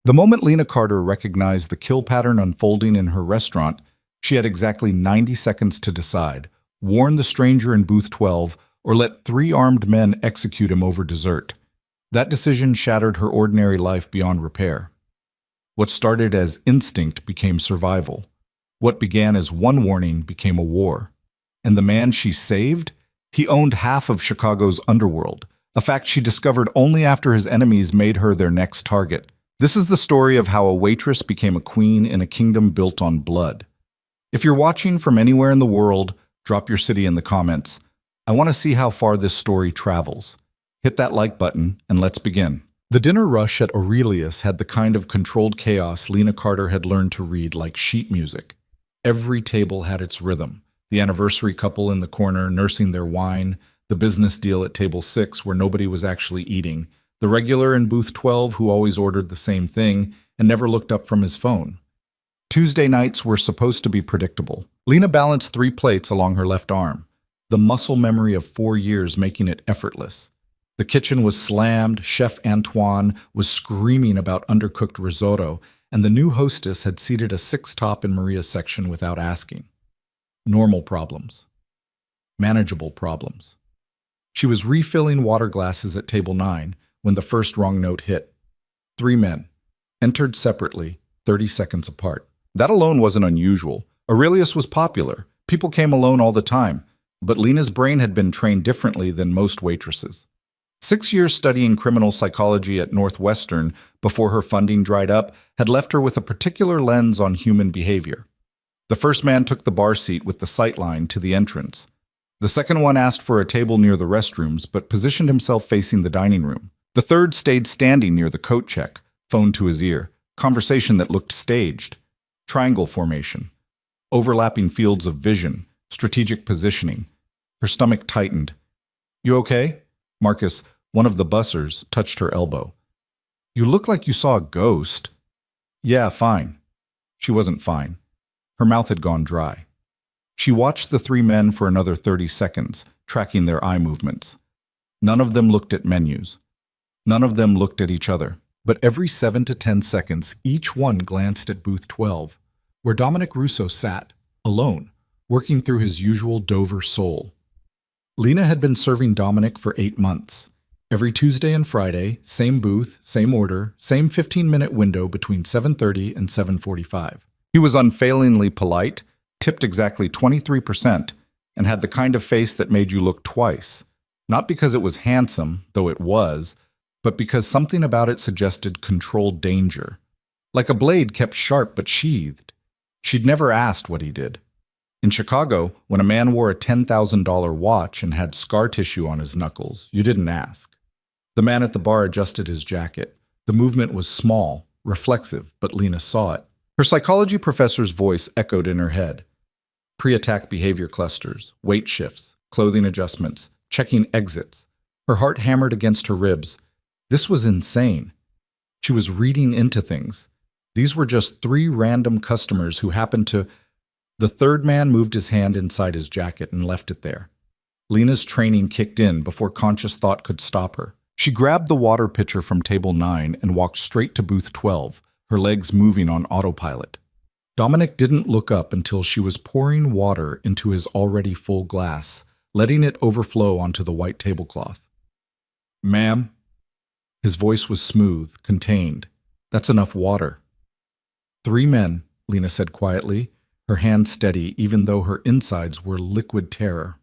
The moment Lena Carter recognized the kill pattern unfolding in her restaurant, she had exactly 90 seconds to decide: warn the stranger in booth 12 or let three armed men execute him over dessert. That decision shattered her ordinary life beyond repair. What started as instinct became survival. What began as one warning became a war. And the man she saved? He owned half of Chicago's underworld, a fact she discovered only after his enemies made her their next target. This is the story of how a waitress became a queen in a kingdom built on blood. If you're watching from anywhere in the world, drop your city in the comments. I want to see how far this story travels. Hit that like button and let's begin. The dinner rush at Aurelius had the kind of controlled chaos Lena Carter had learned to read like sheet music. Every table had its rhythm. The anniversary couple in the corner nursing their wine, the business deal at table 6 where nobody was actually eating, the regular in booth 12 who always ordered the same thing and never looked up from his phone. Tuesday nights were supposed to be predictable. Lena balanced 3 plates along her left arm, the muscle memory of 4 years making it effortless. The kitchen was slammed, Chef Antoine was screaming about undercooked risotto, and the new hostess had seated a 6-top in Maria's section without asking. Normal problems. Manageable problems. She was refilling water glasses at table 9 when the first wrong note hit. 3 men. Entered separately, 30 seconds apart. That alone wasn't unusual. Aurelius was popular. People came alone all the time. But Lena's brain had been trained differently than most waitresses. 6 years studying criminal psychology at Northwestern before her funding dried up had left her with a particular lens on human behavior. The first man took the bar seat with the sight line to the entrance. The second one asked for a table near the restrooms but positioned himself facing the dining room. The third stayed standing near the coat check, phone to his ear, conversation that looked staged. Triangle formation. Overlapping fields of vision, strategic positioning. Her stomach tightened. "You okay?" Marcus, one of the bussers, touched her elbow. "You look like you saw a ghost." "Yeah, fine." She wasn't fine. Her mouth had gone dry. She watched the 3 men for another 30 seconds, tracking their eye movements. None of them looked at menus. None of them looked at each other. But every 7 to 10 seconds, each one glanced at booth 12, where Dominic Russo sat, alone, working through his usual Dover soul. Lena had been serving Dominic for 8 months. Every Tuesday and Friday, same booth, same order, same 15-minute window between 7:30 and 7:45. He was unfailingly polite, tipped exactly 23%, and had the kind of face that made you look twice. Not because it was handsome, though it was, but because something about it suggested controlled danger. Like a blade kept sharp but sheathed. She'd never asked what he did. In Chicago, when a man wore a $10,000 watch and had scar tissue on his knuckles, you didn't ask. The man at the bar adjusted his jacket. The movement was small, reflexive, but Lena saw it. Her psychology professor's voice echoed in her head. Pre-attack behavior clusters, weight shifts, clothing adjustments, checking exits. Her heart hammered against her ribs. This was insane. She was reading into things. These were just 3 random customers who happened to... The third man moved his hand inside his jacket and left it there. Lena's training kicked in before conscious thought could stop her. She grabbed the water pitcher from table 9 and walked straight to booth 12, her legs moving on autopilot. Dominic didn't look up until she was pouring water into his already full glass, letting it overflow onto the white tablecloth. "Ma'am?" His voice was smooth, contained. "That's enough water." 3 men, Lena said quietly, her hand steady even though her insides were liquid terror.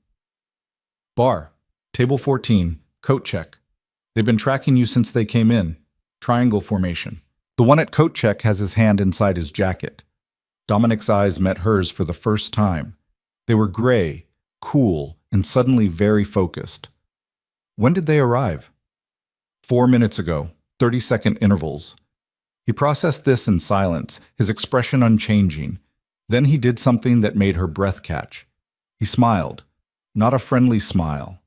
"Bar, table 14, coat check. They've been tracking you since they came in. Triangle formation. The one at coat check has his hand inside his jacket." Dominic's eyes met hers for the first time. They were gray, cool, and suddenly very focused. "When did they arrive?" 4 minutes ago, 30-second intervals. He processed this in silence, his expression unchanging. Then he did something that made her breath catch. He smiled. Not a friendly smile.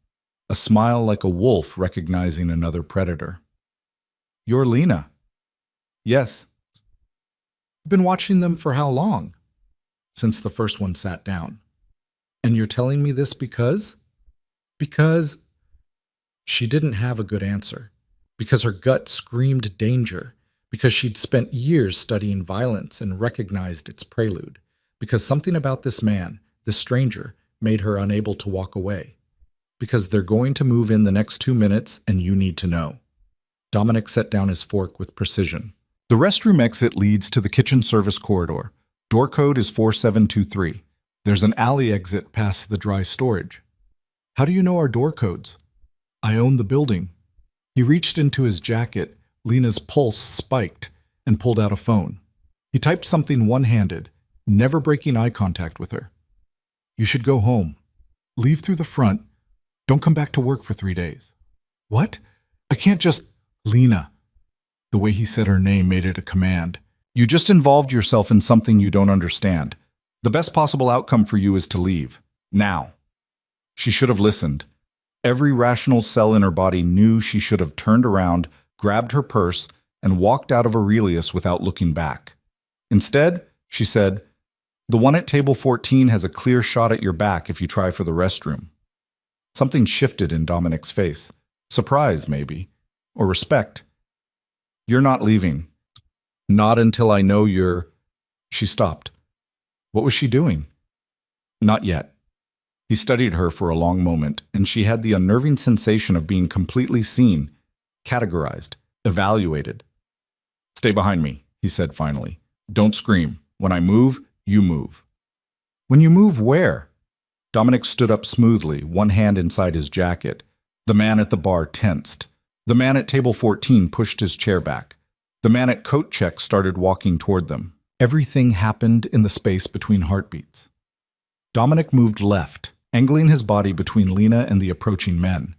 A smile like a wolf recognizing another predator. "You're Lena." "Yes." "You've been watching them for how long?" "Since the first one sat down." "And you're telling me this because?" "Because..." She didn't have a good answer. Because her gut screamed danger. because she'd spent years studying violence and recognized its prelude, because something about this man, this stranger, made her unable to walk away. Because they're going to move in the next 2 minutes and you need to know. Dominic set down his fork with precision. The restroom exit leads to the kitchen service corridor. Door code is 4723. There's an alley exit past the dry storage. How do you know our door codes? I own the building. He reached into his jacket. Lena's pulse spiked and pulled out a phone. He typed something one-handed, never breaking eye contact with her. You should go home. Leave through the front. Don't come back to work for 3 days. What? I can't just... Lena. The way he said her name made it a command. You just involved yourself in something you don't understand. The best possible outcome for you is to leave. Now. She should have listened. Every rational cell in her body knew she should have turned around, grabbed her purse, and walked out of Aurelius without looking back. Instead, she said, the one at table 14 has a clear shot at your back if you try for the restroom. Something shifted in Dominic's face. Surprise, maybe. Or respect. You're not leaving. Not until I know you're... She stopped. What was she doing? Not yet. He studied her for a long moment, and she had the unnerving sensation of being completely seen, categorized, evaluated. Stay behind me, he said finally. Don't scream. When I move, you move. When you move where? Dominic stood up smoothly, one hand inside his jacket. The man at the bar tensed. The man at table 14 pushed his chair back. The man at coat check started walking toward them. Everything happened in the space between heartbeats. Dominic moved left, angling his body between Lena and the approaching men.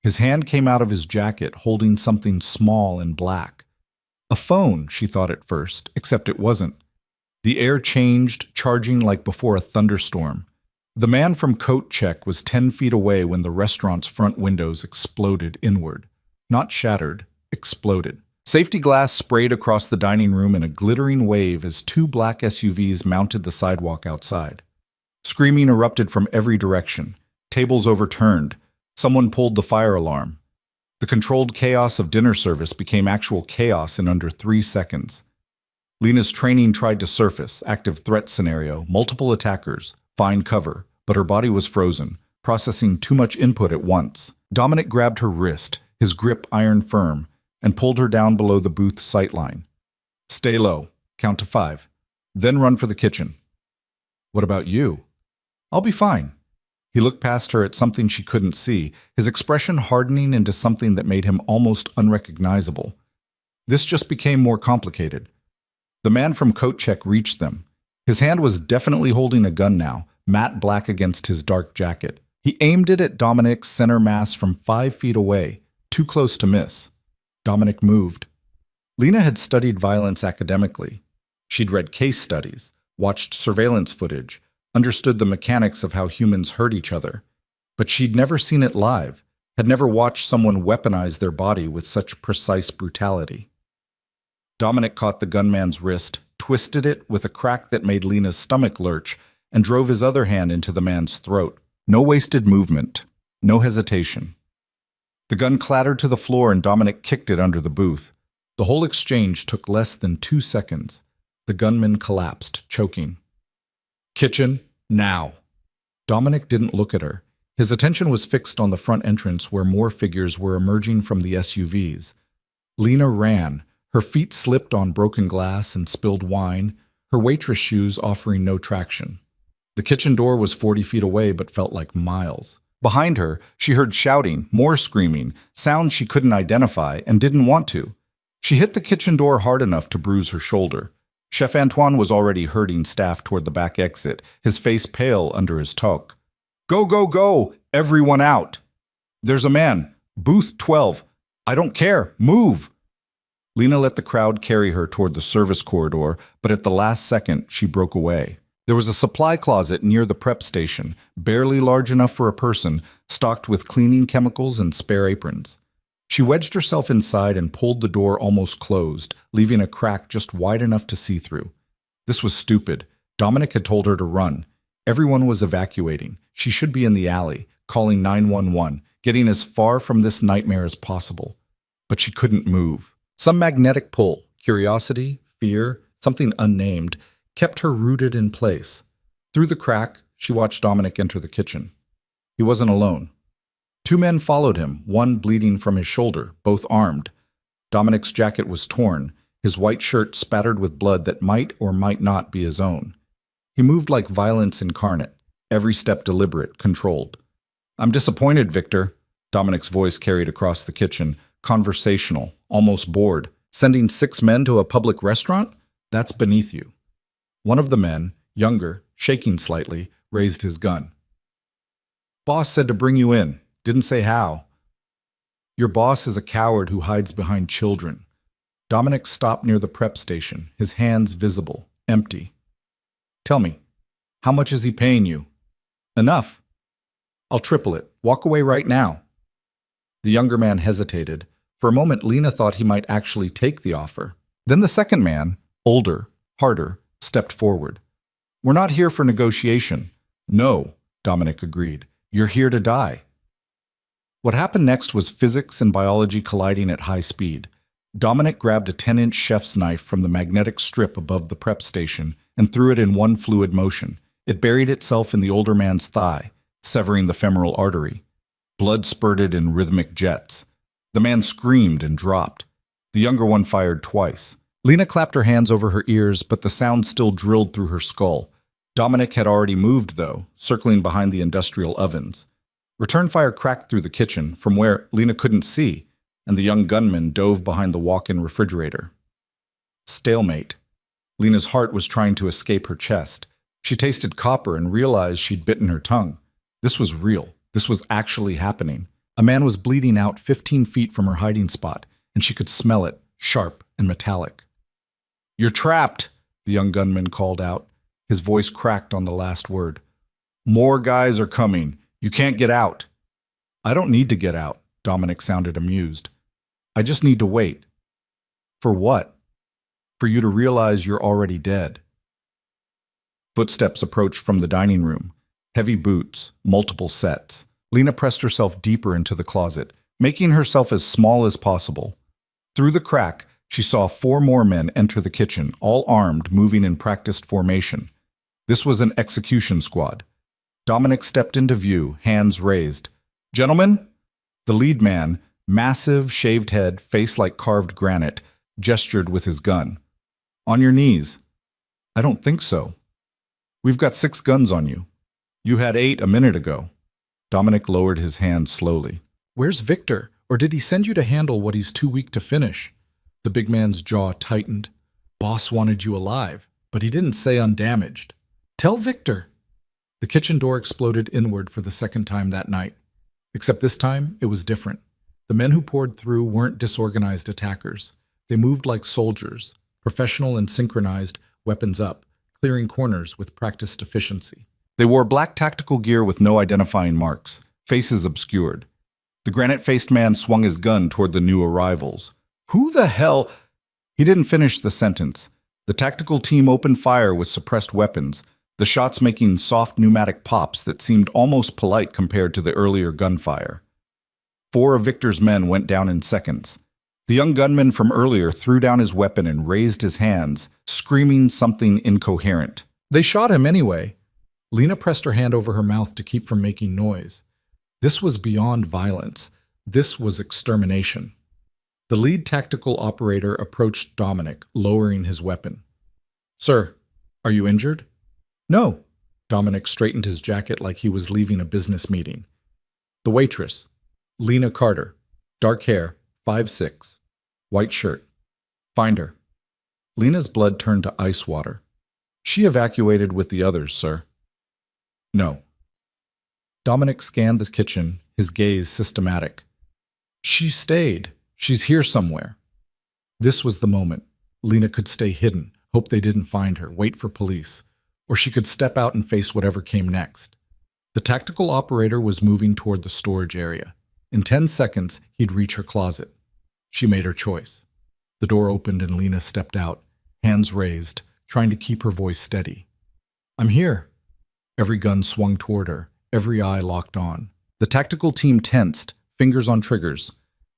His hand came out of his jacket, holding something small and black. A phone, she thought at first, except it wasn't. The air changed, charging like before a thunderstorm. The man from coat check was 10 feet away when the restaurant's front windows exploded inward. Not shattered, exploded. Safety glass sprayed across the dining room in a glittering wave as 2 black SUVs mounted the sidewalk outside. Screaming erupted from every direction. Tables overturned. Someone pulled the fire alarm. The controlled chaos of dinner service became actual chaos in under 3 seconds. Lena's training tried to surface, active threat scenario, multiple attackers, find cover, but her body was frozen, processing too much input at once. Dominic grabbed her wrist, his grip iron firm, and pulled her down below the booth sightline. Stay low. Count to 5. Then run for the kitchen. What about you? I'll be fine. He looked past her at something she couldn't see, his expression hardening into something that made him almost unrecognizable. This just became more complicated. The man from coat check reached them. His hand was definitely holding a gun now, matte black against his dark jacket. He aimed it at Dominic's center mass from 5 feet away, too close to miss. Dominic moved. Lena had studied violence academically. She'd read case studies, watched surveillance footage, understood the mechanics of how humans hurt each other. But she'd never seen it live, had never watched someone weaponize their body with such precise brutality. Dominic caught the gunman's wrist, twisted it with a crack that made Lena's stomach lurch, and drove his other hand into the man's throat. No wasted movement, no hesitation. The gun clattered to the floor and Dominic kicked it under the booth. The whole exchange took less than 2 seconds. The gunman collapsed, choking. Kitchen, now. Dominic didn't look at her. His attention was fixed on the front entrance where more figures were emerging from the SUVs. Lena ran. Her feet slipped on broken glass and spilled wine, her waitress shoes offering no traction. The kitchen door was 40 feet away but felt like miles. Behind her, she heard shouting, more screaming, sounds she couldn't identify and didn't want to. She hit the kitchen door hard enough to bruise her shoulder. Chef Antoine was already herding staff toward the back exit, his face pale under his toque. Go, go, go! Everyone out! There's a man. Booth 12. I don't care. Move! Lena let the crowd carry her toward the service corridor, but at the last second, she broke away. There was a supply closet near the prep station, barely large enough for a person, stocked with cleaning chemicals and spare aprons. She wedged herself inside and pulled the door almost closed, leaving a crack just wide enough to see through. This was stupid. Dominic had told her to run. Everyone was evacuating. She should be in the alley, calling 911, getting as far from this nightmare as possible. But she couldn't move. Some magnetic pull, curiosity, fear, something unnamed, kept her rooted in place. Through the crack, she watched Dominic enter the kitchen. He wasn't alone. Two men followed him, one bleeding from his shoulder, both armed. Dominic's jacket was torn, his white shirt spattered with blood that might or might not be his own. He moved like violence incarnate, every step deliberate, controlled. "I'm disappointed, Victor," Dominic's voice carried across the kitchen, conversational, almost bored. "Sending 6 men to a public restaurant? That's beneath you." One of the men, younger, shaking slightly, raised his gun. "Boss said to bring you in. Didn't say how." "Your boss is a coward who hides behind children." Dominic stopped near the prep station, his hands visible, empty. "Tell me, how much is he paying you?" "Enough. I'll triple it. Walk away right now." The younger man hesitated. For a moment, Lena thought he might actually take the offer. Then the second man, older, harder, stepped forward. "We're not here for negotiation." "No," Dominic agreed. "You're here to die." What happened next was physics and biology colliding at high speed. Dominic grabbed a 10-inch chef's knife from the magnetic strip above the prep station and threw it in one fluid motion. It buried itself in the older man's thigh, severing the femoral artery. Blood spurted in rhythmic jets. The man screamed and dropped. The younger one fired twice. Lena clapped her hands over her ears, but the sound still drilled through her skull. Dominic had already moved, though, circling behind the industrial ovens. Return fire cracked through the kitchen, from where Lena couldn't see, and the young gunman dove behind the walk-in refrigerator. Stalemate. Lena's heart was trying to escape her chest. She tasted copper and realized she'd bitten her tongue. This was real. This was actually happening. A man was bleeding out 15 feet from her hiding spot, and she could smell it, sharp and metallic. "You're trapped," the young gunman called out. His voice cracked on the last word. "More guys are coming. You can't get out." "I don't need to get out," Dominic sounded amused. "I just need to wait." "For what?" "For you to realize you're already dead." Footsteps approached from the dining room. Heavy boots, multiple sets. Lena pressed herself deeper into the closet, making herself as small as possible. Through the crack, she saw 4 more men enter the kitchen, all armed, moving in practiced formation. This was an execution squad. Dominic stepped into view, hands raised. "Gentlemen?" The lead man, massive, shaved head, face like carved granite, gestured with his gun. "On your knees." "I don't think so." "We've got 6 guns on you. You had 8 a minute ago." Dominic lowered his hands slowly. "Where's Victor? Or did he send you to handle what he's too weak to finish?" The big man's jaw tightened. "Boss wanted you alive, but he didn't say undamaged." "Tell Victor." The kitchen door exploded inward for the second time that night. Except this time, it was different. The men who poured through weren't disorganized attackers. They moved like soldiers, professional and synchronized, weapons up, clearing corners with practiced efficiency. They wore black tactical gear with no identifying marks, faces obscured. The granite-faced man swung his gun toward the new arrivals. "Who the hell?" He didn't finish the sentence. The tactical team opened fire with suppressed weapons, the shots making soft pneumatic pops that seemed almost polite compared to the earlier gunfire. 4 of Victor's men went down in seconds. The young gunman from earlier threw down his weapon and raised his hands, screaming something incoherent. "They shot him anyway." Lena pressed her hand over her mouth to keep from making noise. This was beyond violence. This was extermination. The lead tactical operator approached Dominic, lowering his weapon. "Sir, are you injured?" "No." Dominic straightened his jacket like he was leaving a business meeting. "The waitress, Lena Carter, dark hair, 5'6", white shirt. Find her." Lena's blood turned to ice water. "She evacuated with the others, sir." "No." Dominic scanned the kitchen, his gaze systematic. "She stayed. She's here somewhere." This was the moment. Lena could stay hidden, hope they didn't find her, wait for police. Or she could step out and face whatever came next. The tactical operator was moving toward the storage area. In 10 seconds, he'd reach her closet. She made her choice. The door opened and Lena stepped out, hands raised, trying to keep her voice steady. "I'm here." Every gun swung toward her, every eye locked on. The tactical team tensed, fingers on triggers.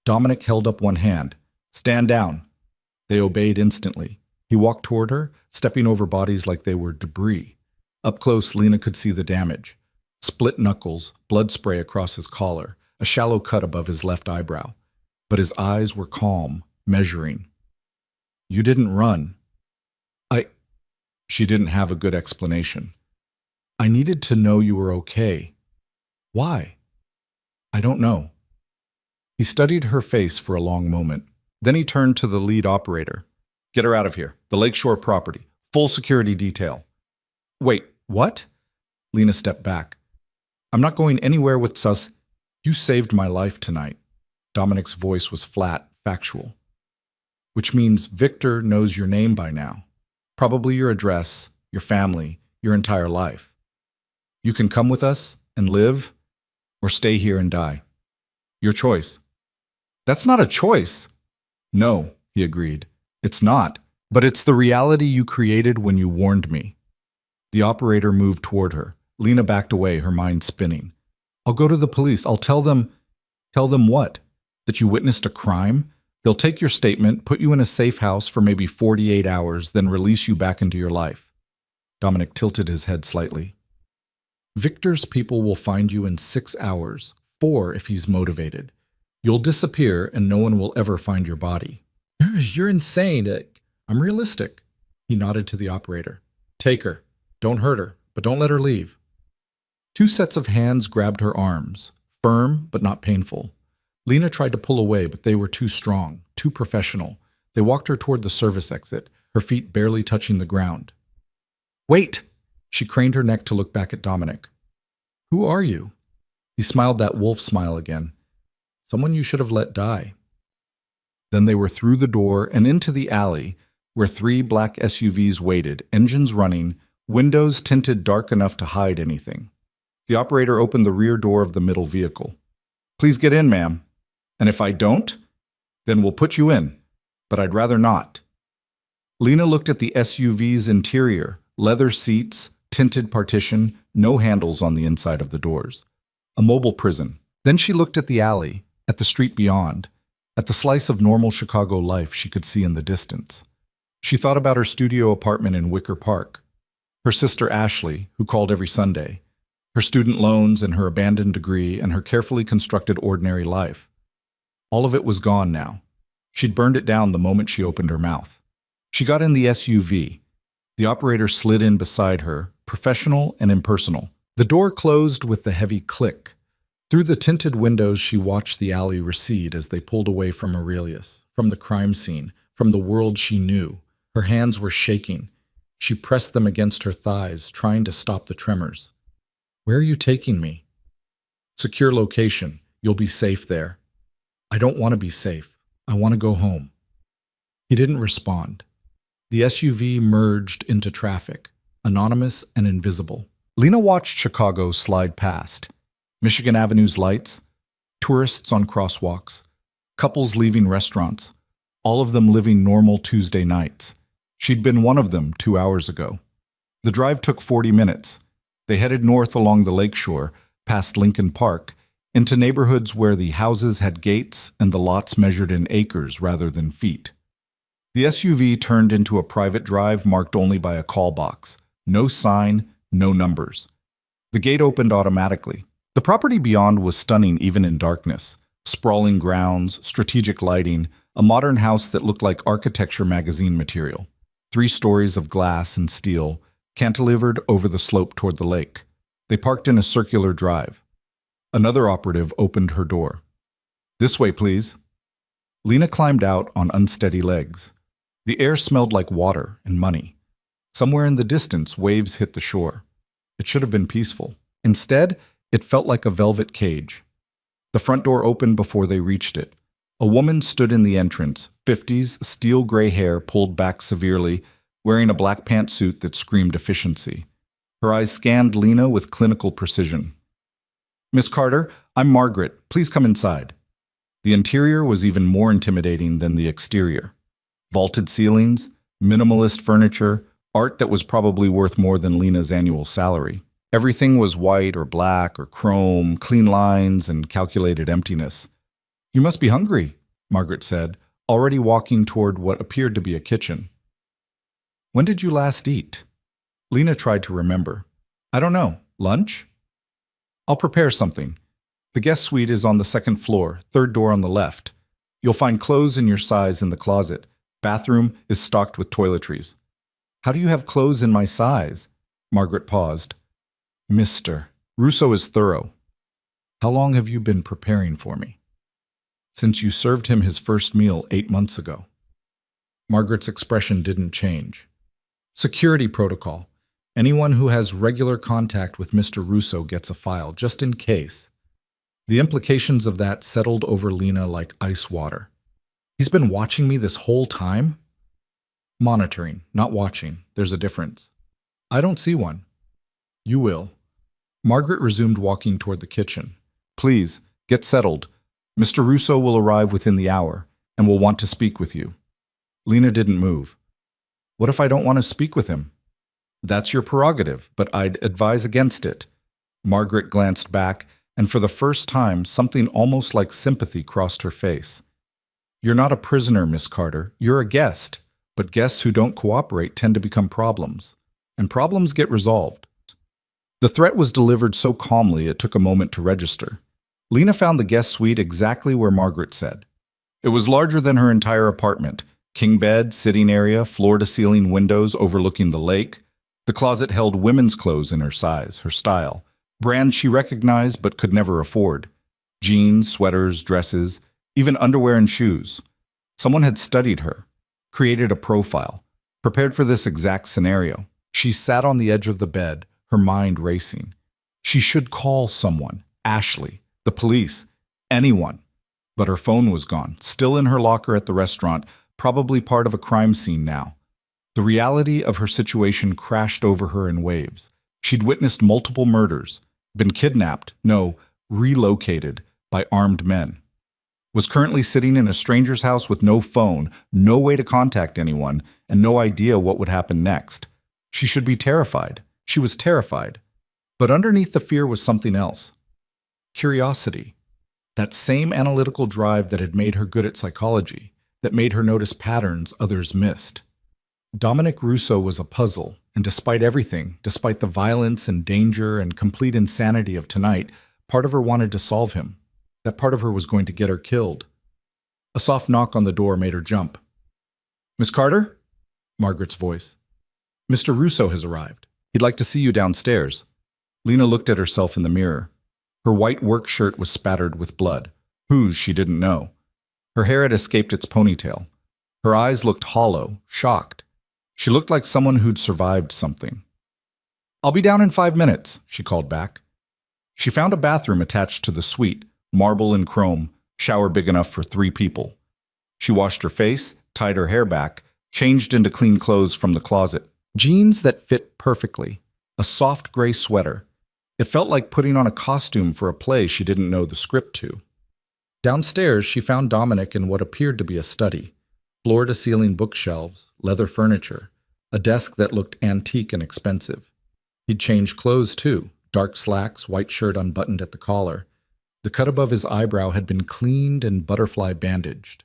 Dominic held up one hand. "Stand down." They obeyed instantly. He walked toward her, stepping over bodies like they were debris. Up close, Lena could see the damage. Split knuckles, blood spray across his collar, a shallow cut above his left eyebrow. But his eyes were calm, measuring. "You didn't run." She didn't have a good explanation. "I needed to know you were okay." "Why?" "I don't know." He studied her face for a long moment. Then he turned to the lead operator. "Get her out of here. The Lakeshore property. Full security detail." "Wait, what?" Lena stepped back. "I'm not going anywhere with sus. You saved my life tonight." Dominic's voice was flat, factual. "Which means Victor knows your name by now. Probably your address, your family, your entire life. You can come with us and live, or stay here and die. Your choice." "That's not a choice." "No," he agreed. "It's not, but it's the reality you created when you warned me." The operator moved toward her. Lena backed away, her mind spinning. "I'll go to the police. I'll tell them..." "Tell them what? That you witnessed a crime? They'll take your statement, put you in a safe house for maybe 48 hours, then release you back into your life." Dominic tilted his head slightly. "Victor's people will find you in 6 hours, 4 if he's motivated. You'll disappear and no one will ever find your body." "You're insane. I'm realistic." He nodded to the operator. "Take her. Don't hurt her, but don't let her leave." 2 sets of hands grabbed her arms, firm but not painful. Lena tried to pull away, but they were too strong, too professional. They walked her toward the service exit, her feet barely touching the ground. "Wait!" She craned her neck to look back at Dominic. "Who are you?" He smiled that wolf smile again. "Someone you should have let die." Then they were through the door and into the alley, where 3 black SUVs waited, engines running, windows tinted dark enough to hide anything. The operator opened the rear door of the middle vehicle. "Please get in, ma'am. And if I don't, then we'll put you in. But I'd rather not." Lena looked at the SUV's interior, leather seats, tinted partition, no handles on the inside of the doors. A mobile prison. Then she looked at the alley, at the street beyond, at the slice of normal Chicago life she could see in the distance. She thought about her studio apartment in Wicker Park, her sister Ashley, who called every Sunday, her student loans and her abandoned degree and her carefully constructed ordinary life. All of it was gone now. She'd burned it down the moment she opened her mouth. She got in the SUV. The operator slid in beside her, professional and impersonal. The door closed with the heavy click. Through the tinted windows, she watched the alley recede as they pulled away from Aurelius, from the crime scene, from the world she knew. Her hands were shaking. She pressed them against her thighs, trying to stop the tremors. "Where are you taking me?" "Secure location. You'll be safe there." "I don't want to be safe. I want to go home." He didn't respond. The SUV merged into traffic, anonymous and invisible. Lena watched Chicago slide past. Michigan Avenue's lights, tourists on crosswalks, couples leaving restaurants, all of them living normal Tuesday nights. She'd been one of them 2 hours ago. The drive took 40 minutes. They headed north along the lakeshore, past Lincoln Park, into neighborhoods where the houses had gates and the lots measured in acres rather than feet. The SUV turned into a private drive marked only by a call box. No sign, no numbers. The gate opened automatically. The property beyond was stunning even in darkness. Sprawling grounds, strategic lighting, a modern house that looked like architecture magazine material. 3 stories of glass and steel, cantilevered over the slope toward the lake. They parked in a circular drive. Another operative opened her door. "This way, please." Lena climbed out on unsteady legs. The air smelled like water and money. Somewhere in the distance, waves hit the shore. It should have been peaceful. Instead, it felt like a velvet cage. The front door opened before they reached it. A woman stood in the entrance, 50s, steel gray hair pulled back severely, wearing a black pantsuit that screamed efficiency. Her eyes scanned Lena with clinical precision. "Miss Carter, I'm Margaret. Please come inside." The interior was even more intimidating than the exterior. Vaulted ceilings, minimalist furniture, art that was probably worth more than Lena's annual salary. Everything was white or black or chrome, clean lines and calculated emptiness. "You must be hungry," Margaret said, already walking toward what appeared to be a kitchen. When did you last eat? Lena tried to remember. I don't know. Lunch? I'll prepare something. The guest suite is on the second floor, third door on the left. You'll find clothes in your size in the closet. Bathroom is stocked with toiletries. How do you have clothes in my size? Margaret paused. Mr. Russo is thorough. How long have you been preparing for me? Since you served him his first meal 8 months ago. Margaret's expression didn't change. Security protocol. Anyone who has regular contact with Mr. Russo gets a file, just in case. The implications of that settled over Lena like ice water. He's been watching me this whole time? Monitoring, not watching. There's a difference. I don't see one. You will. Margaret resumed walking toward the kitchen. Please, get settled. Mr. Russo will arrive within the hour and will want to speak with you. Lena didn't move. What if I don't want to speak with him? That's your prerogative, but I'd advise against it. Margaret glanced back, and for the first time, something almost like sympathy crossed her face. You're not a prisoner, Miss Carter. You're a guest. But guests who don't cooperate tend to become problems. And problems get resolved. The threat was delivered so calmly it took a moment to register. Lena found the guest suite exactly where Margaret said. It was larger than her entire apartment. King bed, sitting area, floor-to-ceiling windows overlooking the lake. The closet held women's clothes in her size, her style. Brands she recognized but could never afford. Jeans, sweaters, dresses, even underwear and shoes. Someone had studied her, created a profile, prepared for this exact scenario. She sat on the edge of the bed, her mind racing. She should call someone, Ashley, the police, anyone. But her phone was gone, still in her locker at the restaurant, probably part of a crime scene now. The reality of her situation crashed over her in waves. She'd witnessed multiple murders, been kidnapped, no, relocated by armed men. Was currently sitting in a stranger's house with no phone, no way to contact anyone, and no idea what would happen next. She should be terrified. She was terrified. But underneath the fear was something else. Curiosity. That same analytical drive that had made her good at psychology, that made her notice patterns others missed. Dominic Russo was a puzzle, and despite everything, despite the violence and danger and complete insanity of tonight, part of her wanted to solve him. That part of her was going to get her killed. A soft knock on the door made her jump. Miss Carter? Margaret's voice. Mr. Russo has arrived. He'd like to see you downstairs. Lena looked at herself in the mirror. Her white work shirt was spattered with blood. Whose, she didn't know. Her hair had escaped its ponytail. Her eyes looked hollow, shocked. She looked like someone who'd survived something. I'll be down in 5 minutes, she called back. She found a bathroom attached to the suite, marble and chrome, shower big enough for 3 people. She washed her face, tied her hair back, changed into clean clothes from the closet. Jeans that fit perfectly, a soft gray sweater. It felt like putting on a costume for a play she didn't know the script to. Downstairs, she found Dominic in what appeared to be a study. Floor-to-ceiling bookshelves, leather furniture, a desk that looked antique and expensive. He'd changed clothes too, dark slacks, white shirt unbuttoned at the collar. The cut above his eyebrow had been cleaned and butterfly bandaged.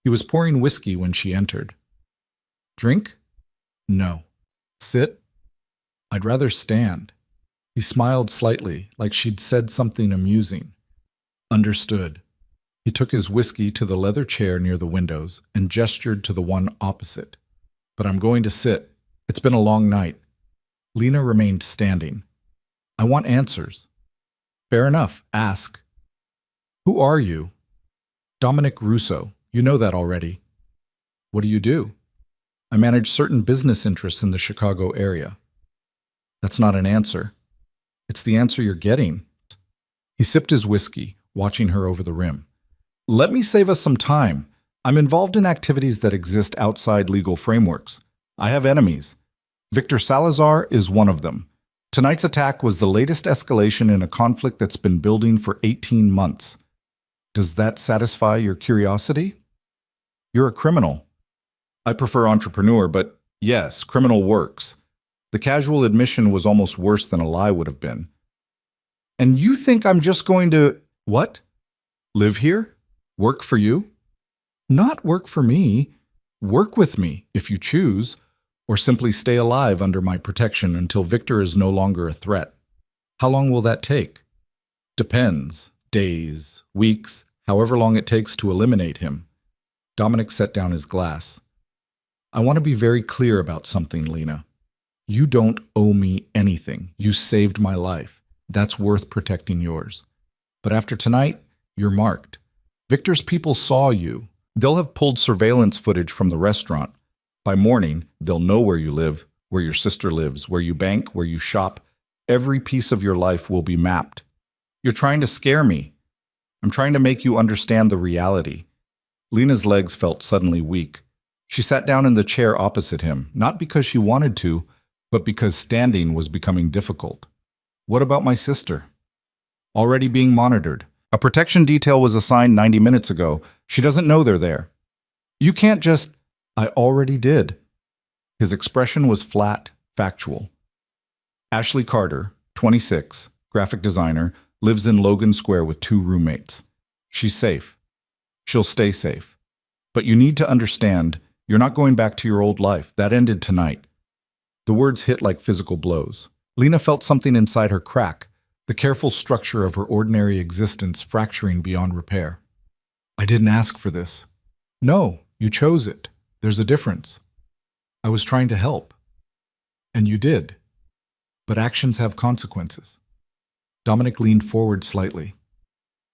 He was pouring whiskey when she entered. Drink? No. Sit? I'd rather stand. He smiled slightly, like she'd said something amusing. Understood. He took his whiskey to the leather chair near the windows and gestured to the one opposite. But I'm going to sit. It's been a long night. Lena remained standing. I want answers. Fair enough. Ask. Who are you? Dominic Russo. You know that already. What do you do? I manage certain business interests in the Chicago area. That's not an answer. It's the answer you're getting. He sipped his whiskey, watching her over the rim. Let me save us some time. I'm involved in activities that exist outside legal frameworks. I have enemies. Victor Salazar is one of them. Tonight's attack was the latest escalation in a conflict that's been building for 18 months. Does that satisfy your curiosity? You're a criminal. I prefer entrepreneur, but yes, criminal works. The casual admission was almost worse than a lie would have been. And you think I'm just going to… What? Live here? Work for you? Not work for me. Work with me, if you choose, or simply stay alive under my protection until Victor is no longer a threat. How long will that take? Depends. Days, weeks, however long it takes to eliminate him. Dominic set down his glass. I want to be very clear about something, Lena. You don't owe me anything. You saved my life. That's worth protecting yours. But after tonight, you're marked. Victor's people saw you. They'll have pulled surveillance footage from the restaurant. By morning, they'll know where you live, where your sister lives, where you bank, where you shop. Every piece of your life will be mapped. You're trying to scare me. I'm trying to make you understand the reality. Lena's legs felt suddenly weak. She sat down in the chair opposite him, not because she wanted to, but because standing was becoming difficult. What about my sister? Already being monitored. A protection detail was assigned 90 minutes ago. She doesn't know they're there. You can't just... I already did. His expression was flat, factual. Ashley Carter, 26, graphic designer, lives in Logan Square with 2 roommates. She's safe. She'll stay safe. But you need to understand, you're not going back to your old life. That ended tonight. The words hit like physical blows. Lena felt something inside her crack, the careful structure of her ordinary existence fracturing beyond repair. I didn't ask for this. No, you chose it. There's a difference. I was trying to help. And you did. But actions have consequences. Dominic leaned forward slightly.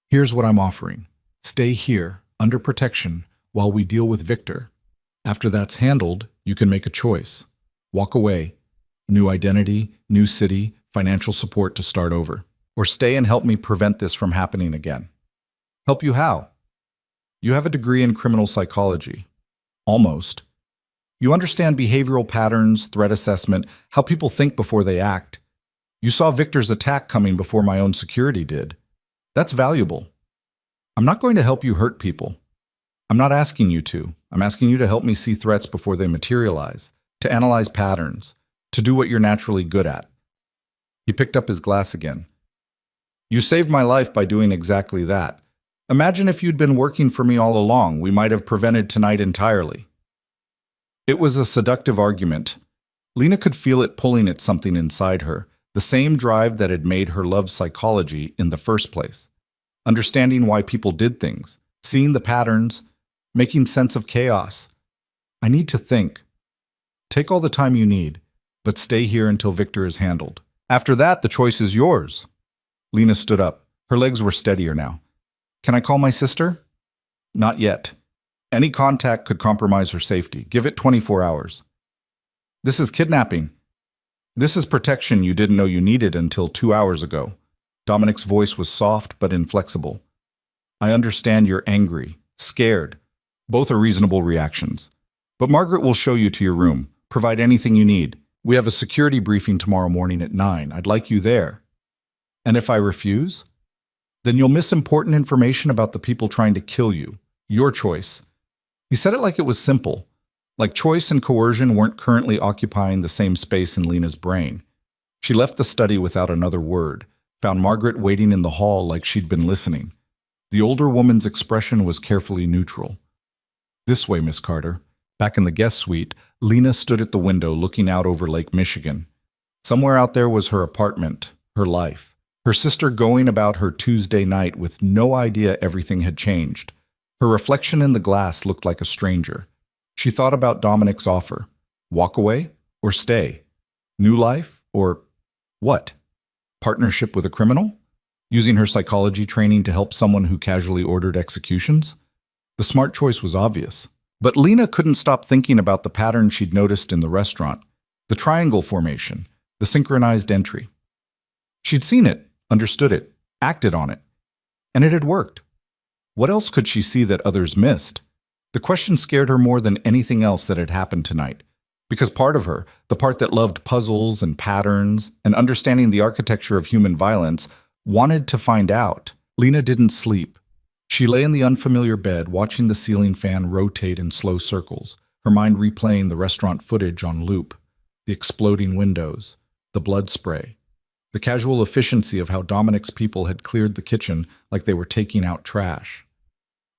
Here's what I'm offering. Stay here, under protection, while we deal with Victor. After that's handled, you can make a choice. Walk away. New identity, new city, financial support to start over. Or stay and help me prevent this from happening again. Help you how? You have a degree in criminal psychology. Almost. You understand behavioral patterns, threat assessment, how people think before they act. You saw Victor's attack coming before my own security did. That's valuable. I'm not going to help you hurt people. I'm not asking you to. I'm asking you to help me see threats before they materialize, to analyze patterns, to do what you're naturally good at. He picked up his glass again. You saved my life by doing exactly that. Imagine if you'd been working for me all along, we might have prevented tonight entirely. It was a seductive argument. Lena could feel it pulling at something inside her, the same drive that had made her love psychology in the first place. Understanding why people did things, seeing the patterns, making sense of chaos. I need to think. Take all the time you need, but stay here until Victor is handled. After that, the choice is yours. Lena stood up. Her legs were steadier now. Can I call my sister? Not yet. Any contact could compromise her safety. Give it 24 hours. This is kidnapping. This is protection you didn't know you needed until 2 hours ago. Dominic's voice was soft but inflexible. I understand you're angry, scared. Both are reasonable reactions. But Margaret will show you to your room. Provide anything you need. We have a security briefing tomorrow morning at 9. I'd like you there. And if I refuse? Then you'll miss important information about the people trying to kill you. Your choice. He said it like it was simple. Like choice and coercion weren't currently occupying the same space in Lena's brain. She left the study without another word, found Margaret waiting in the hall like she'd been listening. The older woman's expression was carefully neutral. This way, Miss Carter. Back in the guest suite, Lena stood at the window looking out over Lake Michigan. Somewhere out there was her apartment, her life. Her sister going about her Tuesday night with no idea everything had changed. Her reflection in the glass looked like a stranger. She thought about Dominic's offer. Walk away or stay? New life or what? Partnership with a criminal? Using her psychology training to help someone who casually ordered executions? The smart choice was obvious. But Lena couldn't stop thinking about the pattern she'd noticed in the restaurant, the triangle formation, the synchronized entry. She'd seen it, understood it, acted on it, and it had worked. What else could she see that others missed? The question scared her more than anything else that had happened tonight, because part of her, the part that loved puzzles and patterns and understanding the architecture of human violence, wanted to find out. Lena didn't sleep. She lay in the unfamiliar bed, watching the ceiling fan rotate in slow circles, her mind replaying the restaurant footage on loop, the exploding windows, the blood spray, the casual efficiency of how Dominic's people had cleared the kitchen like they were taking out trash.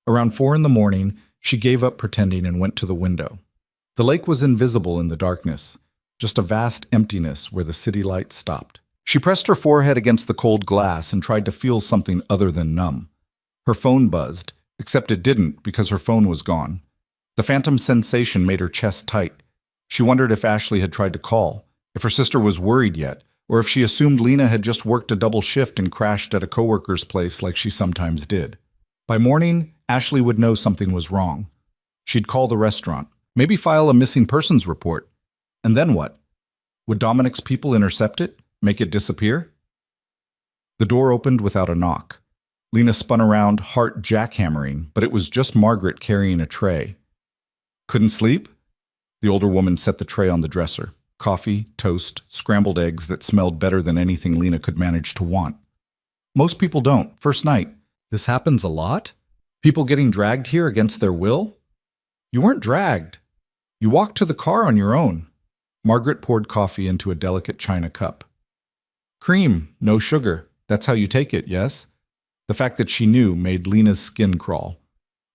Around 4 in the morning, She gave up pretending and went to the window. The lake was invisible in the darkness, just a vast emptiness where the city lights stopped. She pressed her forehead against the cold glass and tried to feel something other than numb. Her phone buzzed, except it didn't because her phone was gone. The phantom sensation made her chest tight. She wondered if Ashley had tried to call, if her sister was worried yet, or if she assumed Lena had just worked a double shift and crashed at a coworker's place like she sometimes did. By morning, Ashley would know something was wrong. She'd call the restaurant, maybe file a missing persons report. And then what? Would Dominic's people intercept it, make it disappear? The door opened without a knock. Lena spun around, heart jackhammering, but it was just Margaret carrying a tray. Couldn't sleep? The older woman set the tray on the dresser. Coffee, toast, scrambled eggs that smelled better than anything Lena could manage to want. Most people don't, first night. This happens a lot? People getting dragged here against their will? You weren't dragged. You walked to the car on your own. Margaret poured coffee into a delicate china cup. Cream, no sugar. That's how you take it, yes? The fact that she knew made Lena's skin crawl.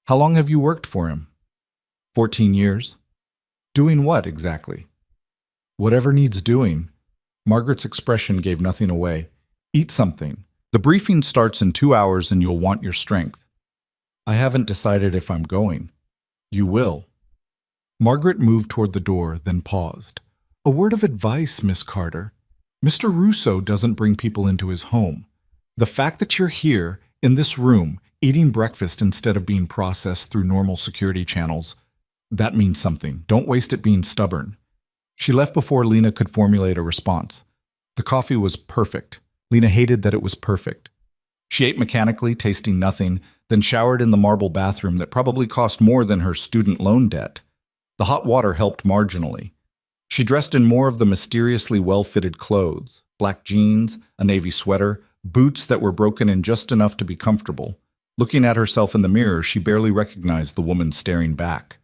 How long have you worked for him? 14 years. Doing what, exactly? Whatever needs doing. Margaret's expression gave nothing away. Eat something. The briefing starts in 2 hours and you'll want your strength. I haven't decided if I'm going. You will. Margaret moved toward the door, then paused. A word of advice, Miss Carter. Mr. Russo doesn't bring people into his home. The fact that you're here, in this room, eating breakfast instead of being processed through normal security channels, that means something. Don't waste it being stubborn. She left before Lena could formulate a response. The coffee was perfect. Lena hated that it was perfect. She ate mechanically, tasting nothing, then showered in the marble bathroom that probably cost more than her student loan debt. The hot water helped marginally. She dressed in more of the mysteriously well-fitted clothes, black jeans, a navy sweater, boots that were broken in just enough to be comfortable. Looking at herself in the mirror, she barely recognized the woman staring back.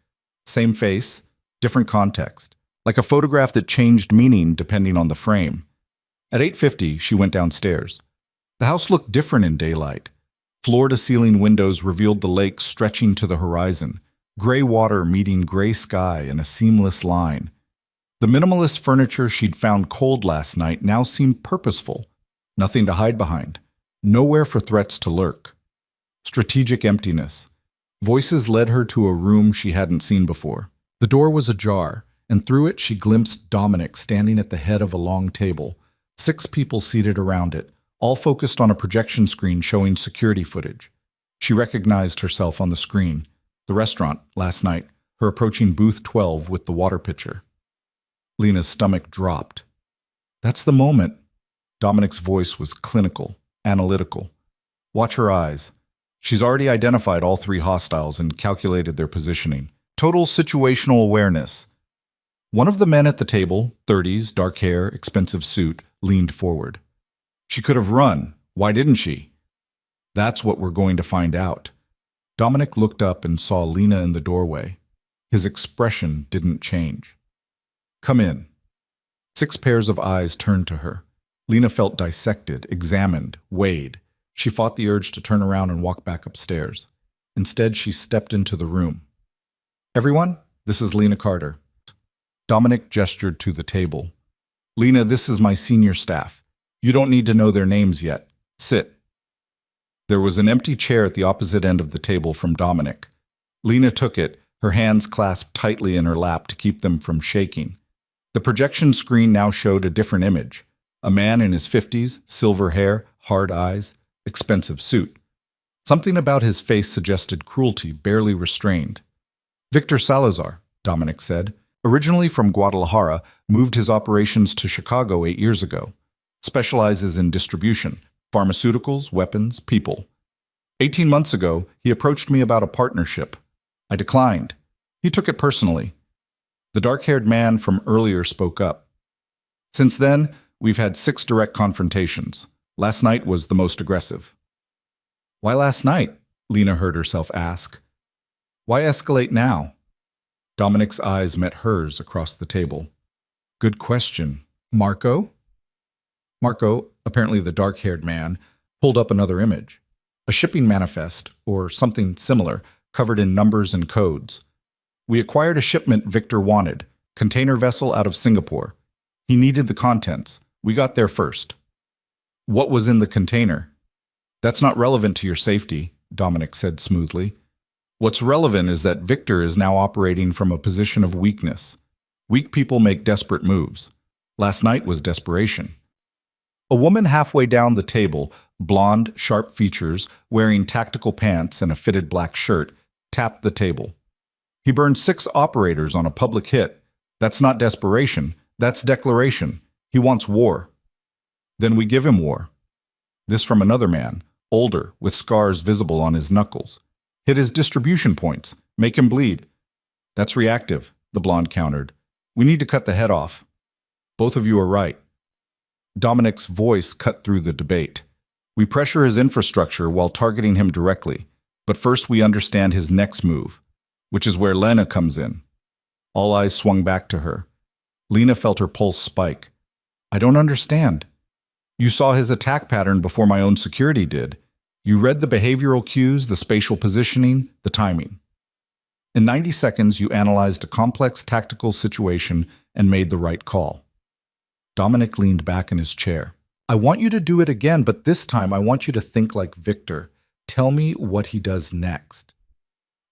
Same face, different context, like a photograph that changed meaning depending on the frame. At 8:50, she went downstairs. The house looked different in daylight. Floor-to-ceiling windows revealed the lake stretching to the horizon, gray water meeting gray sky in a seamless line. The minimalist furniture she'd found cold last night now seemed purposeful. Nothing to hide behind. Nowhere for threats to lurk. Strategic emptiness. Voices led her to a room she hadn't seen before. The door was ajar, and through it she glimpsed Dominic standing at the head of a long table, 6 people seated around it, all focused on a projection screen showing security footage. She recognized herself on the screen. The restaurant, last night, her approaching booth 12 with the water pitcher. Lena's stomach dropped. That's the moment. Dominic's voice was clinical, analytical. Watch her eyes. She's already identified all 3 hostiles and calculated their positioning. Total situational awareness. One of the men at the table, 30s, dark hair, expensive suit, leaned forward. She could have run. Why didn't she? That's what we're going to find out. Dominic looked up and saw Lena in the doorway. His expression didn't change. Come in. 6 pairs of eyes turned to her. Lena felt dissected, examined, weighed. She fought the urge to turn around and walk back upstairs. Instead, she stepped into the room. Everyone, this is Lena Carter. Dominic gestured to the table. Lena, this is my senior staff. You don't need to know their names yet. Sit. There was an empty chair at the opposite end of the table from Dominic. Lena took it, her hands clasped tightly in her lap to keep them from shaking. The projection screen now showed a different image. A man in his 50s, silver hair, hard eyes, expensive suit. Something about his face suggested cruelty barely restrained. Victor Salazar, Dominic said, originally from Guadalajara, moved his operations to Chicago 8 years ago. Specializes in distribution, pharmaceuticals, weapons, people. 18 months ago, he approached me about a partnership. I declined. He took it personally. The dark-haired man from earlier spoke up. Since then, we've had 6 direct confrontations. Last night was the most aggressive. Why last night? Lena heard herself ask. Why escalate now? Dominic's eyes met hers across the table. Good question. Marco? Marco, apparently the dark-haired man, pulled up another image. A shipping manifest, or something similar, covered in numbers and codes. We acquired a shipment Victor wanted, container vessel out of Singapore. He needed the contents. We got there first. What was in the container? That's not relevant to your safety, Dominic said smoothly. What's relevant is that Victor is now operating from a position of weakness. Weak people make desperate moves. Last night was desperation. A woman halfway down the table, blonde, sharp features, wearing tactical pants and a fitted black shirt, tapped the table. He burned 6 operators on a public hit. That's not desperation. That's declaration. He wants war. Then we give him war. This from another man, older, with scars visible on his knuckles. Hit his distribution points. Make him bleed. That's reactive, the blonde countered. We need to cut the head off. Both of you are right. Dominic's voice cut through the debate. We pressure his infrastructure while targeting him directly, but first we understand his next move, which is where Lena comes in. All eyes swung back to her. Lena felt her pulse spike. I don't understand. You saw his attack pattern before my own security did. You read the behavioral cues, the spatial positioning, the timing. In 90 seconds, you analyzed a complex tactical situation and made the right call. Dominic leaned back in his chair. I want you to do it again, but this time I want you to think like Victor. Tell me what he does next.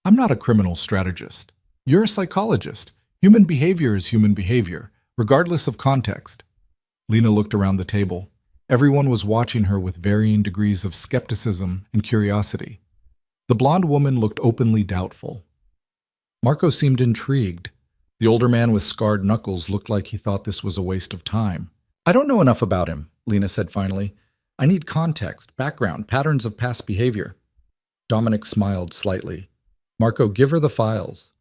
I'm not a criminal strategist. You're a psychologist. Human behavior is human behavior, regardless of context. Lena looked around the table. Everyone was watching her with varying degrees of skepticism and curiosity. The blonde woman looked openly doubtful. Marco seemed intrigued. The older man with scarred knuckles looked like he thought this was a waste of time. I don't know enough about him, Lena said finally. I need context, background, patterns of past behavior. Dominic smiled slightly. Marco, give her the files.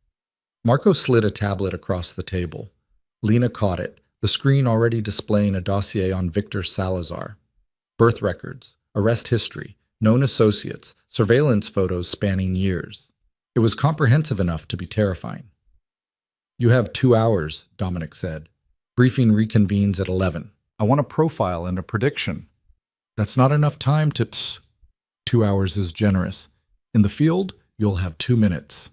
Marco slid a tablet across the table. Lena caught it, the screen already displaying a dossier on Victor Salazar. Birth records, arrest history, known associates, surveillance photos spanning years. It was comprehensive enough to be terrifying. You have 2 hours, Dominic said. Briefing reconvenes at 11. I want a profile and a prediction. That's not enough time to... 2 hours is generous. In the field, you'll have 2 minutes.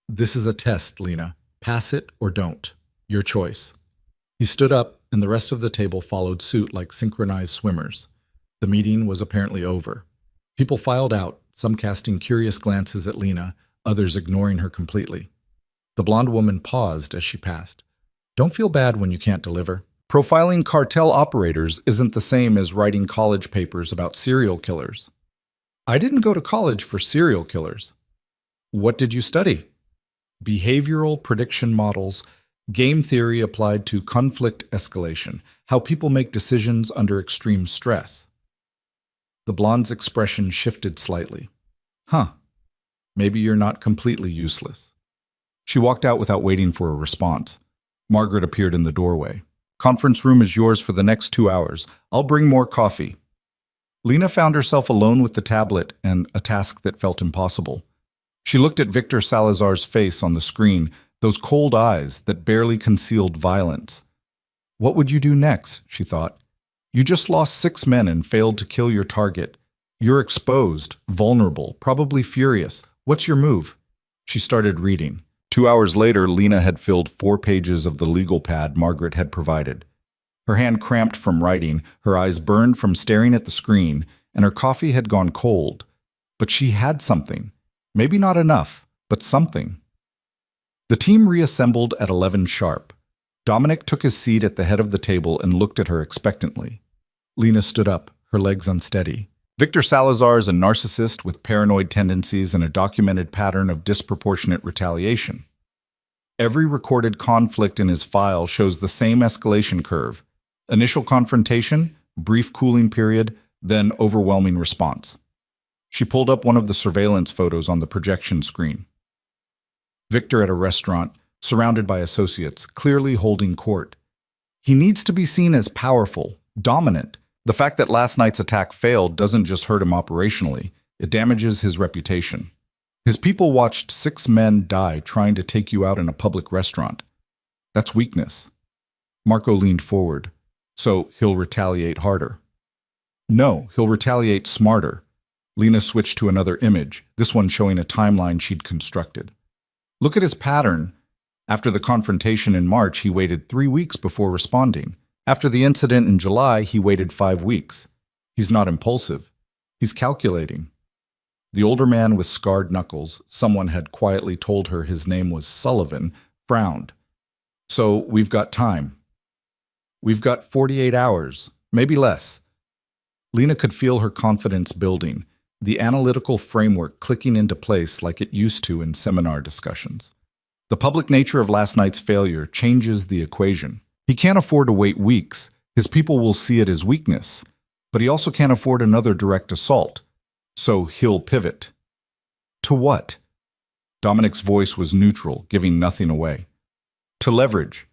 This is a test, Lena. Pass it or don't. Your choice. He stood up, and the rest of the table followed suit like synchronized swimmers. The meeting was apparently over. People filed out, some casting curious glances at Lena, others ignoring her completely. The blonde woman paused as she passed. Don't feel bad when you can't deliver. Profiling cartel operators isn't the same as writing college papers about serial killers. I didn't go to college for serial killers. What did you study? Behavioral prediction models, game theory applied to conflict escalation, how people make decisions under extreme stress. The blonde's expression shifted slightly. Huh. Maybe you're not completely useless. She walked out without waiting for a response. Margaret appeared in the doorway. Conference room is yours for the next 2 hours. I'll bring more coffee. Lena found herself alone with the tablet and a task that felt impossible. She looked at Victor Salazar's face on the screen, those cold eyes that barely concealed violence. What would you do next, she thought. You just lost 6 men and failed to kill your target. You're exposed, vulnerable, probably furious. What's your move? She started reading. 2 hours later, Lena had filled 4 pages of the legal pad Margaret had provided. Her hand cramped from writing, her eyes burned from staring at the screen, and her coffee had gone cold. But she had something. Maybe not enough, but something. The team reassembled at 11 sharp. Dominic took his seat at the head of the table and looked at her expectantly. Lena stood up, her legs unsteady. Victor Salazar is a narcissist with paranoid tendencies and a documented pattern of disproportionate retaliation. Every recorded conflict in his file shows the same escalation curve. Initial confrontation, brief cooling period, then overwhelming response. She pulled up one of the surveillance photos on the projection screen. Victor at a restaurant, surrounded by associates, clearly holding court. He needs to be seen as powerful, dominant. The fact that last night's attack failed doesn't just hurt him operationally, it damages his reputation. His people watched 6 men die trying to take you out in a public restaurant. That's weakness. Marco leaned forward. So he'll retaliate harder. No, he'll retaliate smarter. Lena switched to another image, this one showing a timeline she'd constructed. Look at his pattern. After the confrontation in March, he waited 3 weeks before responding. After the incident in July, he waited 5 weeks. He's not impulsive. He's calculating. The older man with scarred knuckles, someone had quietly told her his name was Sullivan, frowned. So we've got time. We've got 48 hours, maybe less. Lena could feel her confidence building, the analytical framework clicking into place like it used to in seminar discussions. The public nature of last night's failure changes the equation. He can't afford to wait weeks. His people will see it as weakness. But he also can't afford another direct assault. So he'll pivot. To what? Dominic's voice was neutral, giving nothing away. To leverage.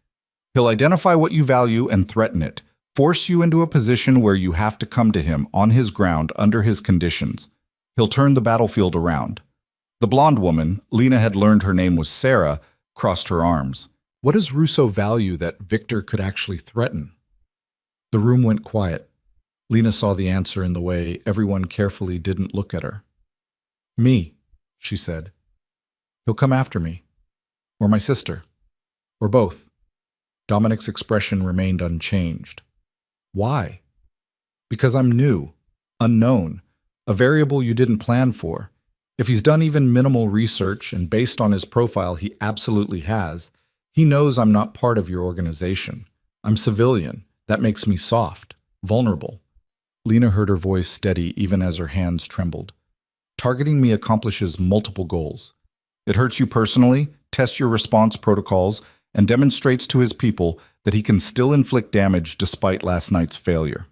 He'll identify what you value and threaten it, force you into a position where you have to come to him on his ground under his conditions. He'll turn the battlefield around. The blonde woman, Lena had learned her name was Sarah, crossed her arms. What does Russo value that Victor could actually threaten? The room went quiet. Lena saw the answer in the way everyone carefully didn't look at her. Me, she said. He'll come after me. Or my sister. Or both. Dominic's expression remained unchanged. Why? Because I'm new, unknown, a variable you didn't plan for. If he's done even minimal research, and based on his profile he absolutely has, he knows I'm not part of your organization. I'm civilian. That makes me soft, vulnerable. Lena heard her voice steady even as her hands trembled. Targeting me accomplishes multiple goals. It hurts you personally, tests your response protocols, and demonstrates to his people that he can still inflict damage despite last night's failure.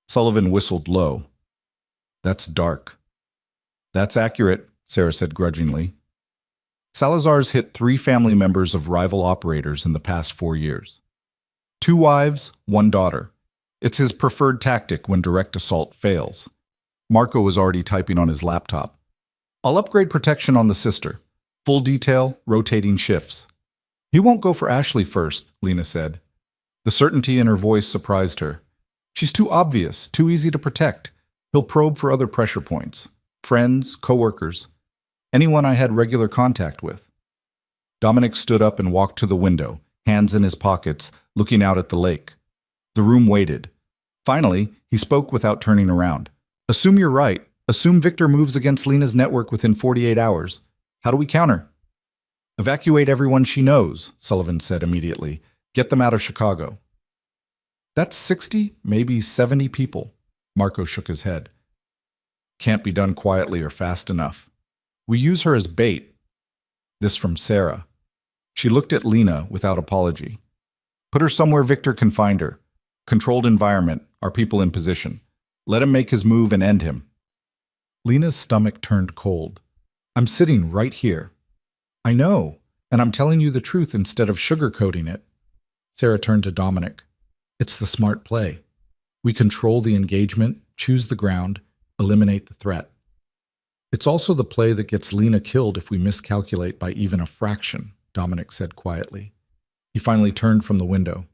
Sullivan whistled low. That's dark. That's accurate, Sarah said grudgingly. Salazar's hit 3 family members of rival operators in the past 4 years. 2 wives, 1 daughter. It's his preferred tactic when direct assault fails. Marco was already typing on his laptop. I'll upgrade protection on the sister. Full detail, rotating shifts. He won't go for Ashley first, Lena said. The certainty in her voice surprised her. She's too obvious, too easy to protect. He'll probe for other pressure points. Friends, coworkers, anyone I had regular contact with. Dominic stood up and walked to the window, hands in his pockets, looking out at the lake. The room waited. Finally, he spoke without turning around. Assume you're right. Assume Victor moves against Lena's network within 48 hours. How do we counter? Evacuate everyone she knows, Sullivan said immediately. Get them out of Chicago. That's 60, maybe 70 people. Marco shook his head. Can't be done quietly or fast enough. We use her as bait. This from Sarah. She looked at Lena without apology. Put her somewhere Victor can find her. Controlled environment, our people in position. Let him make his move and end him. Lena's stomach turned cold. I'm sitting right here. I know, and I'm telling you the truth instead of sugarcoating it. Sarah turned to Dominic. It's the smart play. We control the engagement, choose the ground, eliminate the threat. It's also the play that gets Lena killed if we miscalculate by even a fraction, Dominic said quietly. He finally turned from the window.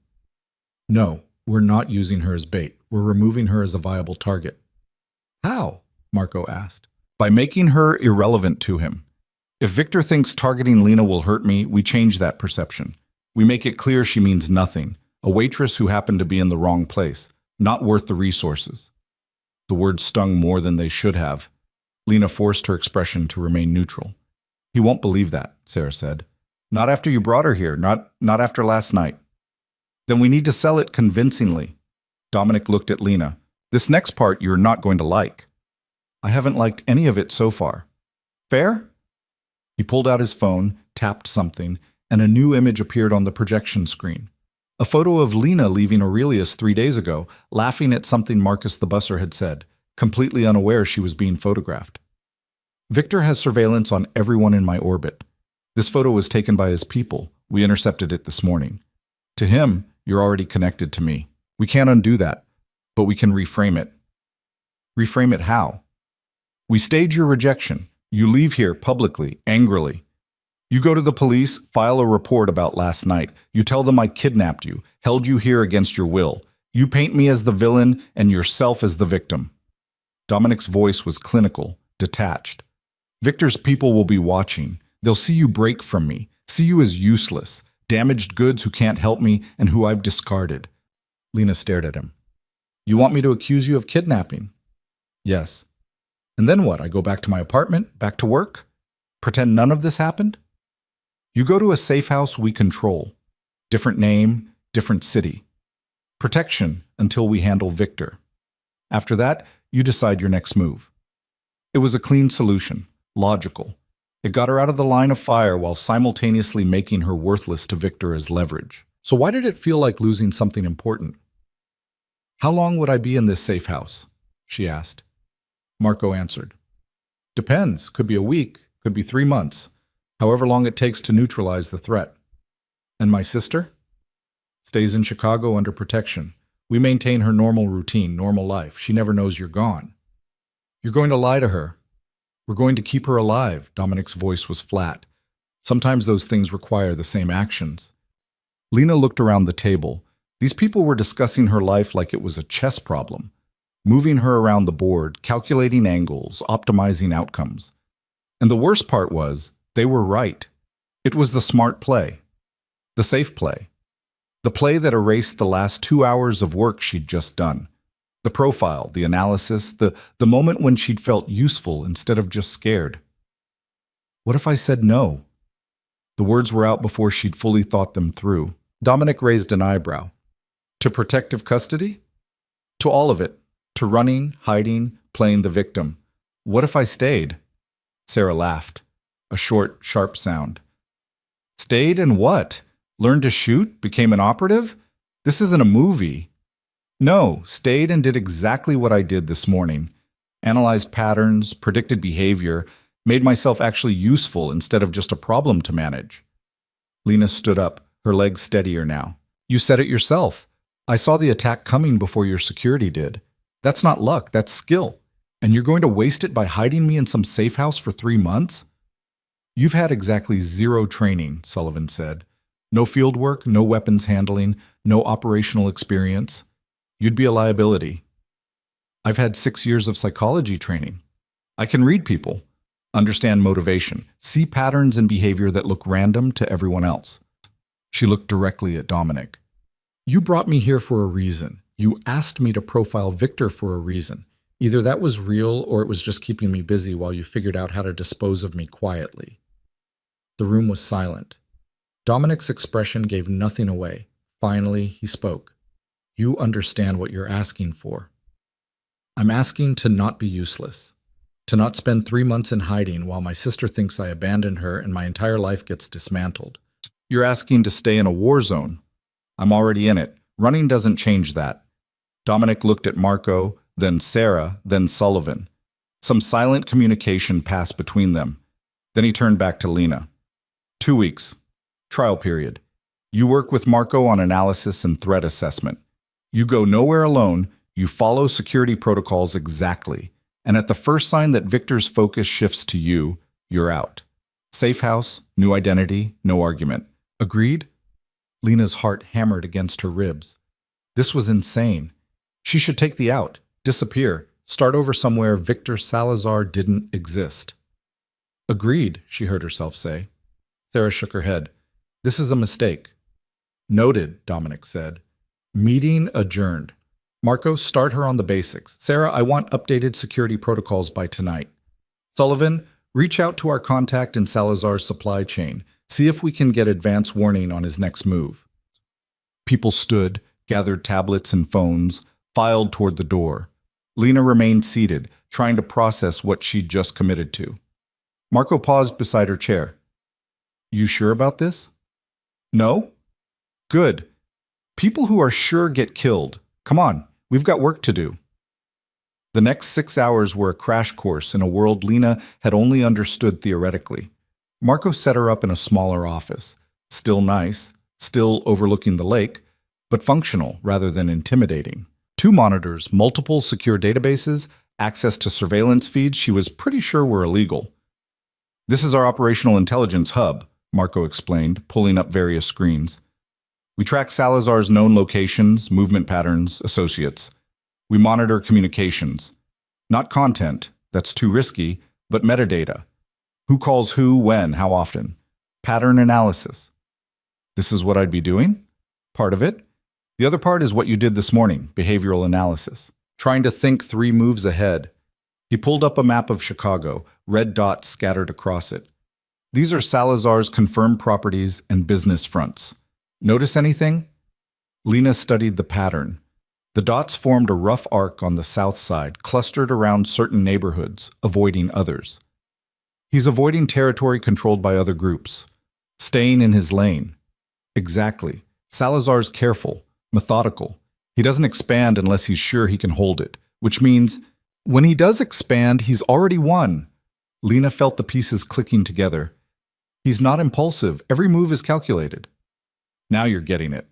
No, we're not using her as bait. We're removing her as a viable target. How? Marco asked. By making her irrelevant to him. If Victor thinks targeting Lena will hurt me, we change that perception. We make it clear she means nothing, a waitress who happened to be in the wrong place, not worth the resources. The words stung more than they should have. Lena forced her expression to remain neutral. He won't believe that, Sarah said. Not after you brought her here, not after last night. Then we need to sell it convincingly. Dominic looked at Lena. This next part you're not going to like. I haven't liked any of it so far. Fair? He pulled out his phone, tapped something, and a new image appeared on the projection screen. A photo of Lena leaving Aurelius 3 days ago, laughing at something Marcus the busser had said, completely unaware she was being photographed. Victor has surveillance on everyone in my orbit. This photo was taken by his people. We intercepted it this morning. To him, you're already connected to me. We can't undo that, but we can reframe it. Reframe it how? We stage your rejection. You leave here publicly, angrily. You go to the police, file a report about last night. You tell them I kidnapped you, held you here against your will. You paint me as the villain and yourself as the victim. Dominic's voice was clinical, detached. Victor's people will be watching. They'll see you break from me, see you as useless, damaged goods who can't help me and who I've discarded. Lena stared at him. You want me to accuse you of kidnapping? Yes. And then what? I go back to my apartment, back to work? Pretend none of this happened? You go to a safe house we control. Different name, different city. Protection until we handle Victor. After that, you decide your next move. It was a clean solution, logical. It got her out of the line of fire while simultaneously making her worthless to Victor as leverage. So why did it feel like losing something important? How long would I be in this safe house? She asked. Marco answered. Depends. Could be a week, could be 3 months. However long it takes to neutralize the threat. And my sister? Stays in Chicago under protection. We maintain her normal routine, normal life. She never knows you're gone. You're going to lie to her. We're going to keep her alive. Dominic's voice was flat. Sometimes those things require the same actions. Lena looked around the table. These people were discussing her life like it was a chess problem, moving her around the board, calculating angles, optimizing outcomes. And the worst part was, they were right. It was the smart play, the safe play, the play that erased the last 2 hours of work she'd just done. The profile, the analysis, the moment when she'd felt useful instead of just scared. What if I said no? The words were out before she'd fully thought them through. Dominic raised an eyebrow. To protective custody? To all of it. To running, hiding, playing the victim. What if I stayed? Sarah laughed. A short, sharp sound. Stayed and what? Learned to shoot? Became an operative? This isn't a movie. No, stayed and did exactly what I did this morning. Analyzed patterns, predicted behavior, made myself actually useful instead of just a problem to manage. Lena stood up, her legs steadier now. You said it yourself. I saw the attack coming before your security did. That's not luck, that's skill. And you're going to waste it by hiding me in some safe house for 3 months? You've had exactly 0 training, Sullivan said. No field work, no weapons handling, no operational experience. You'd be a liability. I've had 6 years of psychology training. I can read people, understand motivation, see patterns in behavior that look random to everyone else. She looked directly at Dominic. You brought me here for a reason. You asked me to profile Victor for a reason. Either that was real or it was just keeping me busy while you figured out how to dispose of me quietly. The room was silent. Dominic's expression gave nothing away. Finally, he spoke. You understand what you're asking for. I'm asking to not be useless. To not spend 3 months in hiding while my sister thinks I abandoned her and my entire life gets dismantled. You're asking to stay in a war zone. I'm already in it. Running doesn't change that. Dominic looked at Marco, then Sarah, then Sullivan. Some silent communication passed between them. Then he turned back to Lena. 2 weeks. Trial period. You work with Marco on analysis and threat assessment. You go nowhere alone, you follow security protocols exactly, and at the first sign that Victor's focus shifts to you, you're out. Safe house, new identity, no argument. Agreed? Lena's heart hammered against her ribs. This was insane. She should take the out, disappear, start over somewhere Victor Salazar didn't exist. Agreed, she heard herself say. Sarah shook her head. This is a mistake. Noted, Dominic said. Meeting adjourned. Marco, start her on the basics. Sarah, I want updated security protocols by tonight. Sullivan, reach out to our contact in Salazar's supply chain. See if we can get advance warning on his next move. People stood, gathered tablets and phones, filed toward the door. Lena remained seated, trying to process what she'd just committed to. Marco paused beside her chair. You sure about this? No? Good. People who are sure get killed. Come on, we've got work to do. The next 6 hours were a crash course in a world Lena had only understood theoretically. Marco set her up in a smaller office. Still nice, still overlooking the lake, but functional rather than intimidating. 2 monitors, multiple secure databases, access to surveillance feeds she was pretty sure were illegal. This is our operational intelligence hub, Marco explained, pulling up various screens. We track Salazar's known locations, movement patterns, associates. We monitor communications. Not content, that's too risky, but metadata. Who calls who, when, how often? Pattern analysis. This is what I'd be doing? Part of it. The other part is what you did this morning, behavioral analysis. Trying to think 3 moves ahead. He pulled up a map of Chicago, red dots scattered across it. These are Salazar's confirmed properties and business fronts. Notice anything? Lena studied the pattern. The dots formed a rough arc on the south side, clustered around certain neighborhoods, avoiding others. He's avoiding territory controlled by other groups. Staying in his lane. Exactly. Salazar's careful, methodical. He doesn't expand unless he's sure he can hold it, which means when he does expand, he's already won. Lena felt the pieces clicking together. He's not impulsive. Every move is calculated. Now you're getting it.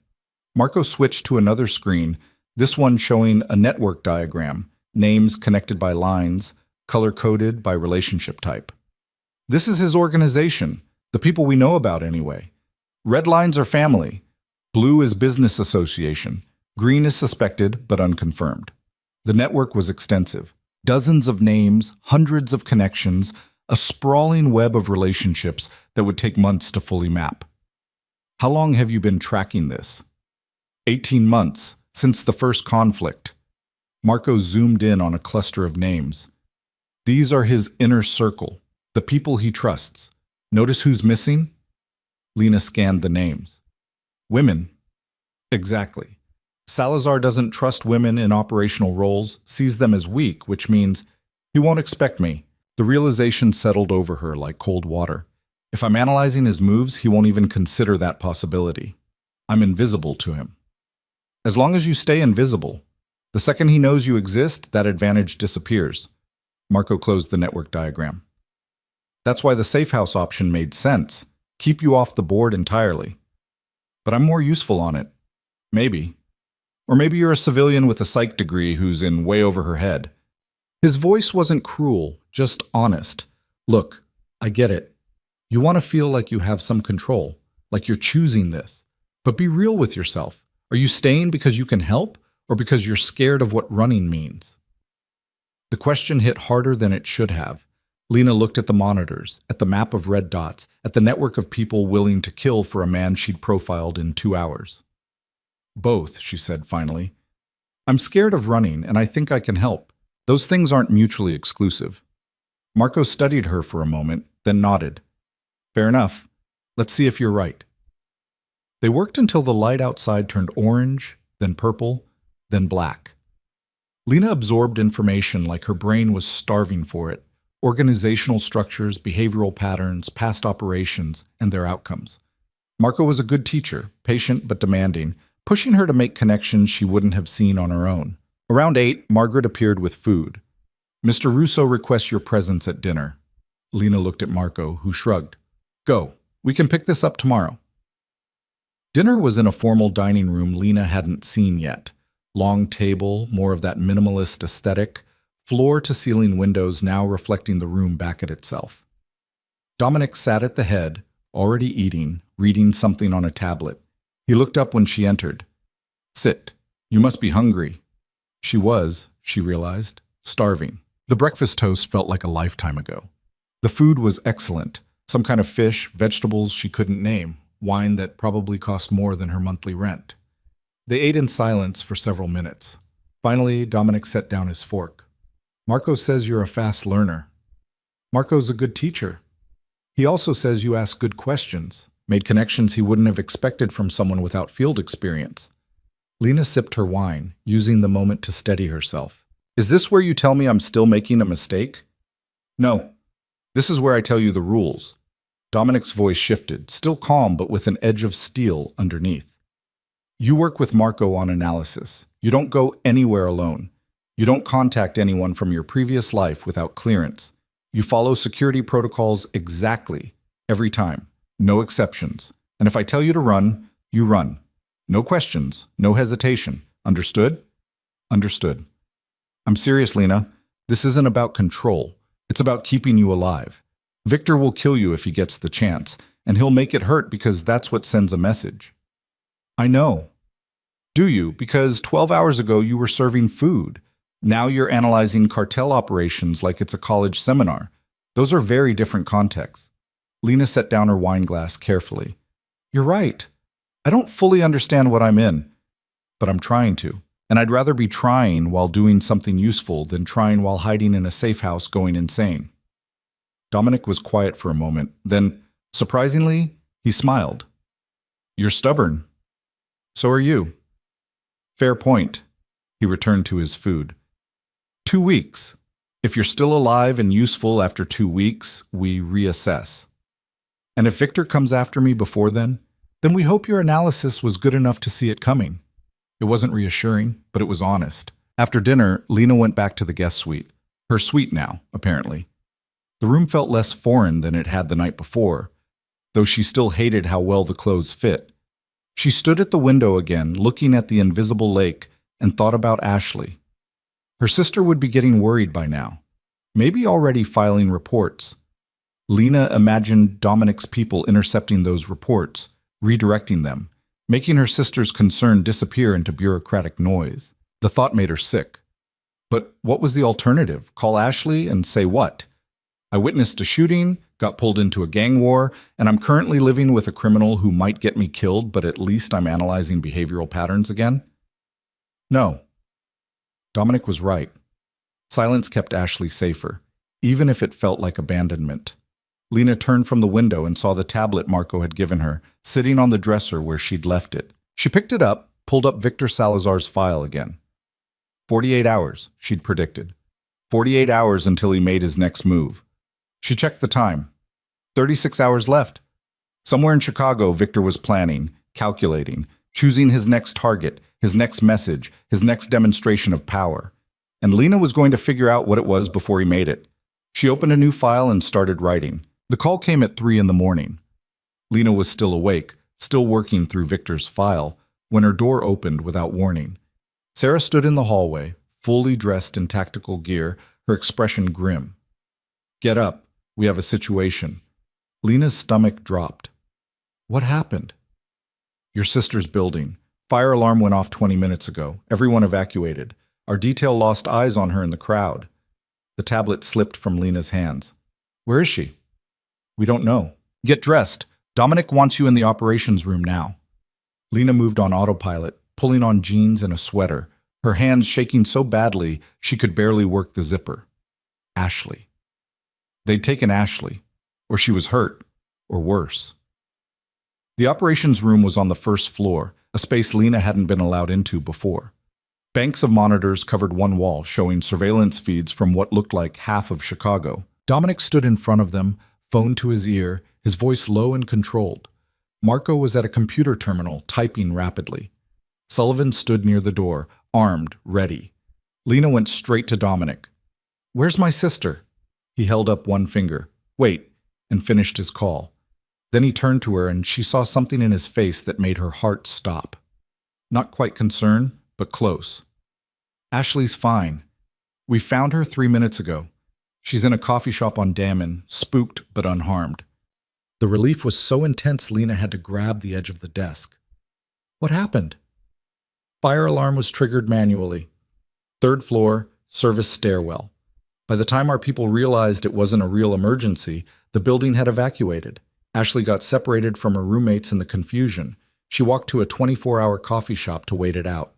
Marco switched to another screen, this one showing a network diagram, names connected by lines, color-coded by relationship type. This is his organization, the people we know about anyway. Red lines are family. Blue is business association. Green is suspected but unconfirmed. The network was extensive. Dozens of names, hundreds of connections, a sprawling web of relationships that would take months to fully map. How long have you been tracking this? 18 months, since the first conflict. Marco zoomed in on a cluster of names. These are his inner circle, the people he trusts. Notice who's missing? Lena scanned the names. Women. Exactly. Salazar doesn't trust women in operational roles, sees them as weak, which means he won't expect me. The realization settled over her like cold water. If I'm analyzing his moves, he won't even consider that possibility. I'm invisible to him. As long as you stay invisible, the second he knows you exist, that advantage disappears. Marco closed the network diagram. That's why the safe house option made sense. Keep you off the board entirely. But I'm more useful on it. Maybe. Or maybe you're a civilian with a psych degree who's in way over her head. His voice wasn't cruel, just honest. Look, I get it. You want to feel like you have some control, like you're choosing this. But be real with yourself. Are you staying because you can help, or because you're scared of what running means? The question hit harder than it should have. Lena looked at the monitors, at the map of red dots, at the network of people willing to kill for a man she'd profiled in 2 hours. Both, she said finally. I'm scared of running, and I think I can help. Those things aren't mutually exclusive. Marco studied her for a moment, then nodded. Fair enough. Let's see if you're right. They worked until the light outside turned orange, then purple, then black. Lena absorbed information like her brain was starving for it. Organizational structures, behavioral patterns, past operations, and their outcomes. Marco was a good teacher, patient but demanding, pushing her to make connections she wouldn't have seen on her own. Around 8, Margaret appeared with food. Mr. Russo requests your presence at dinner. Lena looked at Marco, who shrugged. Go. We can pick this up tomorrow. Dinner was in a formal dining room Lena hadn't seen yet. Long table, more of that minimalist aesthetic, floor-to-ceiling windows now reflecting the room back at itself. Dominic sat at the head, already eating, reading something on a tablet. He looked up when she entered. Sit. You must be hungry. She was, she realized, starving. The breakfast toast felt like a lifetime ago. The food was excellent. Some kind of fish, vegetables she couldn't name, wine that probably cost more than her monthly rent. They ate in silence for several minutes. Finally, Dominic set down his fork. Marco says you're a fast learner. Marco's a good teacher. He also says you ask good questions, made connections he wouldn't have expected from someone without field experience. Lena sipped her wine, using the moment to steady herself. Is this where you tell me I'm still making a mistake? No. This is where I tell you the rules. Dominic's voice shifted, still calm but with an edge of steel underneath. You work with Marco on analysis. You don't go anywhere alone. You don't contact anyone from your previous life without clearance. You follow security protocols exactly, every time. No exceptions. And if I tell you to run, you run. No questions, no hesitation. Understood? Understood. I'm serious, Lena. This isn't about control. It's about keeping you alive. Victor will kill you if he gets the chance, and he'll make it hurt because that's what sends a message. I know. Do you? Because 12 hours ago you were serving food. Now you're analyzing cartel operations like it's a college seminar. Those are very different contexts. Lena set down her wine glass carefully. You're right. I don't fully understand what I'm in, but I'm trying to. And I'd rather be trying while doing something useful than trying while hiding in a safe house going insane. Dominic was quiet for a moment. Then, surprisingly, he smiled. You're stubborn. So are you. Fair point. He returned to his food. 2 weeks. If you're still alive and useful after 2 weeks, we reassess. And if Victor comes after me before then we hope your analysis was good enough to see it coming. It wasn't reassuring, but it was honest. After dinner, Lena went back to the guest suite. Her suite now, apparently. The room felt less foreign than it had the night before, though she still hated how well the clothes fit. She stood at the window again, looking at the invisible lake, and thought about Ashley. Her sister would be getting worried by now, maybe already filing reports. Lena imagined Dominic's people intercepting those reports, redirecting them, making her sister's concern disappear into bureaucratic noise. The thought made her sick. But what was the alternative? Call Ashley and say what? I witnessed a shooting, got pulled into a gang war, and I'm currently living with a criminal who might get me killed, but at least I'm analyzing behavioral patterns again? No. Dominic was right. Silence kept Ashley safer, even if it felt like abandonment. Lena turned from the window and saw the tablet Marco had given her, sitting on the dresser where she'd left it. She picked it up, pulled up Victor Salazar's file again. 48 hours, she'd predicted. 48 hours until he made his next move. She checked the time. 36 hours left. Somewhere in Chicago, Victor was planning, calculating, choosing his next target, his next message, his next demonstration of power. And Lena was going to figure out what it was before he made it. She opened a new file and started writing. The call came at 3 in the morning. Lena was still awake, still working through Victor's file, when her door opened without warning. Sarah stood in the hallway, fully dressed in tactical gear, her expression grim. Get up. We have a situation. Lena's stomach dropped. What happened? Your sister's building. Fire alarm went off 20 minutes ago. Everyone evacuated. Our detail lost eyes on her in the crowd. The tablet slipped from Lena's hands. Where is she? We don't know. Get dressed. Dominic wants you in the operations room now. Lena moved on autopilot, pulling on jeans and a sweater, her hands shaking so badly she could barely work the zipper. Ashley. They'd taken Ashley, or she was hurt, or worse. The operations room was on the first floor, a space Lena hadn't been allowed into before. Banks of monitors covered one wall, showing surveillance feeds from what looked like half of Chicago. Dominic stood in front of them, phone to his ear, his voice low and controlled. Marco was at a computer terminal, typing rapidly. Sullivan stood near the door, armed, ready. Lena went straight to Dominic. Where's my sister? He held up one finger. Wait, and finished his call. Then he turned to her and she saw something in his face that made her heart stop. Not quite concern, but close. Ashley's fine. We found her 3 minutes ago. She's in a coffee shop on Damen, spooked but unharmed. The relief was so intense Lena had to grab the edge of the desk. What happened? Fire alarm was triggered manually. 3rd floor, service stairwell. By the time our people realized it wasn't a real emergency, the building had evacuated. Ashley got separated from her roommates in the confusion. She walked to a 24-hour coffee shop to wait it out.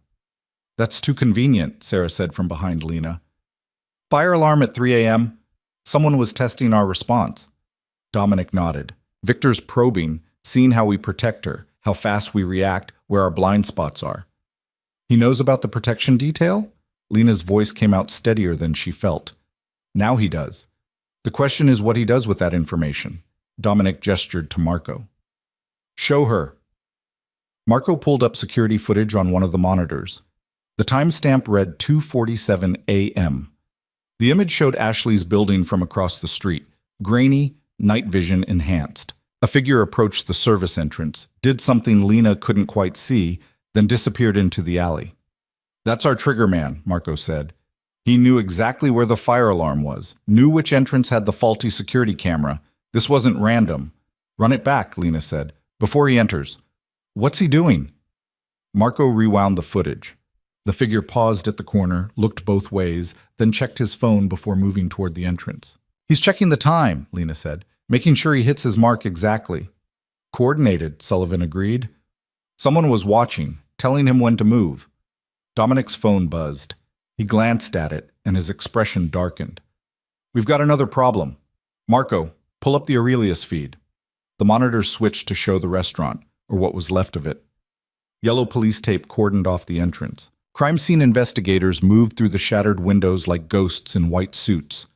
That's too convenient, Sarah said from behind Lena. Fire alarm at 3 a.m. Someone was testing our response. Dominic nodded. Victor's probing, seeing how we protect her, how fast we react, where our blind spots are. He knows about the protection detail? Lena's voice came out steadier than she felt. Now he does. The question is what he does with that information. Dominic gestured to Marco. Show her. Marco pulled up security footage on one of the monitors. The timestamp read 2:47 a.m. The image showed Ashley's building from across the street, grainy, night vision enhanced. A figure approached the service entrance, did something Lena couldn't quite see, then disappeared into the alley. That's our trigger man, Marco said. He knew exactly where the fire alarm was, knew which entrance had the faulty security camera. This wasn't random. Run it back, Lena said, before he enters. What's he doing? Marco rewound the footage. The figure paused at the corner, looked both ways, then checked his phone before moving toward the entrance. "He's checking the time," Lena said, "making sure he hits his mark exactly." "Coordinated," Sullivan agreed. Someone was watching, telling him when to move. Dominic's phone buzzed. He glanced at it, and his expression darkened. "We've got another problem. Marco, pull up the Aurelius feed." The monitor switched to show the restaurant, or what was left of it. Yellow police tape cordoned off the entrance. Crime scene investigators moved through the shattered windows like ghosts in white suits.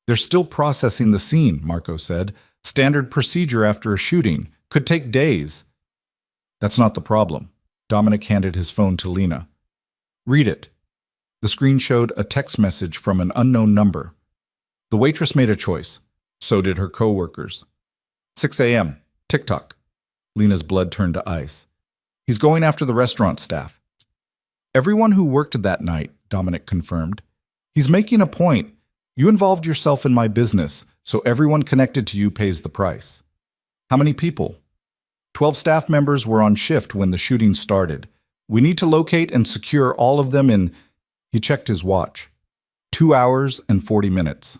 "They're still processing the scene," Marco said. "Standard procedure after a shooting. Could take days." "That's not the problem." Dominic handed his phone to Lena. "Read it." The screen showed a text message from an unknown number. The waitress made a choice. So did her co-workers. 6 a.m. TikTok. Lena's blood turned to ice. "He's going after the restaurant staff." "Everyone who worked that night," Dominic confirmed. "He's making a point. You involved yourself in my business, so everyone connected to you pays the price." "How many people?" 12 staff members were on shift when the shooting started. "We need to locate and secure all of them in..." He checked his watch. 2 hours and 40 minutes.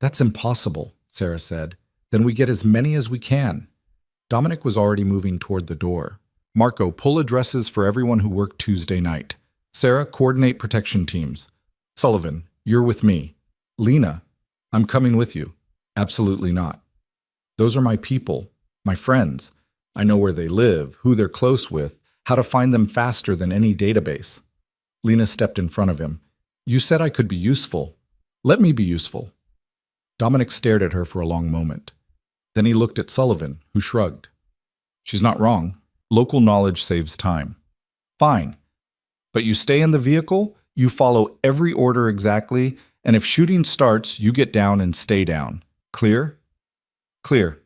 "That's impossible," Sarah said. "Then we get as many as we can." Dominic was already moving toward the door. "Marco, pull addresses for everyone who worked Tuesday night. Sarah, coordinate protection teams. Sullivan, you're with me. Lena, I'm coming with you." "Absolutely not." "Those are my people, my friends. I know where they live, who they're close with, how to find them faster than any database." Lena stepped in front of him. "You said I could be useful. Let me be useful." Dominic stared at her for a long moment. Then he looked at Sullivan, who shrugged. "She's not wrong. Local knowledge saves time." "Fine. But you stay in the vehicle, you follow every order exactly, and if shooting starts, you get down and stay down. Clear?" "Clear."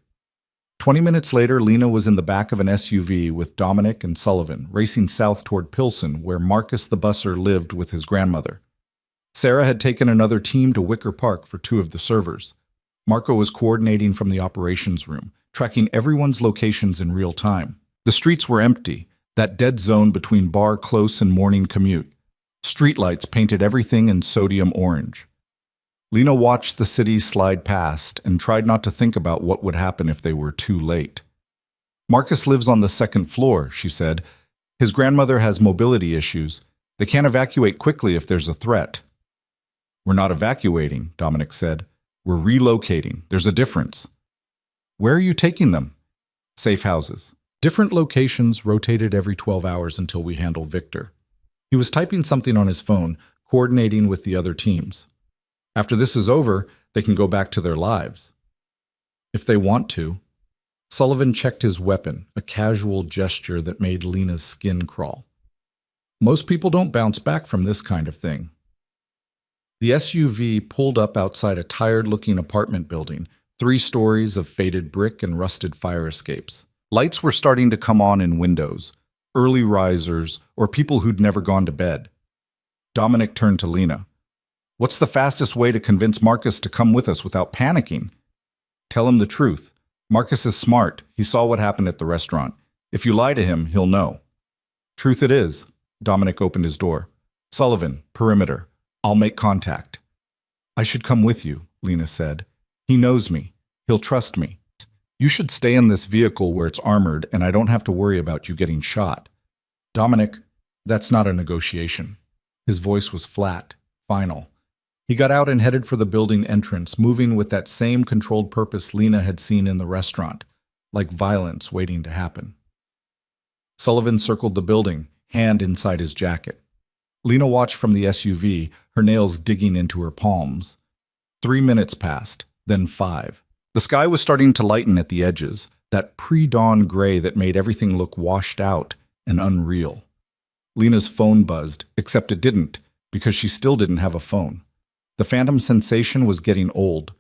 20 minutes later, Lena was in the back of an SUV with Dominic and Sullivan, racing south toward Pilsen, where Marcus the busser lived with his grandmother. Sarah had taken another team to Wicker Park for 2 of the servers. Marco was coordinating from the operations room, tracking everyone's locations in real time. The streets were empty, that dead zone between bar close and morning commute. Streetlights painted everything in sodium orange. Lena watched the city slide past and tried not to think about what would happen if they were too late. "Marcus lives on the 2nd floor," she said. "His grandmother has mobility issues. They can't evacuate quickly if there's a threat." "We're not evacuating," Dominic said. "We're relocating. There's a difference." "Where are you taking them?" "Safe houses. Different locations rotated every 12 hours until we handle Victor." He was typing something on his phone, coordinating with the other teams. "After this is over, they can go back to their lives." "If they want to." Sullivan checked his weapon, a casual gesture that made Lena's skin crawl. "Most people don't bounce back from this kind of thing." The SUV pulled up outside a tired-looking apartment building, 3 stories of faded brick and rusted fire escapes. Lights were starting to come on in windows, early risers, or people who'd never gone to bed. Dominic turned to Lena. "What's the fastest way to convince Marcus to come with us without panicking?" "Tell him the truth. Marcus is smart. He saw what happened at the restaurant. If you lie to him, he'll know." "Truth it is." Dominic opened his door. "Sullivan, perimeter. I'll make contact." "I should come with you," Lena said. "He knows me. He'll trust me. You should stay in this vehicle where it's armored and I don't have to worry about you getting shot." "Dominic, that's not a negotiation." His voice was flat, final. He got out and headed for the building entrance, moving with that same controlled purpose Lena had seen in the restaurant, like violence waiting to happen. Sullivan circled the building, hand inside his jacket. Lena watched from the SUV, her nails digging into her palms. 3 minutes passed, then 5. The sky was starting to lighten at the edges, that pre-dawn gray that made everything look washed out and unreal. Lena's phone buzzed, except it didn't, because she still didn't have a phone. The phantom sensation was getting old.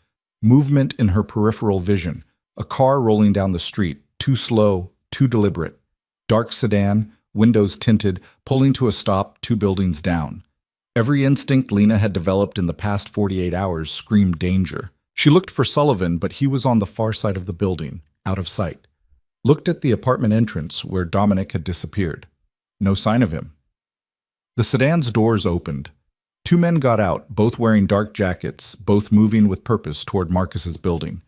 Movement in her peripheral vision, a car rolling down the street, too slow, too deliberate. Dark sedan, windows tinted, pulling to a stop 2 buildings down. Every instinct Lena had developed in the past 48 hours screamed danger. She looked for Sullivan, but he was on the far side of the building, out of sight. Looked at the apartment entrance where Dominic had disappeared. No sign of him. The sedan's doors opened. Two men got out, both wearing dark jackets, both moving with purpose toward Marcus's building.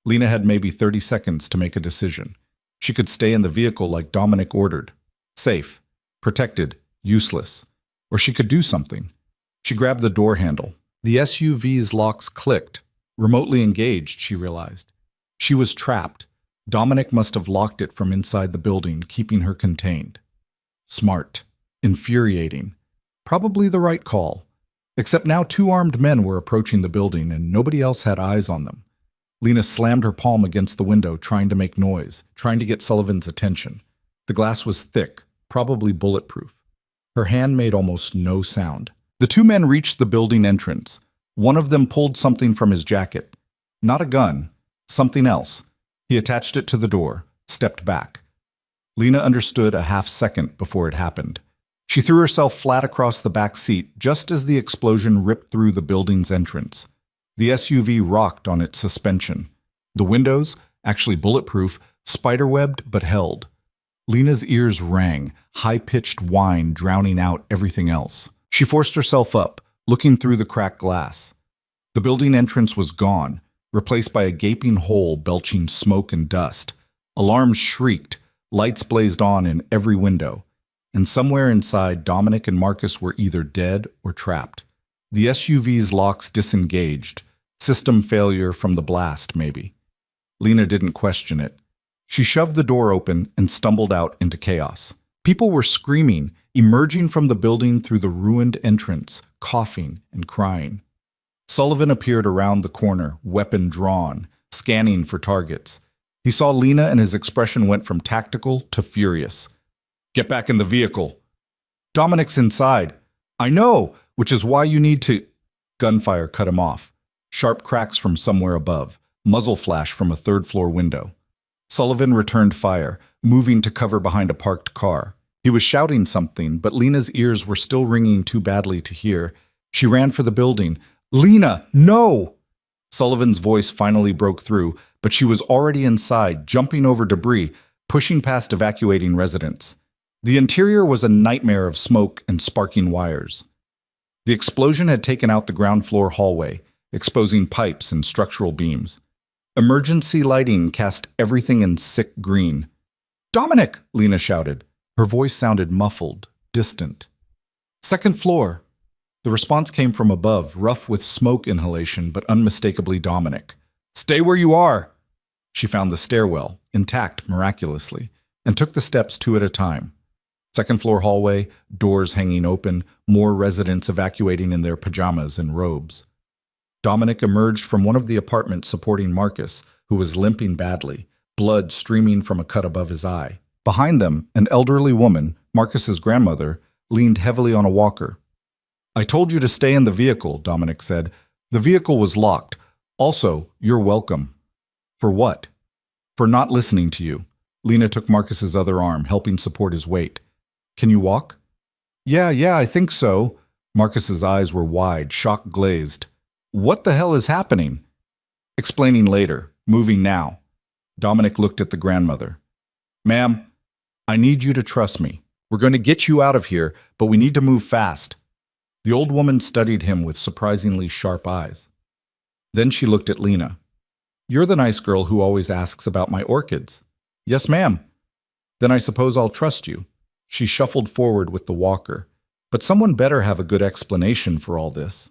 Lena had maybe 30 seconds to make a decision. She could stay in the vehicle like Dominic ordered. Safe, protected, useless. Or she could do something. She grabbed the door handle. The SUV's locks clicked. Remotely engaged, she realized. She was trapped. Dominic must have locked it from inside the building, keeping her contained. Smart. Infuriating. Probably the right call. Except now two armed men were approaching the building and nobody else had eyes on them. Lena slammed her palm against the window, trying to make noise, trying to get Sullivan's attention. The glass was thick, probably bulletproof. Her hand made almost no sound. The two men reached the building entrance. One of them pulled something from his jacket. Not a gun, something else. He attached it to the door, stepped back. Lena understood a half second before it happened. She threw herself flat across the back seat just as the explosion ripped through the building's entrance. The SUV rocked on its suspension. The windows, actually bulletproof, spiderwebbed but held. Lena's ears rang, high-pitched whine drowning out everything else. She forced herself up, looking through the cracked glass. The building entrance was gone, replaced by a gaping hole belching smoke and dust. Alarms shrieked, lights blazed on in every window. And somewhere inside, Dominic and Marcus were either dead or trapped. The SUV's locks disengaged. System failure from the blast, maybe. Lena didn't question it. She shoved the door open and stumbled out into chaos. People were screaming, emerging from the building through the ruined entrance, coughing and crying. Sullivan appeared around the corner, weapon drawn, scanning for targets. He saw Lena and his expression went from tactical to furious. "Get back in the vehicle." "Dominic's inside." "I know, which is why you need to—" Gunfire cut him off. Sharp cracks from somewhere above, muzzle flash from a third-floor window. Sullivan returned fire, moving to cover behind a parked car. He was shouting something, but Lena's ears were still ringing too badly to hear. She ran for the building. "Lena, no!" Sullivan's voice finally broke through, but she was already inside, jumping over debris, pushing past evacuating residents. The interior was a nightmare of smoke and sparking wires. The explosion had taken out the ground floor hallway, exposing pipes and structural beams. Emergency lighting cast everything in sick green. "Dominic!" Lena shouted. Her voice sounded muffled, distant. "Second floor." The response came from above, rough with smoke inhalation, but unmistakably Dominic. "Stay where you are!" She found the stairwell, intact miraculously, and took the steps two at a time. Second floor hallway, doors hanging open, more residents evacuating in their pajamas and robes. Dominic emerged from one of the apartments supporting Marcus, who was limping badly, blood streaming from a cut above his eye. Behind them, an elderly woman, Marcus's grandmother, leaned heavily on a walker. "I told you to stay in the vehicle," Dominic said. "The vehicle was locked. Also, you're welcome." "For what?" "For not listening to you." Lena took Marcus's other arm, helping support his weight. "Can you walk?" Yeah, I think so." Marcus's eyes were wide, shock glazed. "What the hell is happening?" "Explaining later. Moving now." Dominic looked at the grandmother. "Ma'am, I need you to trust me. We're going to get you out of here, but we need to move fast." The old woman studied him with surprisingly sharp eyes. Then she looked at Lena. "You're the nice girl who always asks about my orchids." "Yes, ma'am." "Then I suppose I'll trust you." She shuffled forward with the walker. But someone better have a good explanation for all this.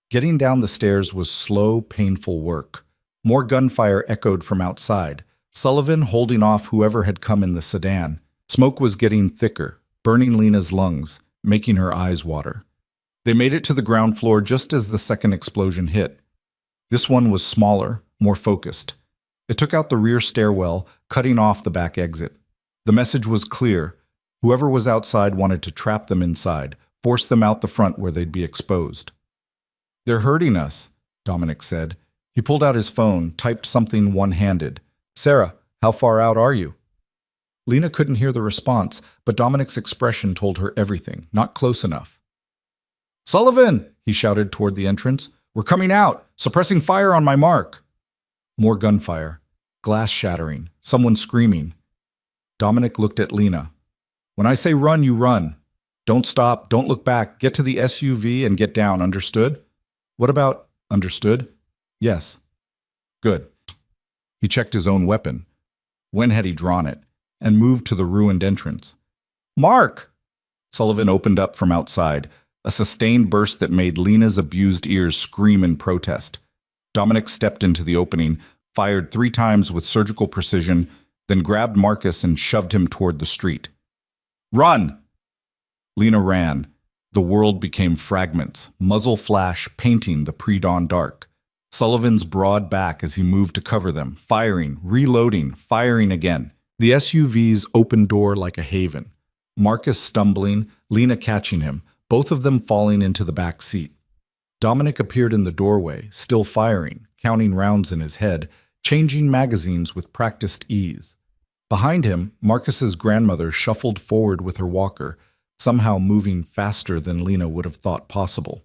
Getting down the stairs was slow, painful work. More gunfire echoed from outside. Sullivan holding off whoever had come in the sedan. Smoke was getting thicker, burning Lena's lungs, making her eyes water. They made it to the ground floor just as the second explosion hit. This one was smaller, more focused. It took out the rear stairwell, cutting off the back exit. The message was clear. Whoever was outside wanted to trap them inside, force them out the front where they'd be exposed. "They're hurting us," Dominic said. He pulled out his phone, typed something one-handed. "Sarah, how far out are you?" Lena couldn't hear the response, but Dominic's expression told her everything, not close enough. "Sullivan!" he shouted toward the entrance. "We're coming out! Suppressing fire on my mark!" More gunfire. Glass shattering. Someone screaming. Dominic looked at Lena. "When I say run, you run." Don't stop, don't look back, get to the SUV and get down, understood? What about understood? Yes. Good. He checked his own weapon. When had he drawn it? And moved to the ruined entrance. Mark! Sullivan opened up from outside, a sustained burst that made Lena's abused ears scream in protest. Dominic stepped into the opening, fired 3 times with surgical precision, then grabbed Marcus and shoved him toward the street. Run! Lena ran. The world became fragments, muzzle flash painting the pre-dawn dark. Sullivan's broad back as he moved to cover them, firing, reloading, firing again. The SUV's open door like a haven. Marcus stumbling, Lena catching him, both of them falling into the back seat. Dominic appeared in the doorway, still firing, counting rounds in his head, changing magazines with practiced ease. Behind him, Marcus's grandmother shuffled forward with her walker, somehow moving faster than Lena would have thought possible.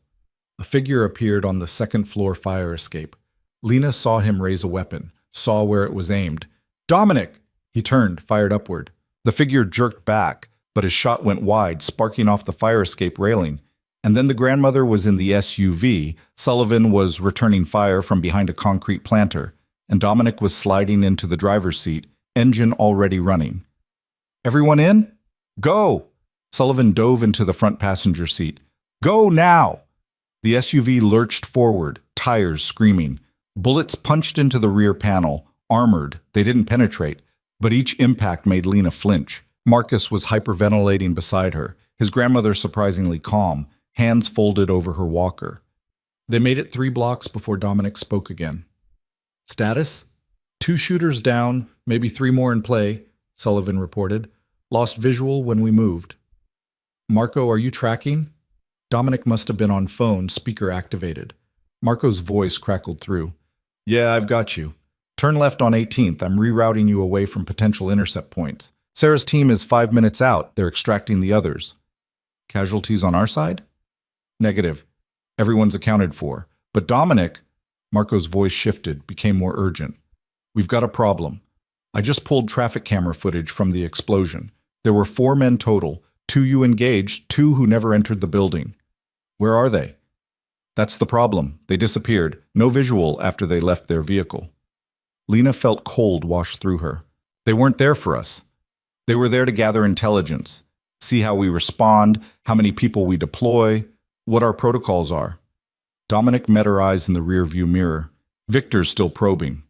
A figure appeared on the second-floor fire escape. Lena saw him raise a weapon, saw where it was aimed. Dominic! He turned, fired upward. The figure jerked back, but his shot went wide, sparking off the fire escape railing. And then the grandmother was in the SUV, Sullivan was returning fire from behind a concrete planter, and Dominic was sliding into the driver's seat, engine already running. Everyone in? Go! Sullivan dove into the front passenger seat. Go now! The SUV lurched forward, tires screaming. Bullets punched into the rear panel, armored. They didn't penetrate, but each impact made Lena flinch. Marcus was hyperventilating beside her, his grandmother surprisingly calm, hands folded over her walker. They made it 3 blocks before Dominic spoke again. Status? 2 shooters down, maybe 3 more in play, Sullivan reported. Lost visual when we moved. Marco, are you tracking? Dominic must have been on phone, speaker activated. Marco's voice crackled through. Yeah, I've got you. Turn left on 18th. I'm rerouting you away from potential intercept points. Sarah's team is 5 minutes out. They're extracting the others. Casualties on our side? Negative. Everyone's accounted for. But Dominic, Marco's voice shifted, became more urgent. We've got a problem. I just pulled traffic camera footage from the explosion. There were 4 men total, 2 you engaged, 2 who never entered the building. Where are they? That's the problem. They disappeared. No visual after they left their vehicle. Lena felt cold wash through her. They weren't there for us. They were there to gather intelligence, see how we respond, how many people we deploy, what our protocols are. Dominic met her eyes in the rear-view mirror. Victor's still probing,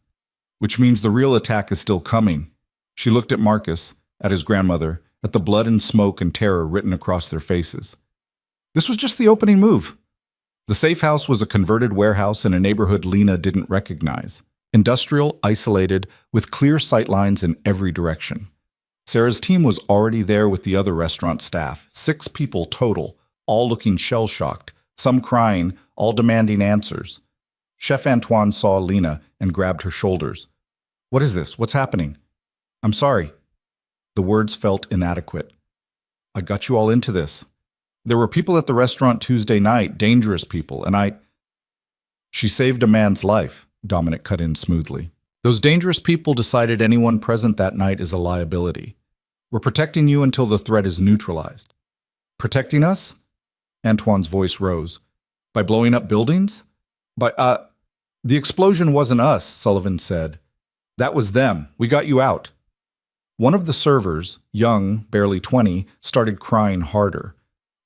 which means the real attack is still coming. She looked at Marcus, at his grandmother, at the blood and smoke and terror written across their faces. This was just the opening move. The safe house was a converted warehouse in a neighborhood Lena didn't recognize. Industrial, isolated, with clear sightlines in every direction. Sarah's team was already there with the other restaurant staff, 6 people total, all looking shell-shocked, some crying, all demanding answers. Chef Antoine saw Lena and grabbed her shoulders. What is this? What's happening? I'm sorry. The words felt inadequate. I got you all into this. There were people at the restaurant Tuesday night, dangerous people, and She saved a man's life, Dominic cut in smoothly. Those dangerous people decided anyone present that night is a liability. We're protecting you until the threat is neutralized. Protecting us? Antoine's voice rose. By blowing up buildings? The explosion wasn't us, Sullivan said. That was them. We got you out. One of the servers, young, barely 20, started crying harder.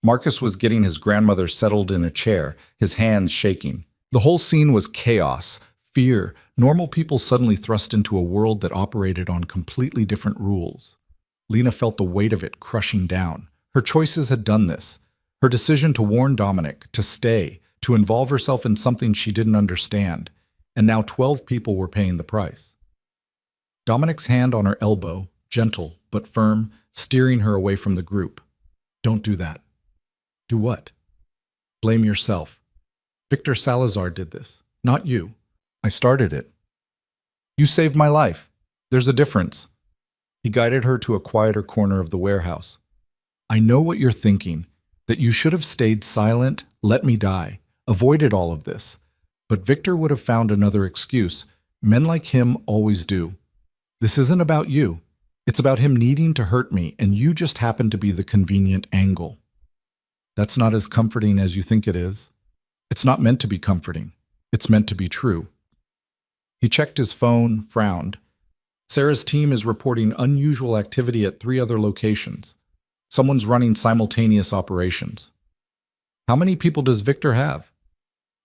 Marcus was getting his grandmother settled in a chair, his hands shaking. The whole scene was chaos, fear, normal people suddenly thrust into a world that operated on completely different rules. Lena felt the weight of it crushing down. Her choices had done this. Her decision to warn Dominic, to stay, to involve herself in something she didn't understand. And now 12 people were paying the price. Dominic's hand on her elbow, gentle but firm, steering her away from the group. Don't do that. Do what? Blame yourself. Victor Salazar did this, not you. I started it. You saved my life. There's a difference. He guided her to a quieter corner of the warehouse. I know what you're thinking, that you should have stayed silent, let me die, avoided all of this. But Victor would have found another excuse. Men like him always do. This isn't about you. It's about him needing to hurt me, and you just happen to be the convenient angle. That's not as comforting as you think it is. It's not meant to be comforting. It's meant to be true. He checked his phone, frowned. Sarah's team is reporting unusual activity at 3 other locations. Someone's running simultaneous operations. How many people does Victor have?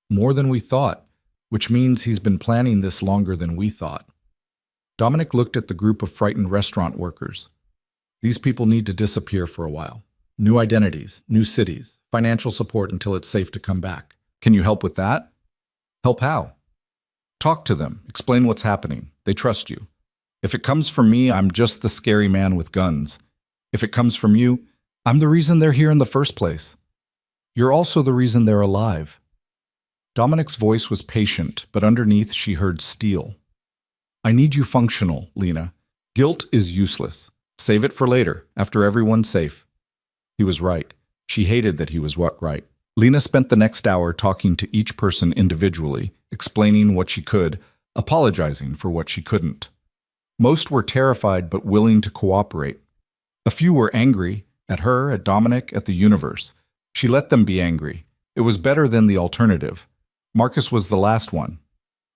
More than we thought, which means he's been planning this longer than we thought. Dominic looked at the group of frightened restaurant workers. These people need to disappear for a while. New identities, new cities, financial support until it's safe to come back. Can you help with that? Help how? Talk to them. Explain what's happening. They trust you. If it comes from me, I'm just the scary man with guns. If it comes from you, I'm the reason they're here in the first place. You're also the reason they're alive. Dominic's voice was patient, but underneath she heard steel. I need you functional, Lena. Guilt is useless. Save it for later, after everyone's safe. He was right. She hated that he was right. Lena spent the next hour talking to each person individually, explaining what she could, apologizing for what she couldn't. Most were terrified but willing to cooperate. A few were angry, at her, at Dominic, at the universe. She let them be angry. It was better than the alternative. Marcus was the last one.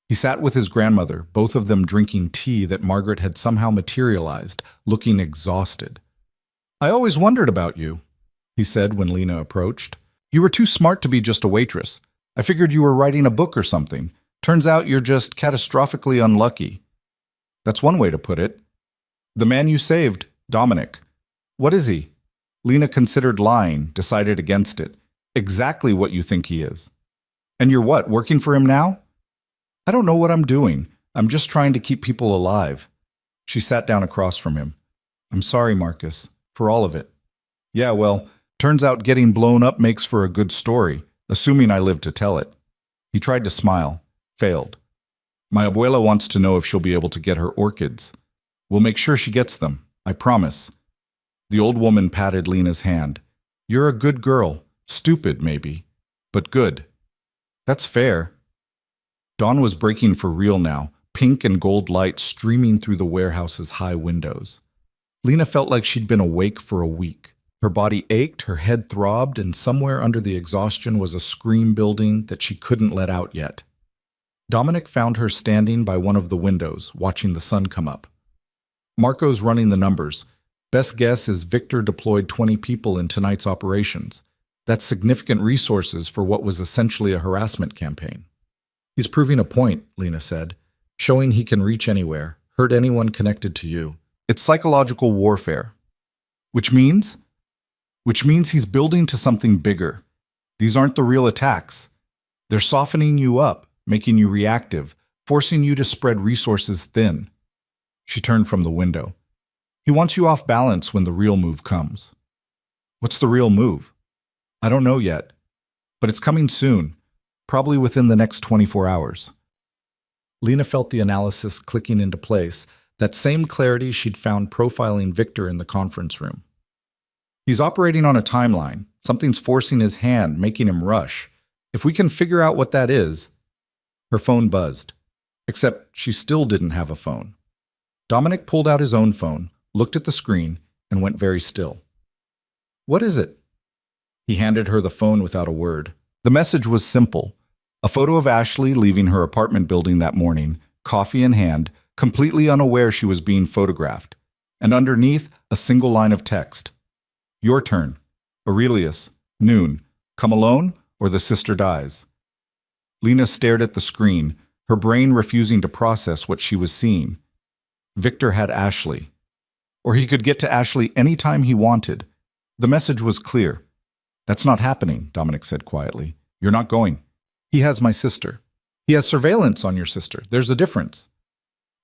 He sat with his grandmother, both of them drinking tea that Margaret had somehow materialized, looking exhausted. I always wondered about you, he said when Lena approached. You were too smart to be just a waitress. I figured you were writing a book or something. Turns out you're just catastrophically unlucky. That's one way to put it. The man you saved, Dominic. What is he? Lena considered lying, decided against it. Exactly what you think he is. And you're what, working for him now? I don't know what I'm doing. I'm just trying to keep people alive. She sat down across from him. I'm sorry, Marcus, for all of it. Yeah, well, turns out getting blown up makes for a good story, assuming I live to tell it. He tried to smile, failed. My abuela wants to know if she'll be able to get her orchids. We'll make sure she gets them, I promise. The old woman patted Lena's hand. You're a good girl, stupid maybe, but good. That's fair. Dawn was breaking for real now, pink and gold light streaming through the warehouse's high windows. Lena felt like she'd been awake for a week. Her body ached, her head throbbed, and somewhere under the exhaustion was a scream building that she couldn't let out yet. Dominic found her standing by one of the windows, watching the sun come up. Marco's running the numbers. Best guess is Victor deployed 20 people in tonight's operations. That's significant resources for what was essentially a harassment campaign. He's proving a point, Lena said, showing he can reach anywhere, hurt anyone connected to you. It's psychological warfare. Which means he's building to something bigger. These aren't the real attacks. They're softening you up, making you reactive, forcing you to spread resources thin. She turned from the window. He wants you off balance when the real move comes. What's the real move? I don't know yet, but it's coming soon, probably within the next 24 hours. Lena felt the analysis clicking into place, that same clarity she'd found profiling Victor in the conference room. He's operating on a timeline. Something's forcing his hand, making him rush. If we can figure out what that is... Her phone buzzed. Except she still didn't have a phone. Dominic pulled out his own phone, looked at the screen, and went very still. What is it? He handed her the phone without a word. The message was simple. A photo of Ashley leaving her apartment building that morning, coffee in hand, completely unaware she was being photographed. And underneath, a single line of text. Your turn. Aurelius. Noon. Come alone, or the sister dies. Lena stared at the screen, her brain refusing to process what she was seeing. Victor had Ashley. Or he could get to Ashley anytime he wanted. The message was clear. That's not happening, Dominic said quietly. You're not going. He has my sister. He has surveillance on your sister. There's a difference.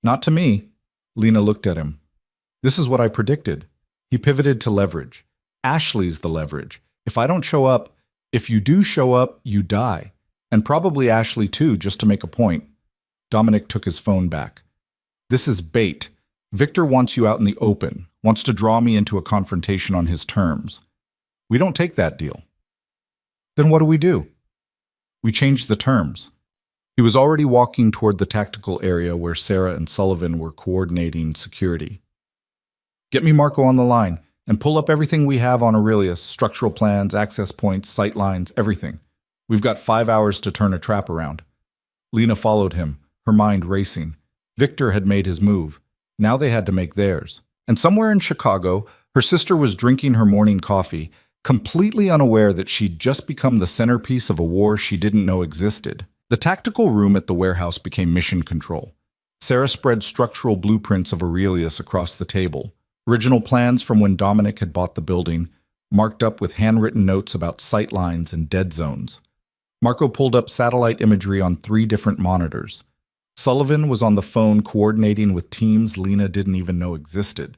Not to me. Lena looked at him. This is what I predicted. He pivoted to leverage. Ashley's the leverage. If I don't show up, if you do show up, you die. And probably Ashley too, just to make a point. Dominic took his phone back. This is bait. Victor wants you out in the open, wants to draw me into a confrontation on his terms. We don't take that deal. Then what do? We changed the terms. He was already walking toward the tactical area where Sarah and Sullivan were coordinating security. Get me Marco on the line. And pull up everything we have on Aurelius, structural plans, access points, sight lines, everything. We've got 5 hours to turn a trap around. Lena followed him, her mind racing. Victor had made his move. Now they had to make theirs. And somewhere in Chicago, her sister was drinking her morning coffee, completely unaware that she'd just become the centerpiece of a war she didn't know existed. The tactical room at the warehouse became mission control. Sarah spread structural blueprints of Aurelius across the table, original plans from when Dominic had bought the building, marked up with handwritten notes about sight lines and dead zones. Marco pulled up satellite imagery on 3 different monitors. Sullivan was on the phone coordinating with teams Lena didn't even know existed.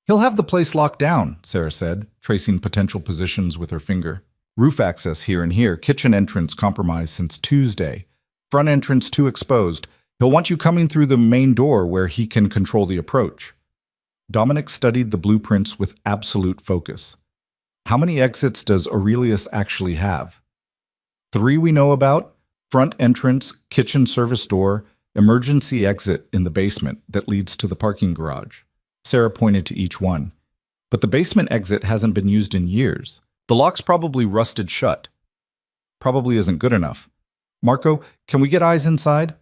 He'll have the place locked down, Sarah said, tracing potential positions with her finger. Roof access here and here, kitchen entrance compromised since Tuesday. Front entrance too exposed. He'll want you coming through the main door where he can control the approach. Dominic studied the blueprints with absolute focus. How many exits does Aurelius actually have? 3 we know about: front entrance, kitchen service door, emergency exit in the basement that leads to the parking garage. Sarah pointed to each one. But the basement exit hasn't been used in years. The lock's probably rusted shut. Probably isn't good enough. Marco, can we get eyes inside?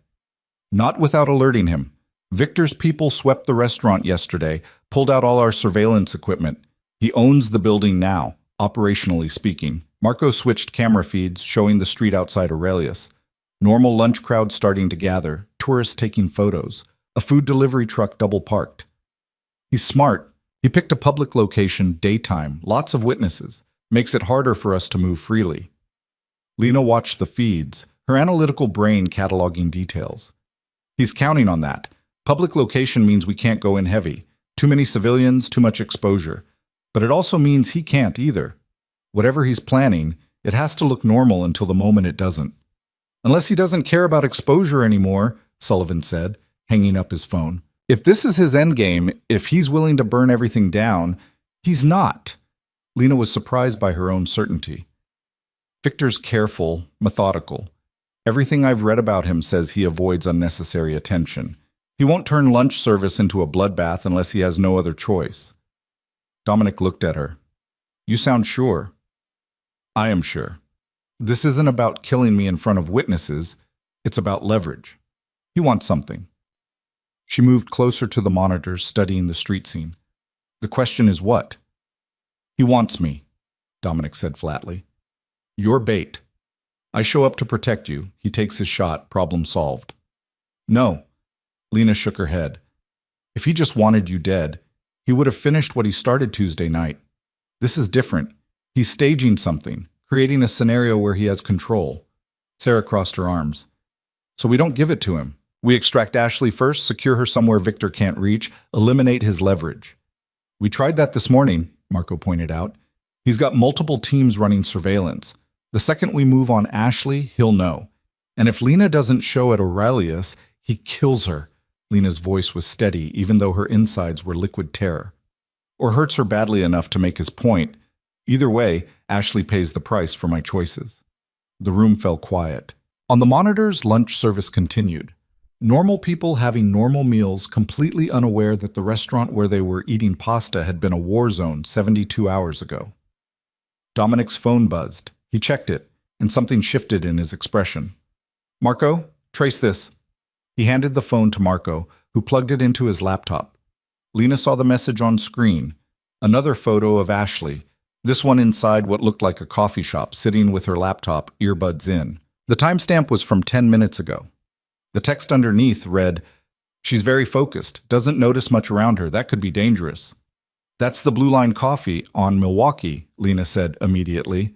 Not without alerting him. Victor's people swept the restaurant yesterday, pulled out all our surveillance equipment. He owns the building now, operationally speaking. Marco switched camera feeds, showing the street outside Aurelius. Normal lunch crowd starting to gather, tourists taking photos, a food delivery truck double parked. He's smart. He picked a public location, daytime, lots of witnesses. Makes it harder for us to move freely. Lena watched the feeds, her analytical brain cataloging details. He's counting on that. Public location means we can't go in heavy. Too many civilians, too much exposure. But it also means he can't either. Whatever he's planning, it has to look normal until the moment it doesn't. Unless he doesn't care about exposure anymore, Sullivan said, hanging up his phone. If this is his endgame, if he's willing to burn everything down, he's not. Lena was surprised by her own certainty. Victor's careful, methodical. Everything I've read about him says he avoids unnecessary attention. He won't turn lunch service into a bloodbath unless he has no other choice. Dominic looked at her. You sound sure. I am sure. This isn't about killing me in front of witnesses. It's about leverage. He wants something. She moved closer to the monitors, studying the street scene. The question is what? He wants me, Dominic said flatly. You're bait. I show up to protect you. He takes his shot. Problem solved. No. Lena shook her head. If he just wanted you dead, he would have finished what he started Tuesday night. This is different. He's staging something, creating a scenario where he has control. Sarah crossed her arms. So we don't give it to him. We extract Ashley first, secure her somewhere Victor can't reach, eliminate his leverage. We tried that this morning, Marco pointed out. He's got multiple teams running surveillance. The second we move on Ashley, he'll know. And if Lena doesn't show at Aurelius, he kills her. Lena's voice was steady, even though her insides were liquid terror. Or hurts her badly enough to make his point. Either way, Ashley pays the price for my choices. The room fell quiet. On the monitors, lunch service continued. Normal people having normal meals, completely unaware that the restaurant where they were eating pasta had been a war zone 72 hours ago. Dominic's phone buzzed. He checked it, and something shifted in his expression. Marco, trace this. He handed the phone to Marco, who plugged it into his laptop. Lena saw the message on screen. Another photo of Ashley, this one inside what looked like a coffee shop, sitting with her laptop, earbuds in. The timestamp was from 10 minutes ago. The text underneath read, She's very focused, doesn't notice much around her. That could be dangerous. That's the Blue Line Coffee on Milwaukee, Lena said immediately.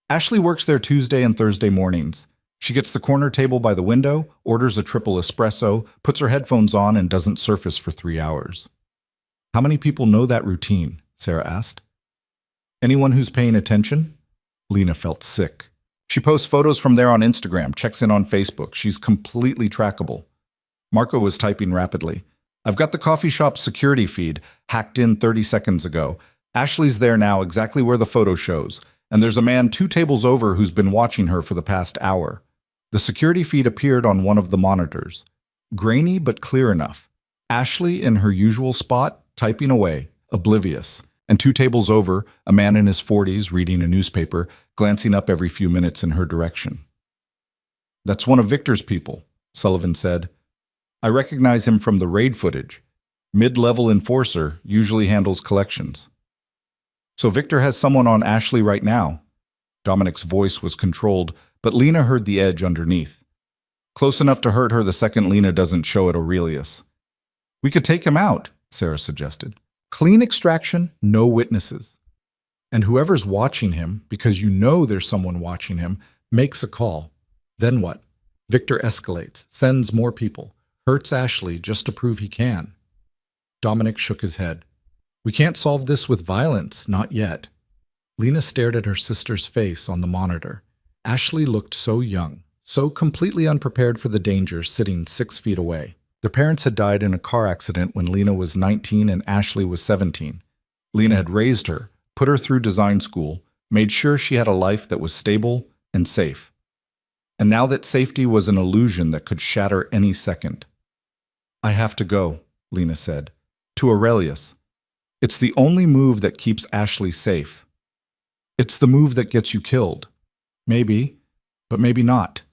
Ashley works there Tuesday and Thursday mornings. She gets the corner table by the window, orders a triple espresso, puts her headphones on, and doesn't surface for 3 hours. How many people know that routine? Sarah asked. Anyone who's paying attention? Lena felt sick. She posts photos from there on Instagram, checks in on Facebook. She's completely trackable. Marco was typing rapidly. I've got the coffee shop's security feed, hacked in 30 seconds ago. Ashley's there now, exactly where the photo shows. And there's a man 2 tables over who's been watching her for the past hour. The security feed appeared on one of the monitors. Grainy but clear enough. Ashley in her usual spot, typing away, oblivious. And 2 tables over, a man in his 40s reading a newspaper, glancing up every few minutes in her direction. "That's one of Victor's people," Sullivan said. "I recognize him from the raid footage. Mid-level enforcer, usually handles collections." "So Victor has someone on Ashley right now." Dominic's voice was controlled, but Lena heard the edge underneath. "Close enough to hurt her the second Lena doesn't show at Aurelius." "We could take him out," Sarah suggested. "Clean extraction, no witnesses. And whoever's watching him, because you know there's someone watching him, makes a call. Then what? Victor escalates, sends more people, hurts Ashley just to prove he can." Dominic shook his head. "We can't solve this with violence, not yet." Lena stared at her sister's face on the monitor. Ashley looked so young, so completely unprepared for the danger, sitting 6 feet away. Their parents had died in a car accident when Lena was 19 and Ashley was 17. Lena had raised her, put her through design school, made sure she had a life that was stable and safe. And now that safety was an illusion that could shatter any second. "I have to go," Lena said. "To Aurelius. It's the only move that keeps Ashley safe. It's the move that gets you killed. Maybe, but maybe not.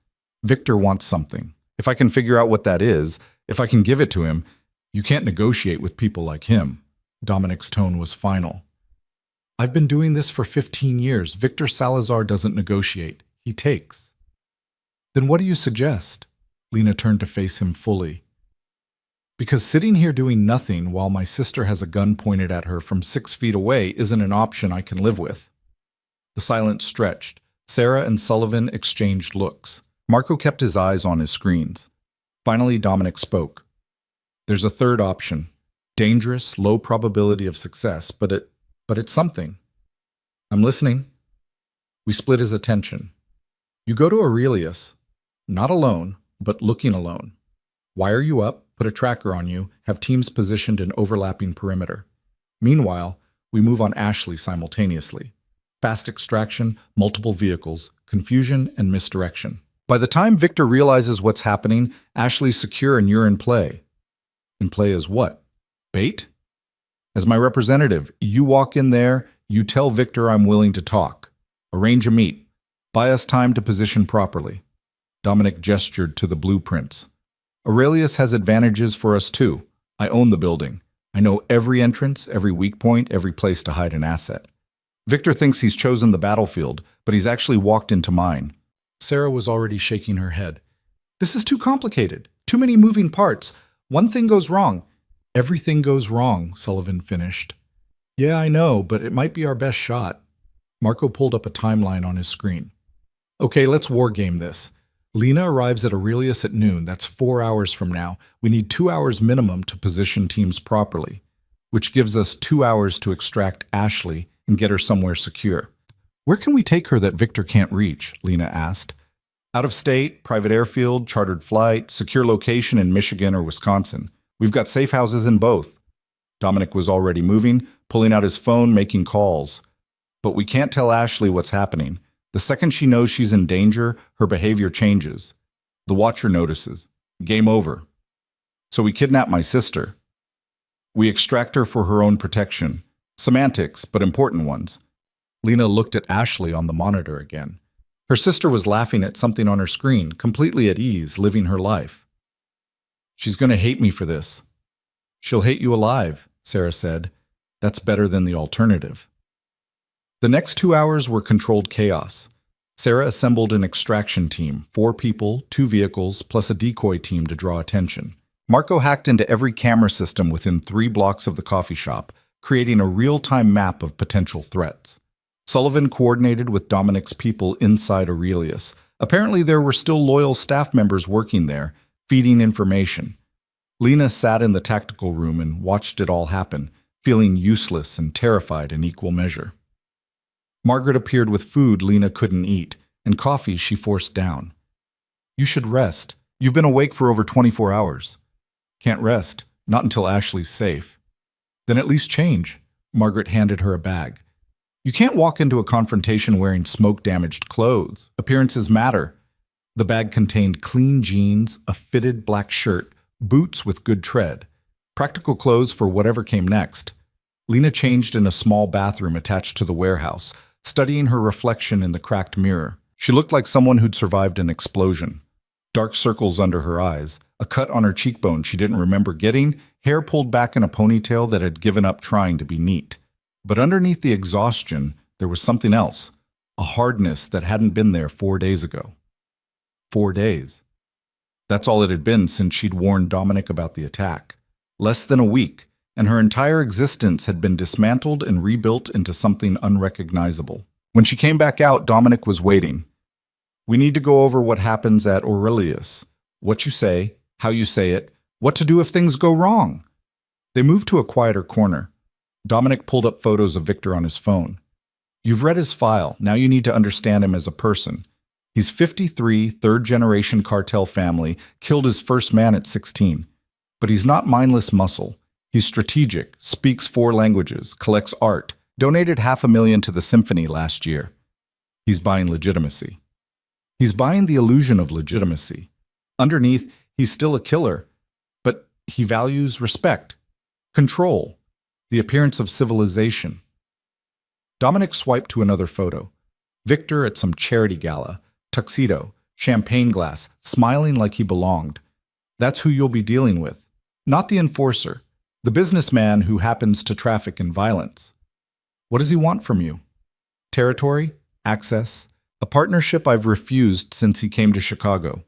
Victor wants something. If I can figure out what that is, if I can give it to him, you can't negotiate with people like him." Dominic's tone was final. "I've been doing this for 15 years. Victor Salazar doesn't negotiate. He takes." "Then what do you suggest?" Lena turned to face him fully. "Because sitting here doing nothing while my sister has a gun pointed at her from 6 feet away isn't an option I can live with." The silence stretched. Sarah and Sullivan exchanged looks. Marco kept his eyes on his screens. Finally, Dominic spoke. "There's a third option. Dangerous, low probability of success, but it's something." "I'm listening." We split his attention. "You go to Aurelius, not alone, but looking alone. Wire you up, put a tracker on you, have teams positioned in overlapping perimeter. Meanwhile, we move on Ashley simultaneously. Fast extraction, multiple vehicles, confusion, and misdirection. By the time Victor realizes what's happening, Ashley's secure and you're in play." "In play as what? Bait?" "As my representative, you walk in there, you tell Victor I'm willing to talk. Arrange a meet. Buy us time to position properly." Dominic gestured to the blueprints. "Aurelius has advantages for us too. I own the building. I know every entrance, every weak point, every place to hide an asset. Victor thinks he's chosen the battlefield, but he's actually walked into mine." Sarah was already shaking her head. "This is too complicated. Too many moving parts. One thing goes wrong." "Everything goes wrong," Sullivan finished. "Yeah, I know, but it might be our best shot." Marco pulled up a timeline on his screen. "Okay, let's wargame this. Lena arrives at Aurelius at noon. That's 4 hours from now. We need 2 hours minimum to position teams properly, which gives us 2 hours to extract Ashley and get her somewhere secure." "Where can we take her that Victor can't reach?" Lena asked. "Out of state, private airfield, chartered flight, secure location in Michigan or Wisconsin. We've got safe houses in both." Dominic was already moving, pulling out his phone, making calls. "But we can't tell Ashley what's happening. The second she knows she's in danger, her behavior changes. The watcher notices. Game over. So we kidnap my sister. We extract her for her own protection. Semantics, but important ones." Lena looked at Ashley on the monitor again. Her sister was laughing at something on her screen, completely at ease, living her life. "She's going to hate me for this." "She'll hate you alive," Sarah said. "That's better than the alternative." The next 2 hours were controlled chaos. Sarah assembled an extraction team, 4 people, 2 vehicles, plus a decoy team to draw attention. Marco hacked into every camera system within 3 blocks of the coffee shop, creating a real-time map of potential threats. Sullivan coordinated with Dominic's people inside Aurelius. Apparently there were still loyal staff members working there, feeding information. Lena sat in the tactical room and watched it all happen, feeling useless and terrified in equal measure. Margaret appeared with food Lena couldn't eat, and coffee she forced down. "You should rest. You've been awake for over 24 hours. "Can't rest. Not until Ashley's safe." "Then at least change." Margaret handed her a bag. "You can't walk into a confrontation wearing smoke-damaged clothes. Appearances matter." The bag contained clean jeans, a fitted black shirt, boots with good tread, practical clothes for whatever came next. Lena changed in a small bathroom attached to the warehouse, studying her reflection in the cracked mirror. She looked like someone who'd survived an explosion. Dark circles under her eyes, a cut on her cheekbone she didn't remember getting, hair pulled back in a ponytail that had given up trying to be neat. But underneath the exhaustion, there was something else, a hardness that hadn't been there 4 days ago. 4 days. That's all it had been since she'd warned Dominic about the attack. Less than a week, and her entire existence had been dismantled and rebuilt into something unrecognizable. When she came back out, Dominic was waiting. We need to go over what happens at Aurelius. What you say, how you say it, what to do if things go wrong. They moved to a quieter corner. Dominic pulled up photos of Victor on his phone. You've read his file. Now you need to understand him as a person. He's 53, third-generation cartel family, killed his first man at 16. But he's not mindless muscle. He's strategic, speaks 4 languages, collects art, donated $500,000 to the symphony last year. He's buying legitimacy. He's buying the illusion of legitimacy. Underneath, he's still a killer, but he values respect, control, the appearance of civilization. Dominic swiped to another photo. Victor at some charity gala, tuxedo, champagne glass, smiling like he belonged. That's who you'll be dealing with, not the enforcer, the businessman who happens to traffic in violence. What does he want from you? Territory? Access? A partnership I've refused since he came to Chicago.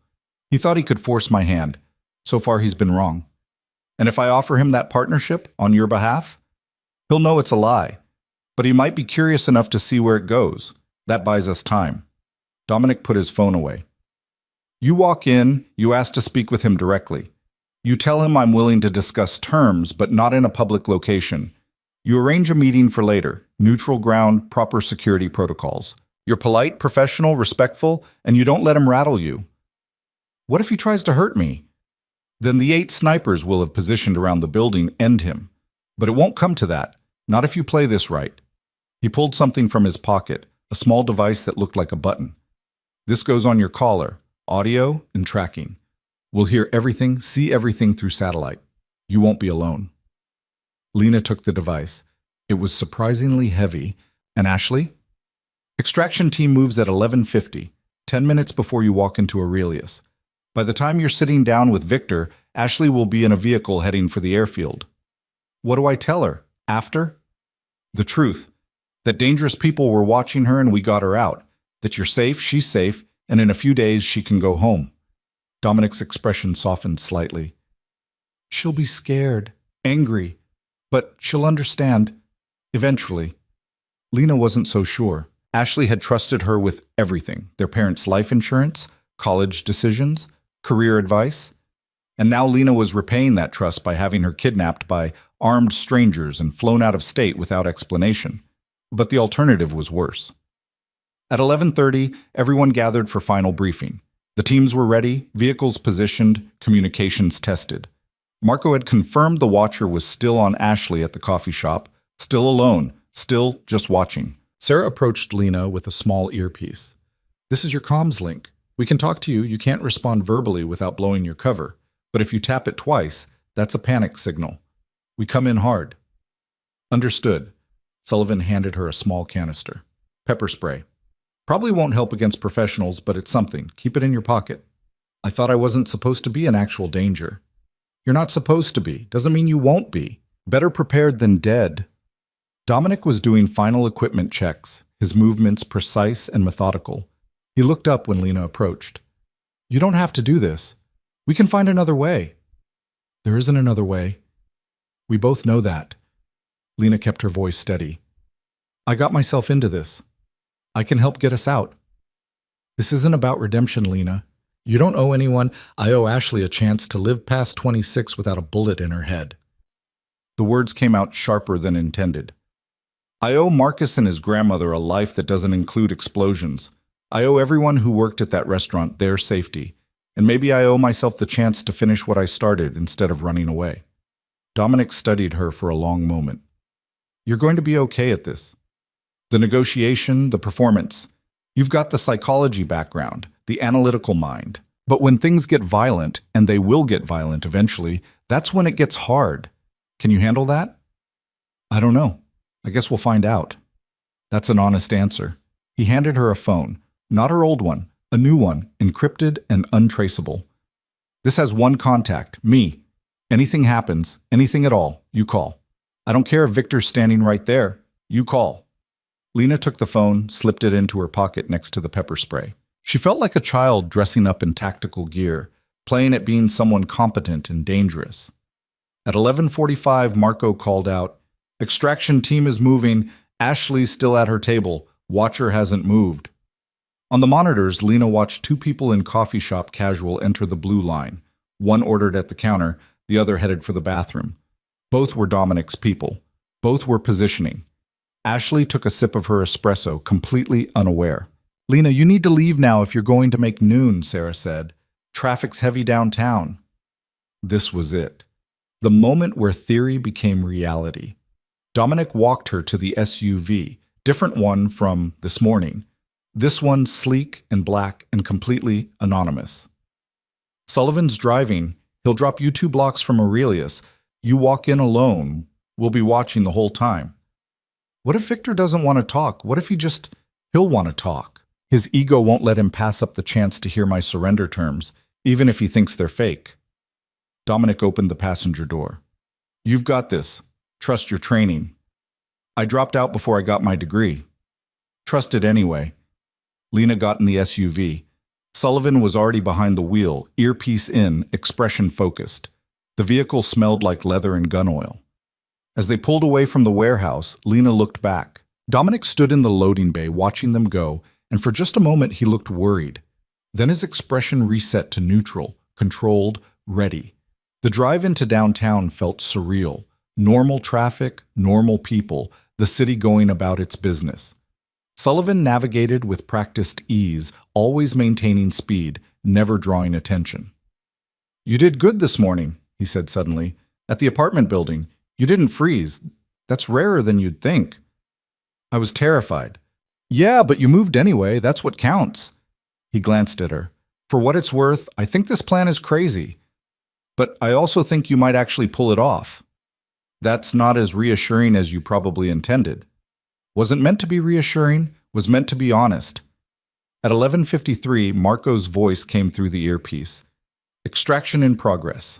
He thought he could force my hand. So far he's been wrong. And if I offer him that partnership on your behalf, he'll know it's a lie. But he might be curious enough to see where it goes. That buys us time. Dominic put his phone away. You walk in, you ask to speak with him directly. You tell him I'm willing to discuss terms, but not in a public location. You arrange a meeting for later, neutral ground, proper security protocols. You're polite, professional, respectful, and you don't let him rattle you. What if he tries to hurt me? Then the 8 snipers will have positioned around the building end him. But it won't come to that, not if you play this right. He pulled something from his pocket, a small device that looked like a button. This goes on your collar, audio and tracking. We'll hear everything, see everything through satellite. You won't be alone. Lena took the device. It was surprisingly heavy. And Ashley? Extraction team moves at 11:50, 10 minutes before you walk into Aurelius. By the time you're sitting down with Victor, Ashley will be in a vehicle heading for the airfield. What do I tell her? After? The truth. That dangerous people were watching her and we got her out. That you're safe, she's safe, and in a few days she can go home. Dominic's expression softened slightly. She'll be scared, angry, but she'll understand. Eventually. Lena wasn't so sure. Ashley had trusted her with everything, their parents' life insurance, college decisions, career advice. And now Lena was repaying that trust by having her kidnapped by armed strangers and flown out of state without explanation. But the alternative was worse. At 11:30, everyone gathered for final briefing. The teams were ready, vehicles positioned, communications tested. Marco had confirmed the watcher was still on Ashley at the coffee shop, still alone, still just watching. Sarah approached Lena with a small earpiece. This is your comms link. We can talk to you. You can't respond verbally without blowing your cover. But if you tap it twice, that's a panic signal. We come in hard. Understood. Sullivan handed her a small canister. Pepper spray. Probably won't help against professionals, but it's something. Keep it in your pocket. I thought I wasn't supposed to be in actual danger. You're not supposed to be. Doesn't mean you won't be. Better prepared than dead. Dominic was doing final equipment checks, his movements precise and methodical. He looked up when Lena approached. You don't have to do this. We can find another way. There isn't another way. We both know that. Lena kept her voice steady. I got myself into this. I can help get us out. This isn't about redemption, Lena. You don't owe anyone. I owe Ashley a chance to live past 26 without a bullet in her head. The words came out sharper than intended. I owe Marcus and his grandmother a life that doesn't include explosions. I owe everyone who worked at that restaurant their safety. And maybe I owe myself the chance to finish what I started instead of running away. Dominic studied her for a long moment. You're going to be okay at this. The negotiation, the performance. You've got the psychology background, the analytical mind. But when things get violent, and they will get violent eventually, that's when it gets hard. Can you handle that? I don't know. I guess we'll find out. That's an honest answer. He handed her a phone, not her old one, a new one, encrypted and untraceable. This has one contact, me. Anything happens, anything at all, you call. I don't care if Victor's standing right there. You call. Lena took the phone, slipped it into her pocket next to the pepper spray. She felt like a child dressing up in tactical gear, playing at being someone competent and dangerous. At 11:45, Marco called out, "Extraction team is moving. Ashley's still at her table. Watcher hasn't moved." On the monitors, Lena watched two people in coffee shop casual enter the blue line. One ordered at the counter, the other headed for the bathroom. Both were Dominic's people. Both were positioning. Ashley took a sip of her espresso, completely unaware. "Lena, you need to leave now if you're going to make noon," Sarah said. "Traffic's heavy downtown." This was it. The moment where theory became reality. Dominic walked her to the SUV, different one from this morning. This one sleek and black and completely anonymous. "Sullivan's driving. He'll drop you 2 blocks from Aurelius. You walk in alone. We'll be watching the whole time." What if Victor doesn't want to talk? What if he'll want to talk? His ego won't let him pass up the chance to hear my surrender terms, even if he thinks they're fake. Dominic opened the passenger door. "You've got this. Trust your training." "I dropped out before I got my degree." "Trust it anyway." Lena got in the SUV. Sullivan was already behind the wheel, earpiece in, expression focused. The vehicle smelled like leather and gun oil. As they pulled away from the warehouse, Lena looked back. Dominic stood in the loading bay watching them go, and for just a moment he looked worried. Then his expression reset to neutral, controlled, ready. The drive into downtown felt surreal. Normal traffic, normal people, the city going about its business. Sullivan navigated with practiced ease, always maintaining speed, never drawing attention. "You did good this morning," he said suddenly. "At the apartment building. You didn't freeze. That's rarer than you'd think." I was terrified. "Yeah, but you moved anyway. That's what counts." He glanced at her. "For what it's worth, I think this plan is crazy. But I also think you might actually pull it off. That's not as reassuring as you probably intended." Wasn't meant to be reassuring, was meant to be honest. At 11:53, Marco's voice came through the earpiece. "Extraction in progress.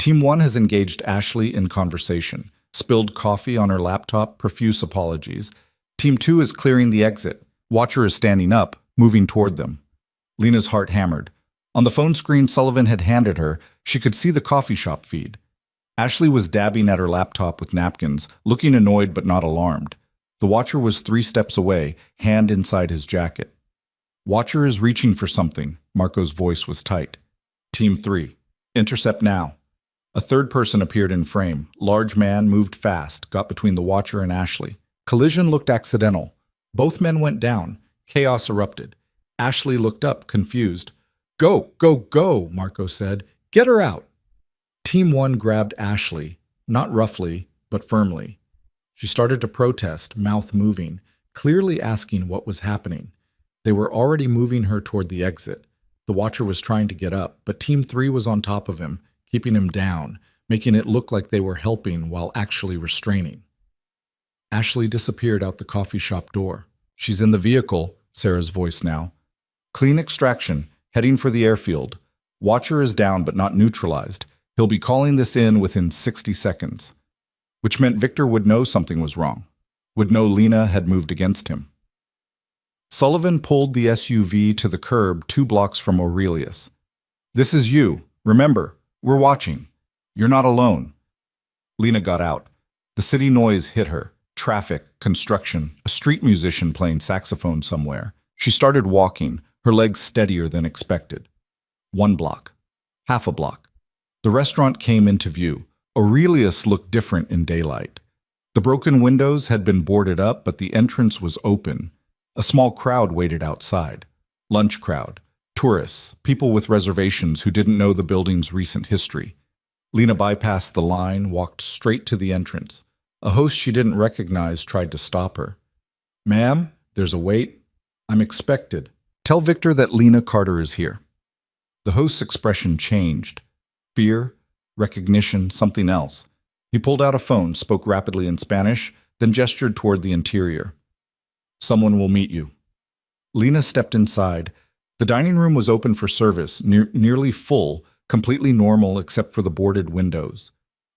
Team 1 has engaged Ashley in conversation. Spilled coffee on her laptop, profuse apologies. Team 2 is clearing the exit. Watcher is standing up, moving toward them." Lena's heart hammered. On the phone screen Sullivan had handed her, she could see the coffee shop feed. Ashley was dabbing at her laptop with napkins, looking annoyed but not alarmed. The Watcher was 3 steps away, hand inside his jacket. "Watcher is reaching for something." Marco's voice was tight. "Team 3, intercept now." A third person appeared in frame. Large man, moved fast, got between the Watcher and Ashley. Collision looked accidental. Both men went down. Chaos erupted. Ashley looked up, confused. "Go, go, go," Marco said. "Get her out." Team 1 grabbed Ashley, not roughly, but firmly. She started to protest, mouth moving, clearly asking what was happening. They were already moving her toward the exit. The Watcher was trying to get up, but Team 3 was on top of him, keeping him down, making it look like they were helping while actually restraining. Ashley disappeared out the coffee shop door. "She's in the vehicle," Sarah's voice now. "Clean extraction, heading for the airfield. Watcher is down but not neutralized. He'll be calling this in within 60 seconds. Which meant Victor would know something was wrong. Would know Lena had moved against him. Sullivan pulled the SUV to the curb 2 blocks from Aurelius. "This is you. Remember, we're watching. You're not alone." Lena got out. The city noise hit her. Traffic, construction, a street musician playing saxophone somewhere. She started walking, her legs steadier than expected. 1 block. Half a block. The restaurant came into view. Aurelius looked different in daylight. The broken windows had been boarded up, but the entrance was open. A small crowd waited outside. Lunch crowd. Tourists, people with reservations who didn't know the building's recent history. Lena bypassed the line, walked straight to the entrance. A host she didn't recognize tried to stop her. "Ma'am, there's a wait. I'm expected. Tell Victor that Lena Carter is here." The host's expression changed. Fear, recognition, something else. He pulled out a phone, spoke rapidly in Spanish, then gestured toward the interior. Someone will meet you. Lena stepped inside. The dining room was open for service, nearly full, completely normal except for the boarded windows.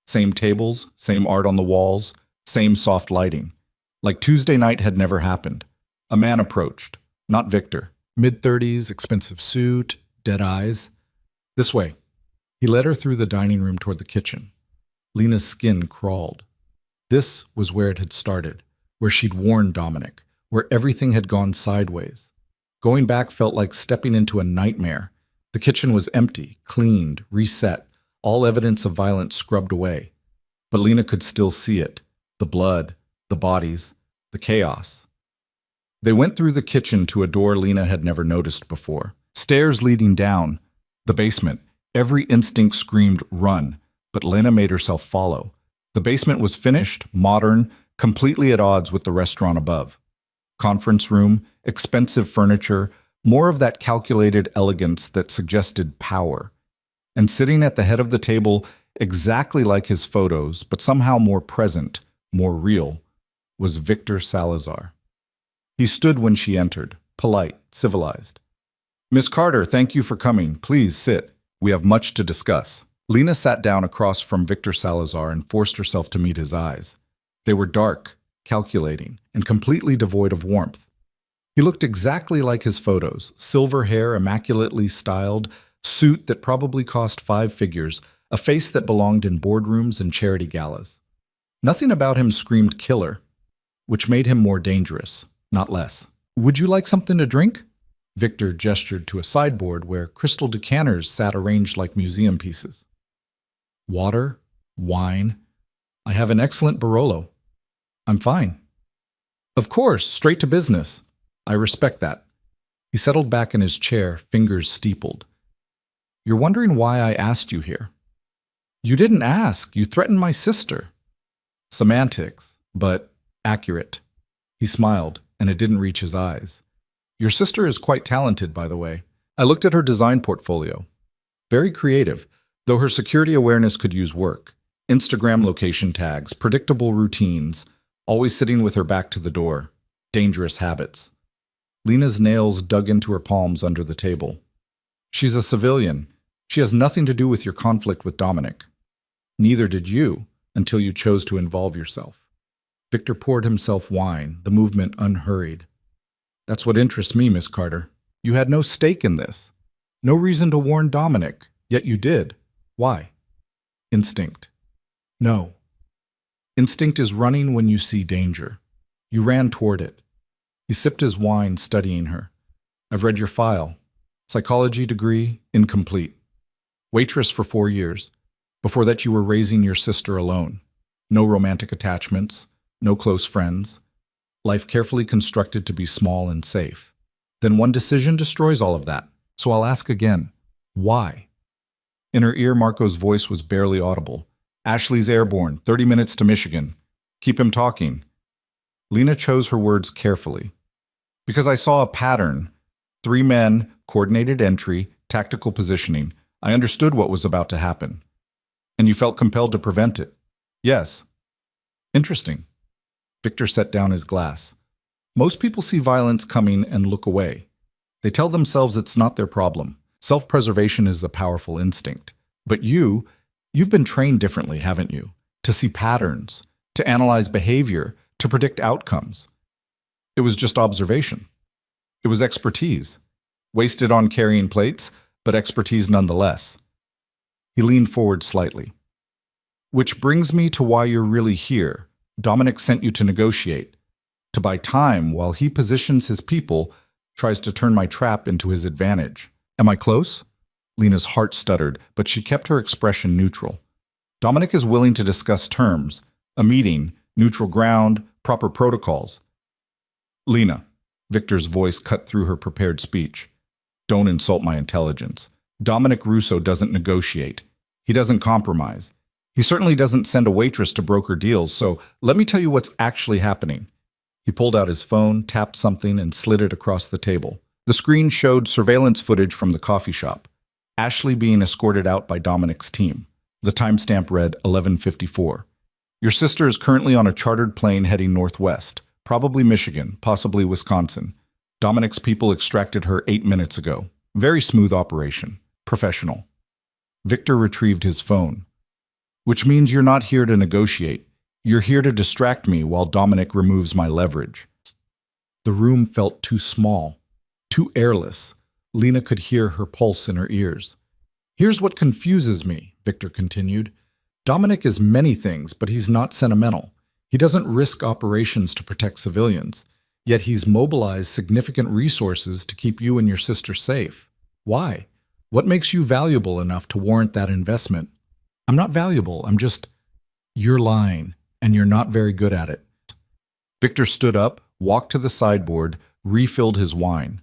Same tables, same art on the walls, same soft lighting. Like Tuesday night had never happened. A man approached, not Victor. Mid-30s, expensive suit, dead eyes. This way. He led her through the dining room toward the kitchen. Lena's skin crawled. This was where it had started, where she'd warned Dominic, where everything had gone sideways. Going back felt like stepping into a nightmare. The kitchen was empty, cleaned, reset, all evidence of violence scrubbed away. But Lena could still see it, the blood, the bodies, the chaos. They went through the kitchen to a door Lena had never noticed before. Stairs leading down, the basement. Every instinct screamed, run, but Lena made herself follow. The basement was finished, modern, completely at odds with the restaurant above. Conference room, expensive furniture, more of that calculated elegance that suggested power. And sitting at the head of the table, exactly like his photos, but somehow more present, more real, was Victor Salazar. He stood when she entered, polite, civilized. Miss Carter, thank you for coming. Please sit. We have much to discuss. Lena sat down across from Victor Salazar and forced herself to meet his eyes. They were dark, calculating, and completely devoid of warmth. He looked exactly like his photos, silver hair immaculately styled, suit that probably cost 5 figures, a face that belonged in boardrooms and charity galas. Nothing about him screamed killer, which made him more dangerous, not less. Would you like something to drink? Victor gestured to a sideboard where crystal decanters sat arranged like museum pieces. Water, wine. I have an excellent Barolo. I'm fine. Of course, straight to business. I respect that. He settled back in his chair, fingers steepled. You're wondering why I asked you here. You didn't ask. You threatened my sister. Semantics, but accurate. He smiled, and it didn't reach his eyes. Your sister is quite talented, by the way. I looked at her design portfolio. Very creative, though her security awareness could use work. Instagram location tags, predictable routines, always sitting with her back to the door. Dangerous habits. Lena's nails dug into her palms under the table. She's a civilian. She has nothing to do with your conflict with Dominic. Neither did you, until you chose to involve yourself. Victor poured himself wine, the movement unhurried. That's what interests me, Miss Carter. You had no stake in this. No reason to warn Dominic, yet you did. Why? Instinct. No. Instinct is running when you see danger. You ran toward it. He sipped his wine, studying her. I've read your file. Psychology degree, incomplete. Waitress for 4 years. Before that you were raising your sister alone. No romantic attachments, no close friends. Life carefully constructed to be small and safe. Then one decision destroys all of that. So I'll ask again, why? In her ear, Marco's voice was barely audible. Ashley's airborne, 30 minutes to Michigan. Keep him talking. Lena chose her words carefully. Because I saw a pattern. 3 men, coordinated entry, tactical positioning. I understood what was about to happen. And you felt compelled to prevent it. Yes. Interesting. Victor set down his glass. Most people see violence coming and look away. They tell themselves it's not their problem. Self-preservation is a powerful instinct. But you've been trained differently, haven't you? To see patterns, to analyze behavior, to predict outcomes. It was just observation. It was expertise. Wasted on carrying plates, but expertise nonetheless. He leaned forward slightly. Which brings me to why you're really here. Dominic sent you to negotiate, to buy time while he positions his people, tries to turn my trap into his advantage. Am I close? Lena's heart stuttered, but she kept her expression neutral. Dominic is willing to discuss terms, a meeting, neutral ground, proper protocols. Lena, Victor's voice cut through her prepared speech. Don't insult my intelligence. Dominic Russo doesn't negotiate. He doesn't compromise. He certainly doesn't send a waitress to broker deals, so let me tell you what's actually happening. He pulled out his phone, tapped something, and slid it across the table. The screen showed surveillance footage from the coffee shop. Ashley being escorted out by Dominic's team. The timestamp read 11:54. Your sister is currently on a chartered plane heading northwest, probably Michigan, possibly Wisconsin. Dominic's people extracted her 8 minutes ago. Very smooth operation. Professional. Victor retrieved his phone. Which means you're not here to negotiate. You're here to distract me while Dominic removes my leverage. The room felt too small, too airless. Lena could hear her pulse in her ears. Here's what confuses me, Victor continued. Dominic is many things, but he's not sentimental. He doesn't risk operations to protect civilians, yet he's mobilized significant resources to keep you and your sister safe. Why? What makes you valuable enough to warrant that investment? I'm not valuable, You're lying, and you're not very good at it. Victor stood up, walked to the sideboard, refilled his wine.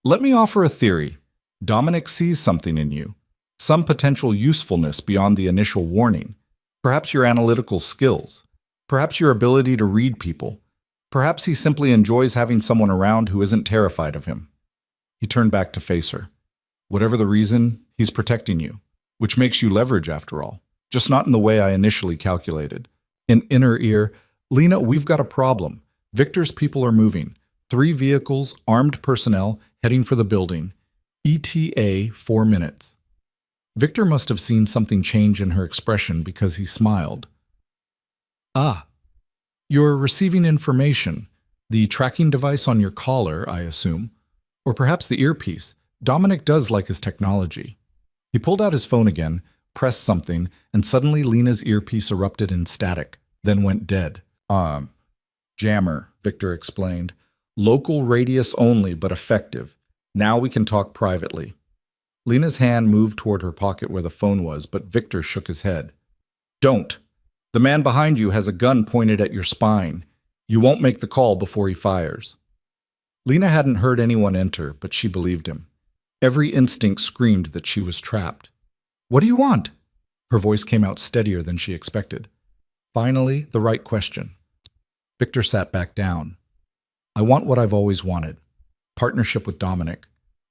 Let me offer a theory. Dominic sees something in you. Some potential usefulness beyond the initial warning. Perhaps your analytical skills. Perhaps your ability to read people. Perhaps he simply enjoys having someone around who isn't terrified of him. He turned back to face her. Whatever the reason, he's protecting you, which makes you leverage after all, just not in the way I initially calculated. In inner ear, Lena, we've got a problem. Victor's people are moving. 3 vehicles, armed personnel, heading for the building. ETA 4 minutes. Victor must have seen something change in her expression because he smiled. Ah, you're receiving information. The tracking device on your collar, I assume. Or perhaps the earpiece. Dominic does like his technology. He pulled out his phone again, pressed something, and suddenly Lena's earpiece erupted in static, then went dead. Jammer, Victor explained. Local radius only, but effective. Now we can talk privately. Lena's hand moved toward her pocket where the phone was, but Victor shook his head. Don't. The man behind you has a gun pointed at your spine. You won't make the call before he fires. Lena hadn't heard anyone enter, but she believed him. Every instinct screamed that she was trapped. What do you want? Her voice came out steadier than she expected. Finally, the right question. Victor sat back down. I want what I've always wanted. Partnership with Dominic.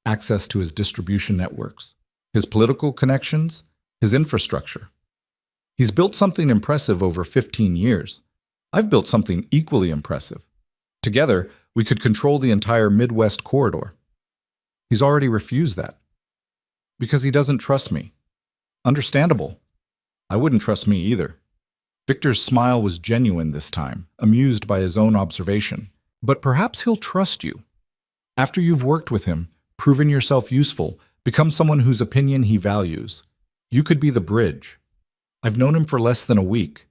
Access to his distribution networks, his political connections, his infrastructure. He's built something impressive over 15 years. I've built something equally impressive. Together, we could control the entire Midwest corridor. He's already refused that. Because he doesn't trust me. Understandable. I wouldn't trust me either. Victor's smile was genuine this time, amused by his own observation. But perhaps he'll trust you. After you've worked with him, proven yourself useful, become someone whose opinion he values. You could be the bridge. I've known him for less than a week.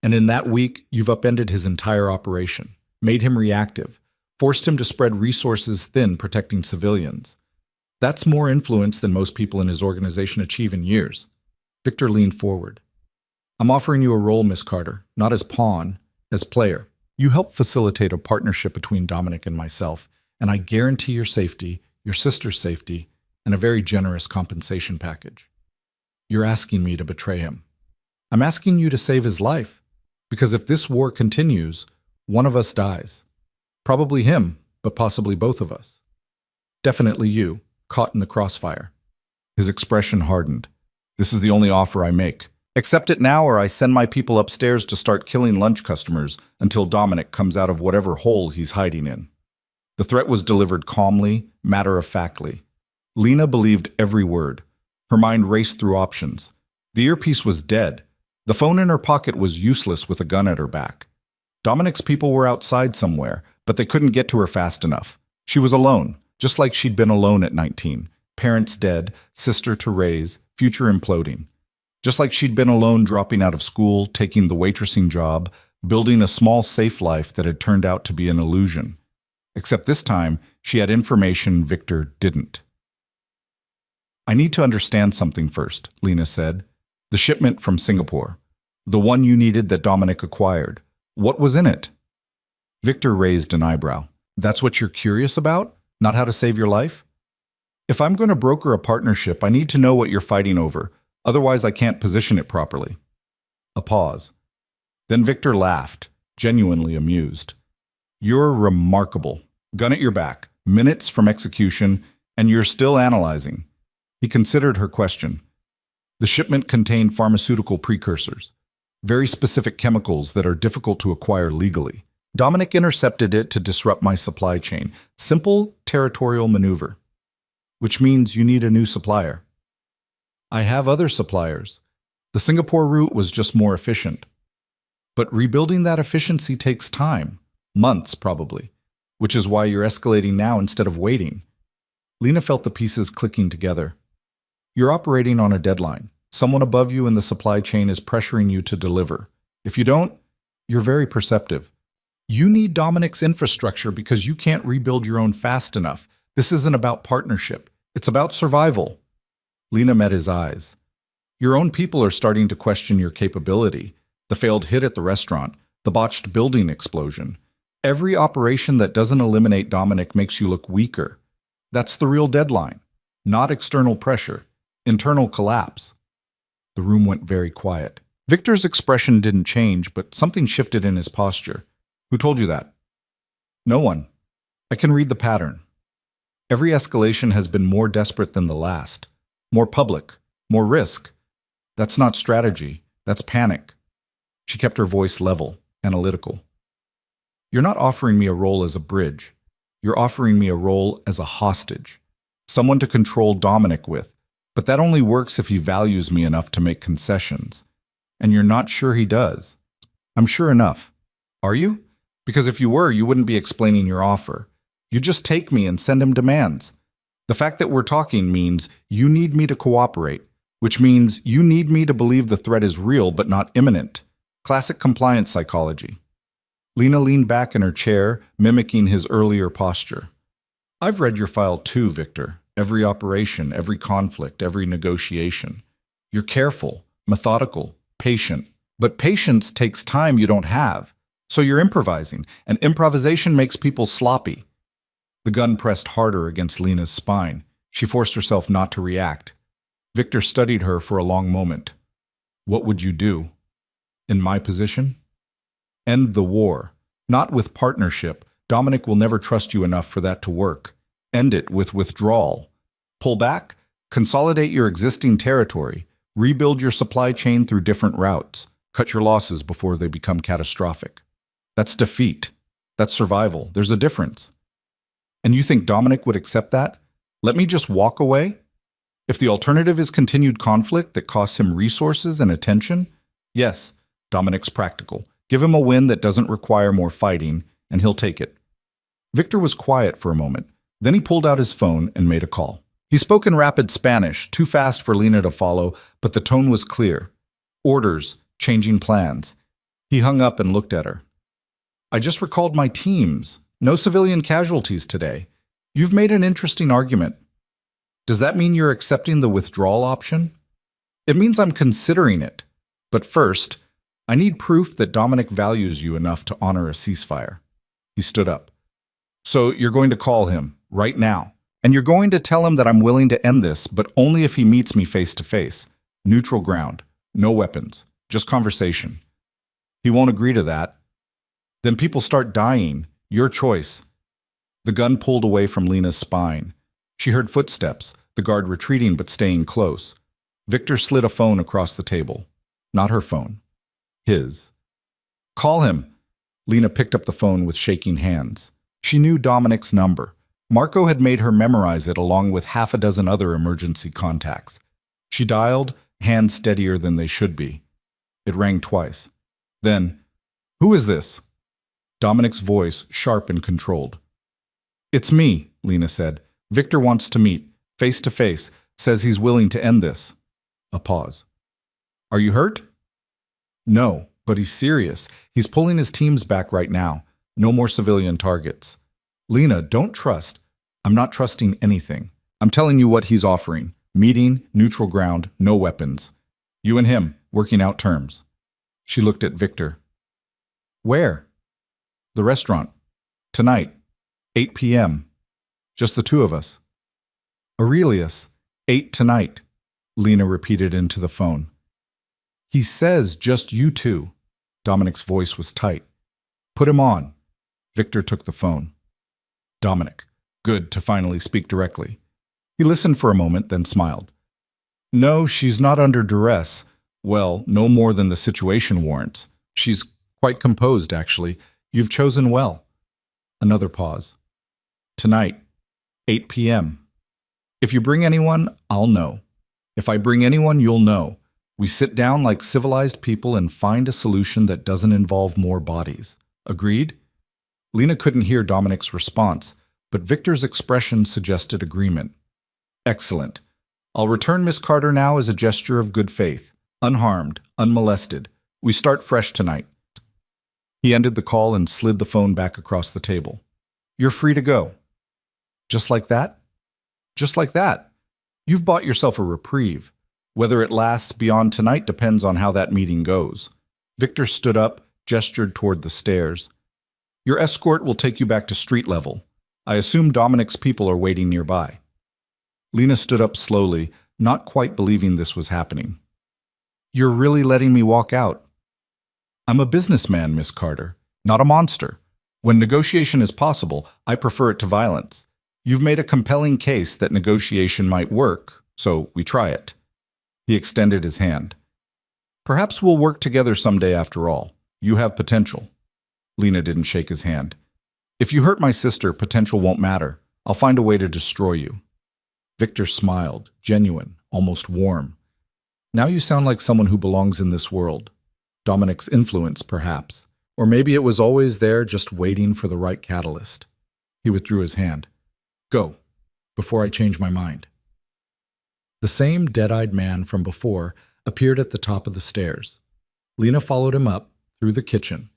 And in that week, you've upended his entire operation, made him reactive, forced him to spread resources thin protecting civilians. That's more influence than most people in his organization achieve in years. Victor leaned forward. I'm offering you a role, Miss Carter, not as pawn, as player. You help facilitate a partnership between Dominic and myself, and I guarantee your safety, your sister's safety, and a very generous compensation package. You're asking me to betray him. I'm asking you to save his life, because if this war continues, one of us dies. Probably him, but possibly both of us. Definitely you, caught in the crossfire. His expression hardened. This is the only offer I make. Accept it now or I send my people upstairs to start killing lunch customers until Dominic comes out of whatever hole he's hiding in. The threat was delivered calmly, matter-of-factly. Lena believed every word. Her mind raced through options. The earpiece was dead. The phone in her pocket was useless with a gun at her back. Dominic's people were outside somewhere, but they couldn't get to her fast enough. She was alone, just like she'd been alone at 19. Parents dead, sister to raise, future imploding. Just like she'd been alone dropping out of school, taking the waitressing job, building a small safe life that had turned out to be an illusion. Except this time, she had information Victor didn't. I need to understand something first, Lena said. The shipment from Singapore. The one you needed that Dominic acquired. What was in it? Victor raised an eyebrow. That's what you're curious about? Not how to save your life? If I'm going to broker a partnership, I need to know what you're fighting over. Otherwise, I can't position it properly. A pause. Then Victor laughed, genuinely amused. You're remarkable. Gun at your back, minutes from execution, and you're still analyzing. He considered her question. The shipment contained pharmaceutical precursors. very specific chemicals that are difficult to acquire legally. Dominic intercepted it to disrupt my supply chain. Simple territorial maneuver, which means you need a new supplier. I have other suppliers. The Singapore route was just more efficient. But rebuilding that efficiency takes time, months probably, which is why you're escalating now instead of waiting. Lena felt the pieces clicking together. You're operating on a deadline. Someone above you in the supply chain is pressuring you to deliver. If you don't, you're very perceptive. You need Dominic's infrastructure because you can't rebuild your own fast enough. This isn't about partnership. It's about survival. Lena met his eyes. Your own people are starting to question your capability. The failed hit at the restaurant, the botched building explosion. Every operation that doesn't eliminate Dominic makes you look weaker. That's the real deadline. Not external pressure, internal collapse. The room went very quiet. Victor's expression didn't change, but something shifted in his posture. Who told you that? No one. I can read the pattern. Every escalation has been more desperate than the last. More public. More risk. That's not strategy. That's panic. She kept her voice level, analytical. You're not offering me a role as a bridge. You're offering me a role as a hostage. Someone to control Dominic with. But that only works if he values me enough to make concessions. And you're not sure he does. I'm sure enough. Are you? Because if you were, you wouldn't be explaining your offer. You just take me and send him demands. The fact that we're talking means you need me to cooperate, which means you need me to believe the threat is real but not imminent. Classic compliance psychology. Lena leaned back in her chair, mimicking his earlier posture. I've read your file too, Victor. Every operation, every conflict, every negotiation. You're careful, methodical, patient. But patience takes time you don't have. So you're improvising, and improvisation makes people sloppy. The gun pressed harder against Lena's spine. She forced herself not to react. Victor studied her for a long moment. What would you do? In my position? End the war. Not with partnership. Dominic will never trust you enough for that to work. End it with withdrawal. Pull back, consolidate your existing territory, rebuild your supply chain through different routes, cut your losses before they become catastrophic. That's defeat. That's survival. There's a difference. And you think Dominic would accept that? Let me just walk away? If the alternative is continued conflict that costs him resources and attention, yes, Dominic's practical. Give him a win that doesn't require more fighting, and he'll take it. Victor was quiet for a moment. Then he pulled out his phone and made a call. He spoke in rapid Spanish, too fast for Lena to follow, but the tone was clear. Orders, changing plans. He hung up and looked at her. I just recalled my teams. No civilian casualties today. You've made an interesting argument. Does that mean you're accepting the withdrawal option? It means I'm considering it. But first, I need proof that Dominic values you enough to honor a ceasefire. He stood up. So you're going to call him, right now. And you're going to tell him that I'm willing to end this, but only if he meets me face to face. Neutral ground. No weapons. Just conversation. He won't agree to that. Then people start dying. Your choice. The gun pulled away from Lena's spine. She heard footsteps, the guard retreating but staying close. Victor slid a phone across the table. Not her phone. His. Call him. Lena picked up the phone with shaking hands. She knew Dominic's number. Marco had made her memorize it along with half a dozen other emergency contacts. She dialed, hands steadier than they should be. It rang twice. Then, who is this? Dominic's voice, sharp and controlled. It's me, Lena said. Victor wants to meet, face to face, says he's willing to end this. A pause. Are you hurt? No, but he's serious. He's pulling his teams back right now. No more civilian targets. Lena, don't trust. I'm not trusting anything. I'm telling you what he's offering. Meeting, neutral ground, no weapons. You and him, working out terms. She looked at Victor. Where? The restaurant. Tonight. 8 p.m. Just the two of us. Aurelius, 8 tonight, Lena repeated into the phone. He says just you two. Dominic's voice was tight. Put him on. Victor took the phone. Dominic. Good to finally speak directly. He listened for a moment, then smiled. No, she's not under duress. Well, no more than the situation warrants. She's quite composed, actually. You've chosen well. Another pause. Tonight, 8 p.m. If you bring anyone, I'll know. If I bring anyone, you'll know. We sit down like civilized people and find a solution that doesn't involve more bodies. Agreed? Lena couldn't hear Dominic's response, but Victor's expression suggested agreement. Excellent. I'll return Miss Carter now as a gesture of good faith. Unharmed, unmolested. We start fresh tonight. He ended the call and slid the phone back across the table. You're free to go. Just like that? Just like that. You've bought yourself a reprieve. Whether it lasts beyond tonight depends on how that meeting goes. Victor stood up, gestured toward the stairs. Your escort will take you back to street level. I assume Dominic's people are waiting nearby. Lena stood up slowly, not quite believing this was happening. You're really letting me walk out? I'm a businessman, Miss Carter, not a monster. When negotiation is possible, I prefer it to violence. You've made a compelling case that negotiation might work, so we try it. He extended his hand. Perhaps we'll work together someday after all. You have potential. Lena didn't shake his hand. If you hurt my sister, potential won't matter. I'll find a way to destroy you. Victor smiled, genuine, almost warm. Now you sound like someone who belongs in this world. Dominic's influence, perhaps. Or maybe it was always there, just waiting for the right catalyst. He withdrew his hand. Go, before I change my mind. The same dead-eyed man from before appeared at the top of the stairs. Lena followed him up, through the kitchen,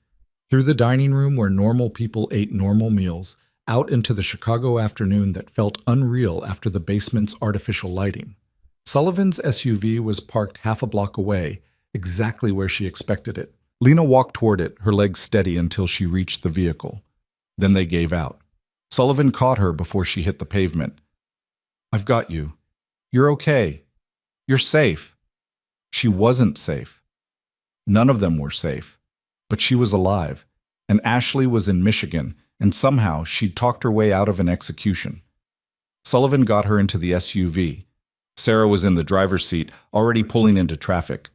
through the dining room where normal people ate normal meals, out into the Chicago afternoon that felt unreal after the basement's artificial lighting. Sullivan's SUV was parked half a block away, exactly where she expected it. Lena walked toward it, her legs steady until she reached the vehicle. Then they gave out. Sullivan caught her before she hit the pavement. I've got you. You're okay. You're safe. She wasn't safe. None of them were safe. But she was alive, and Ashley was in Michigan, and somehow she'd talked her way out of an execution. Sullivan got her into the SUV. Sarah was in the driver's seat, already pulling into traffic.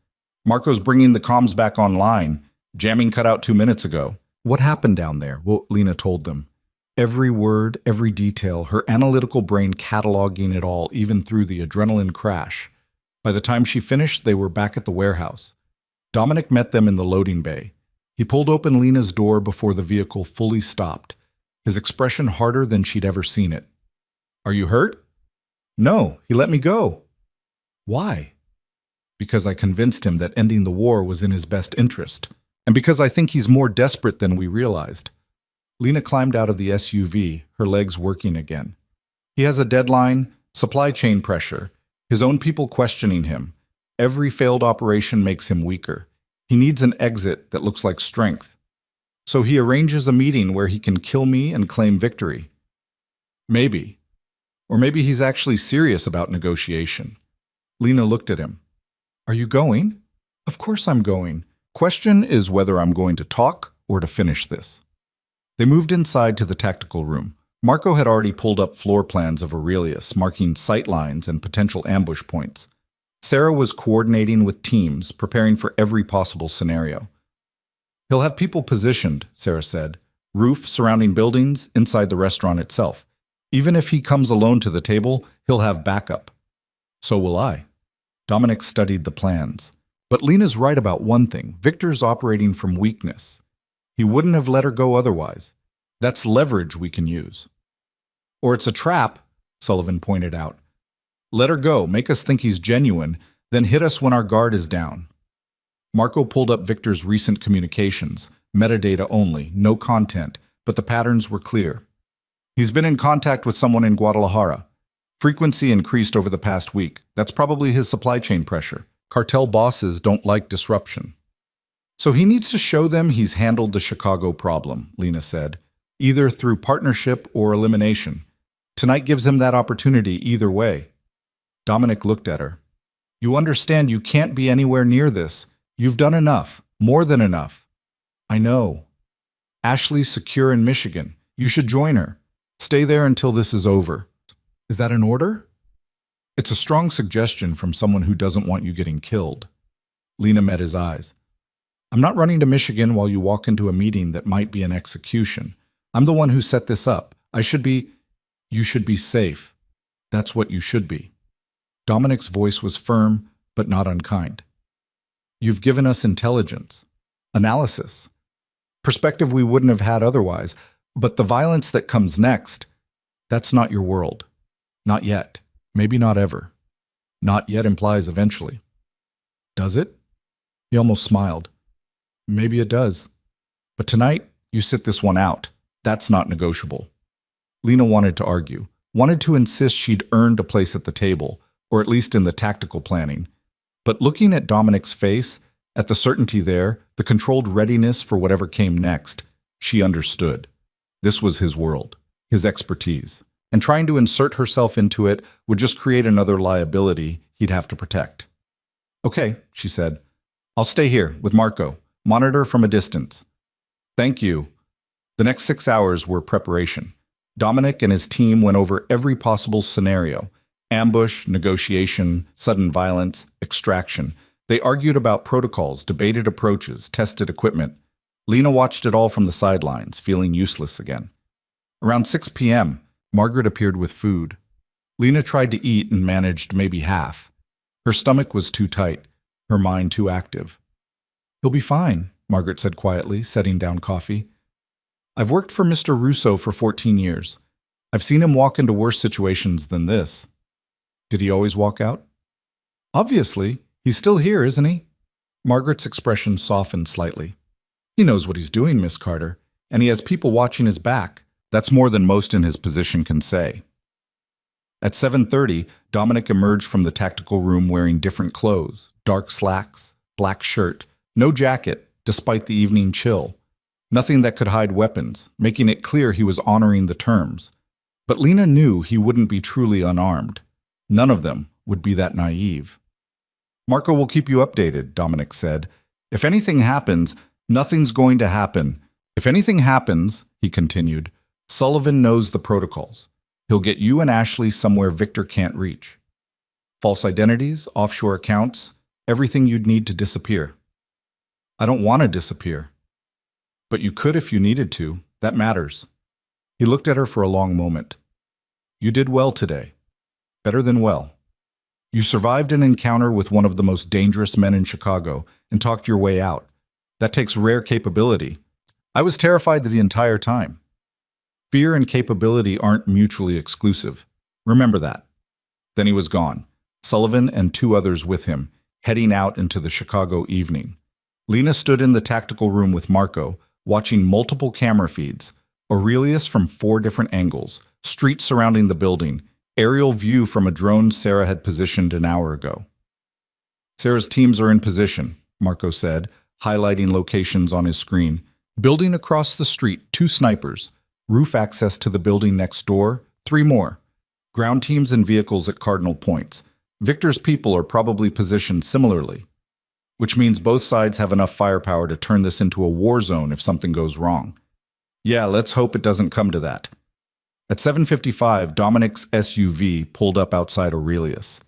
Marco's bringing the comms back online. Jamming cut out 2 minutes ago. What happened down there? Well, Lena told them. Every word, every detail, her analytical brain cataloging it all, even through the adrenaline crash. By the time she finished, they were back at the warehouse. Dominic met them in the loading bay. He pulled open Lena's door before the vehicle fully stopped, his expression harder than she'd ever seen it. Are you hurt? No, he let me go. Why? Because I convinced him that ending the war was in his best interest, and because I think he's more desperate than we realized. Lena climbed out of the SUV, her legs working again. He has a deadline, supply chain pressure, his own people questioning him. Every failed operation makes him weaker. He needs an exit that looks like strength. So he arranges a meeting where he can kill me and claim victory. Maybe. Or maybe he's actually serious about negotiation. Lena looked at him. Are you going? Of course I'm going. Question is whether I'm going to talk or to finish this. They moved inside to the tactical room. Marco had already pulled up floor plans of Aurelius, marking sight lines and potential ambush points. Sarah was coordinating with teams, preparing for every possible scenario. He'll have people positioned, Sarah said. Roof surrounding buildings, inside the restaurant itself. Even if he comes alone to the table, he'll have backup. So will I. Dominic studied the plans. But Lena's right about one thing. Victor's operating from weakness. He wouldn't have let her go otherwise. That's leverage we can use. Or it's a trap, Sullivan pointed out. Let her go, make us think he's genuine, then hit us when our guard is down. Marco pulled up Victor's recent communications, metadata only, no content, but the patterns were clear. He's been in contact with someone in Guadalajara. Frequency increased over the past week. That's probably his supply chain pressure. Cartel bosses don't like disruption. So he needs to show them he's handled the Chicago problem, Lena said, either through partnership or elimination. Tonight gives him that opportunity either way. Dominic looked at her. You understand you can't be anywhere near this. You've done enough, more than enough. I know. Ashley's secure in Michigan. You should join her. Stay there until this is over. Is that an order? It's a strong suggestion from someone who doesn't want you getting killed. Lena met his eyes. I'm not running to Michigan while you walk into a meeting that might be an execution. I'm the one who set this up. You should be safe. That's what you should be. Dominic's voice was firm, but not unkind. You've given us intelligence, analysis, perspective we wouldn't have had otherwise, but the violence that comes next, that's not your world. Not yet. Maybe not ever. Not yet implies eventually. Does it? He almost smiled. Maybe it does. But tonight, you sit this one out. That's not negotiable. Lena wanted to argue, wanted to insist she'd earned a place at the table, or at least in the tactical planning. But looking at Dominic's face, at the certainty there, the controlled readiness for whatever came next, she understood. This was his world, his expertise, and trying to insert herself into it would just create another liability he'd have to protect. Okay, she said. I'll stay here with Marco, monitor from a distance. Thank you. The next 6 hours were preparation. Dominic and his team went over every possible scenario: ambush, negotiation, sudden violence, extraction. They argued about protocols, debated approaches, tested equipment. Lena watched it all from the sidelines, feeling useless again. Around 6 p.m., Margaret appeared with food. Lena tried to eat and managed maybe half. Her stomach was too tight, her mind too active. He'll be fine, Margaret said quietly, setting down coffee. I've worked for Mr. Russo for 14 years. I've seen him walk into worse situations than this. Did he always walk out? Obviously. He's still here, isn't he? Margaret's expression softened slightly. He knows what he's doing, Miss Carter, and he has people watching his back. That's more than most in his position can say. At 7:30, Dominic emerged from the tactical room wearing different clothes: dark slacks, black shirt, no jacket, despite the evening chill. Nothing that could hide weapons, making it clear he was honoring the terms. But Lena knew he wouldn't be truly unarmed. None of them would be that naive. Marco will keep you updated, Dominic said. If anything happens, nothing's going to happen. If anything happens, he continued, Sullivan knows the protocols. He'll get you and Ashley somewhere Victor can't reach. False identities, offshore accounts, everything you'd need to disappear. I don't want to disappear. But you could if you needed to. That matters. He looked at her for a long moment. You did well today. Better than well. You survived an encounter with one of the most dangerous men in Chicago and talked your way out. That takes rare capability. I was terrified the entire time. Fear and capability aren't mutually exclusive. Remember that. Then he was gone, Sullivan and 2 others with him, heading out into the Chicago evening. Lena stood in the tactical room with Marco, watching multiple camera feeds, Aurelius from 4 different angles, streets surrounding the building, aerial view from a drone Sarah had positioned an hour ago. Sarah's teams are in position, Marco said, highlighting locations on his screen. Building across the street, 2 snipers. Roof access to the building next door, 3 more. Ground teams and vehicles at cardinal points. Victor's people are probably positioned similarly, which means both sides have enough firepower to turn this into a war zone if something goes wrong. Yeah, let's hope it doesn't come to that. At 7:55, Dominic's SUV pulled up outside Aurelius.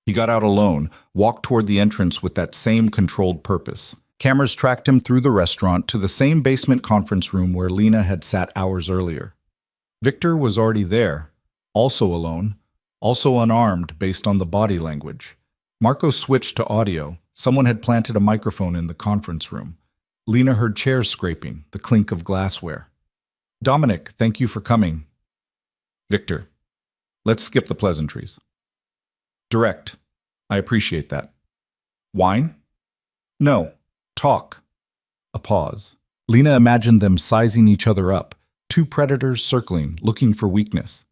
He got out alone, walked toward the entrance with that same controlled purpose. Cameras tracked him through the restaurant to the same basement conference room where Lena had sat hours earlier. Victor was already there, also alone, also unarmed based on the body language. Marco switched to audio. Someone had planted a microphone in the conference room. Lena heard chairs scraping, the clink of glassware. Dominic, thank you for coming. Victor, let's skip the pleasantries. Direct. I appreciate that. Wine? No. Talk. A pause. Lena imagined them sizing each other up, 2 predators circling, looking for weakness.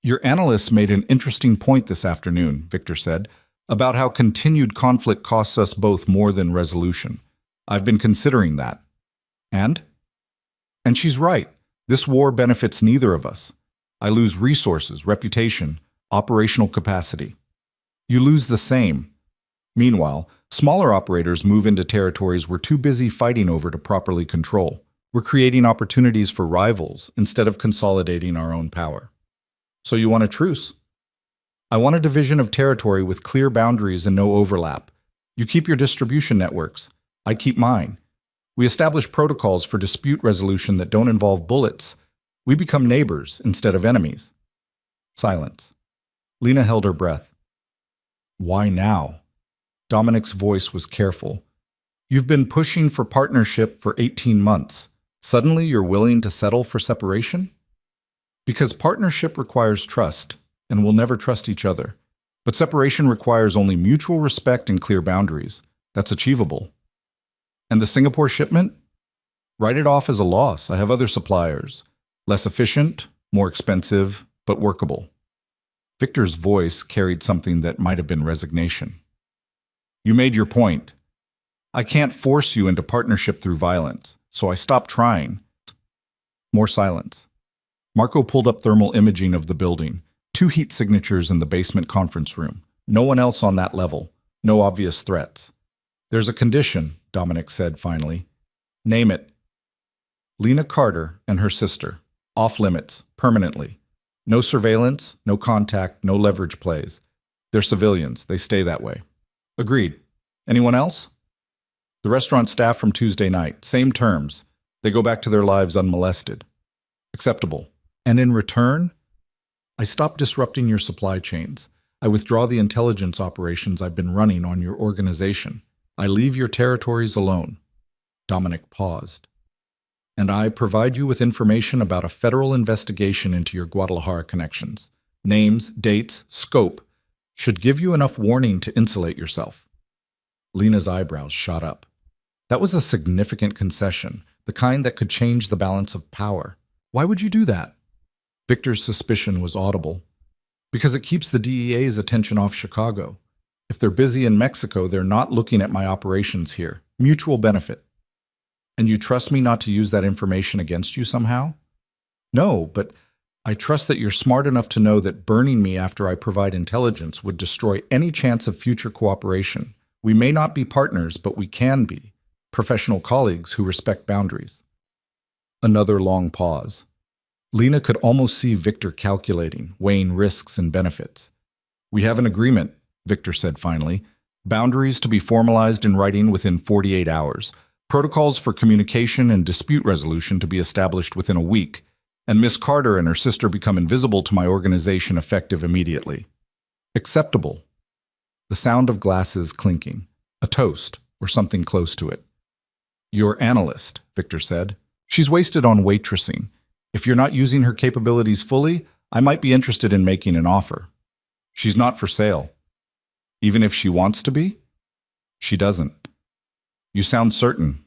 Your analyst made an interesting point this afternoon, Victor said, about how continued conflict costs us both more than resolution. I've been considering that. And? And she's right. This war benefits neither of us. I lose resources, reputation, operational capacity. You lose the same. Meanwhile, smaller operators move into territories we're too busy fighting over to properly control. We're creating opportunities for rivals instead of consolidating our own power. So you want a truce? I want a division of territory with clear boundaries and no overlap. You keep your distribution networks. I keep mine. We establish protocols for dispute resolution that don't involve bullets. We become neighbors instead of enemies. Silence. Lena held her breath. Why now? Dominic's voice was careful. You've been pushing for partnership for 18 months. Suddenly you're willing to settle for separation? Because partnership requires trust, and we'll never trust each other. But separation requires only mutual respect and clear boundaries. That's achievable. And the Singapore shipment? Write it off as a loss. I have other suppliers. Less efficient, more expensive, but workable. Victor's voice carried something that might have been resignation. You made your point. I can't force you into partnership through violence, so I stopped trying. More silence. Marco pulled up thermal imaging of the building. 2 heat signatures in the basement conference room. No one else on that level. No obvious threats. There's a condition, Dominic said finally. Name it. Lena Carter and her sister. Off limits, permanently. No surveillance, no contact, no leverage plays. They're civilians. They stay that way. Agreed. Anyone else? The restaurant staff from Tuesday night. Same terms. They go back to their lives unmolested. Acceptable. And in return, I stop disrupting your supply chains. I withdraw the intelligence operations I've been running on your organization. I leave your territories alone. Dominic paused. And I provide you with information about a federal investigation into your Guadalajara connections. Names, dates, scope should give you enough warning to insulate yourself. Lena's eyebrows shot up. That was a significant concession, the kind that could change the balance of power. Why would you do that? Victor's suspicion was audible. Because it keeps the DEA's attention off Chicago. If they're busy in Mexico, they're not looking at my operations here. Mutual benefit. And you trust me not to use that information against you somehow? No, but I trust that you're smart enough to know that burning me after I provide intelligence would destroy any chance of future cooperation. We may not be partners, but we can be. Professional colleagues who respect boundaries. Another long pause. Lena could almost see Victor calculating, weighing risks and benefits. We have an agreement, Victor said finally. Boundaries to be formalized in writing within 48 hours. Protocols for communication and dispute resolution to be established within a week. And Miss Carter and her sister become invisible to my organization effective immediately. Acceptable. The sound of glasses clinking. A toast, or something close to it. Your analyst, Victor said. She's wasted on waitressing. If you're not using her capabilities fully, I might be interested in making an offer. She's not for sale. Even if she wants to be? She doesn't. You sound certain.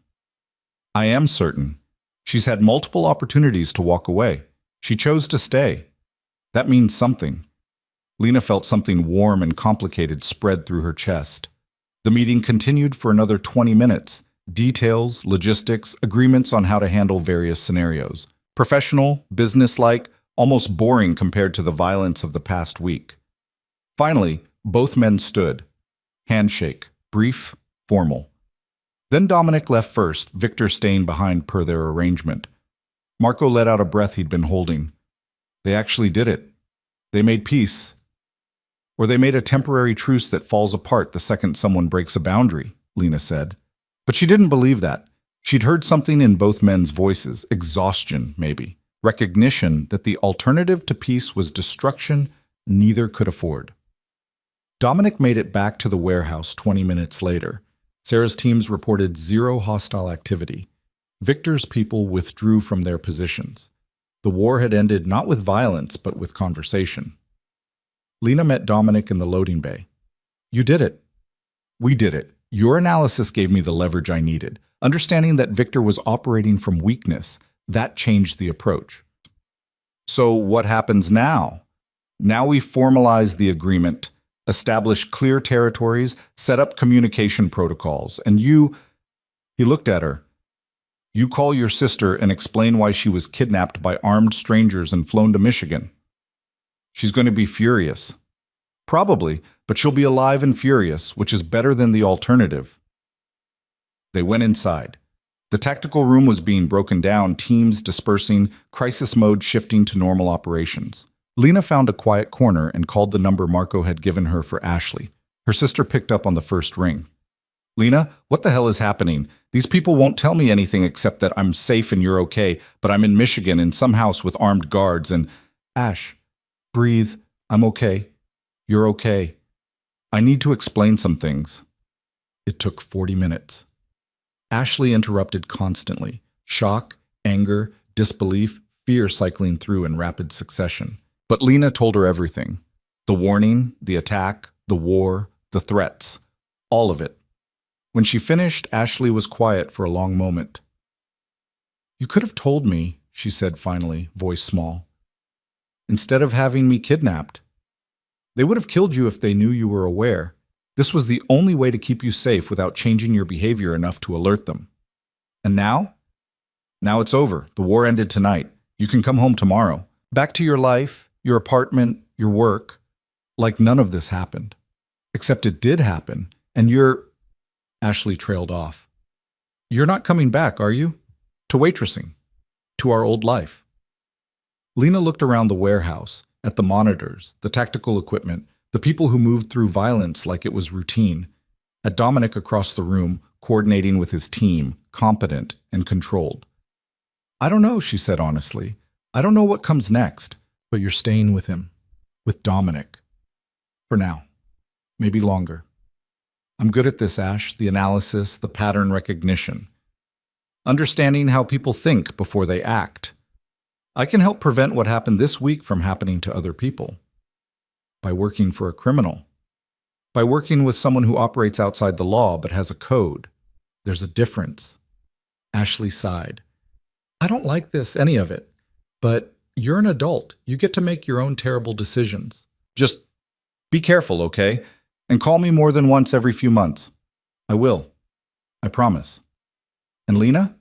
I am certain. She's had multiple opportunities to walk away. She chose to stay. That means something. Lena felt something warm and complicated spread through her chest. The meeting continued for another 20 minutes. Details, logistics, agreements on how to handle various scenarios. Professional, businesslike, almost boring compared to the violence of the past week. Finally, both men stood. Handshake, brief, formal. Then Dominic left first, Victor staying behind per their arrangement. Marco let out a breath he'd been holding. They actually did it. They made peace. Or they made a temporary truce that falls apart the second someone breaks a boundary, Lena said. But she didn't believe that. She'd heard something in both men's voices, exhaustion, maybe. Recognition that the alternative to peace was destruction neither could afford. Dominic made it back to the warehouse 20 minutes later. Sarah's teams reported 0 hostile activity. Victor's people withdrew from their positions. The war had ended not with violence, but with conversation. Lena met Dominic in the loading bay. You did it. We did it. Your analysis gave me the leverage I needed. Understanding that Victor was operating from weakness, that changed the approach. So what happens now? Now we formalize the agreement, establish clear territories, set up communication protocols, and you... He looked at her. You call your sister and explain why she was kidnapped by armed strangers and flown to Michigan. She's going to be furious. Probably, but she'll be alive and furious, which is better than the alternative. They went inside. The tactical room was being broken down, teams dispersing, crisis mode shifting to normal operations. Lena found a quiet corner and called the number Marco had given her for Ashley. Her sister picked up on the first ring. Lena, what the hell is happening? These people won't tell me anything except that I'm safe and you're okay, but I'm in Michigan in some house with armed guards and... Ash, breathe. I'm okay. You're okay. I need to explain some things. It took 40 minutes. Ashley interrupted constantly. Shock, anger, disbelief, fear cycling through in rapid succession. But Lena told her everything. The warning, the attack, the war, the threats. All of it. When she finished, Ashley was quiet for a long moment. "You could have told me," she said finally, voice small. "Instead of having me kidnapped. They would have killed you if they knew you were aware. This was the only way to keep you safe without changing your behavior enough to alert them. And now? Now it's over. The war ended tonight. You can come home tomorrow. Back to your life, your apartment, your work. Like none of this happened. Except it did happen, and you're..." Ashley trailed off. "You're not coming back, are you? To waitressing. To our old life." Lena looked around the warehouse, at the monitors, the tactical equipment, the people who moved through violence like it was routine, at Dominic across the room, coordinating with his team, competent and controlled. "I don't know," she said honestly. "I don't know what comes next, but you're staying with him. With Dominic. For now. Maybe longer. I'm good at this, Ash, the analysis, the pattern recognition. Understanding how people think before they act. I can help prevent what happened this week from happening to other people. By working for a criminal. By working with someone who operates outside the law but has a code. There's a difference." Ashley sighed. "I don't like this, any of it. But you're an adult. You get to make your own terrible decisions. Just be careful, okay? And call me more than once every few months. I will. I promise. And Lena?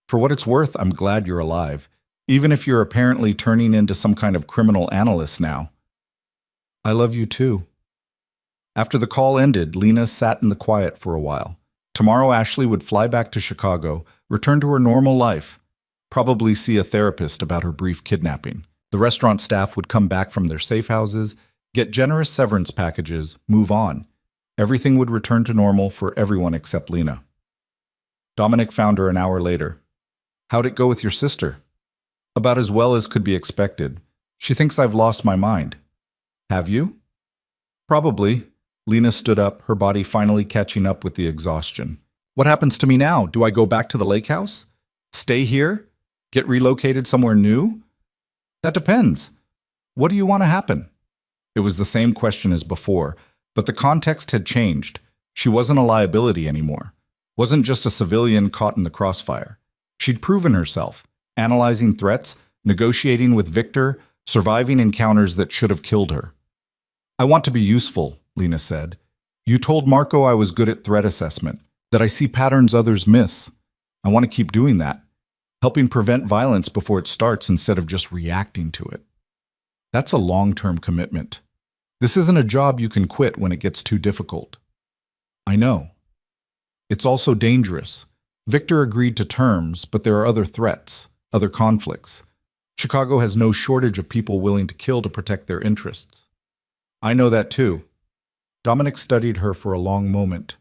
For what it's worth, I'm glad you're alive, even if you're apparently turning into some kind of criminal analyst now. I love you too." After the call ended, Lena sat in the quiet for a while. Tomorrow Ashley would fly back to Chicago, return to her normal life, probably see a therapist about her brief kidnapping. The restaurant staff would come back from their safe houses, get generous severance packages, move on. Everything would return to normal for everyone except Lena. Dominic found her an hour later. "How'd it go with your sister?" "About as well as could be expected. She thinks I've lost my mind." "Have you?" "Probably." Lena stood up, her body finally catching up with the exhaustion. "What happens to me now? Do I go back to the lake house? Stay here? Get relocated somewhere new?" "That depends. What do you want to happen?" It was the same question as before, but the context had changed. She wasn't a liability anymore. Wasn't just a civilian caught in the crossfire. She'd proven herself, analyzing threats, negotiating with Victor, surviving encounters that should have killed her. "I want to be useful," Lena said. "You told Marco I was good at threat assessment, that I see patterns others miss. I want to keep doing that, helping prevent violence before it starts instead of just reacting to it. That's a long-term commitment. This isn't a job you can quit when it gets too difficult." "I know. It's also dangerous. Victor agreed to terms, but there are other threats, other conflicts. Chicago has no shortage of people willing to kill to protect their interests." "I know that too." Dominic studied her for a long moment.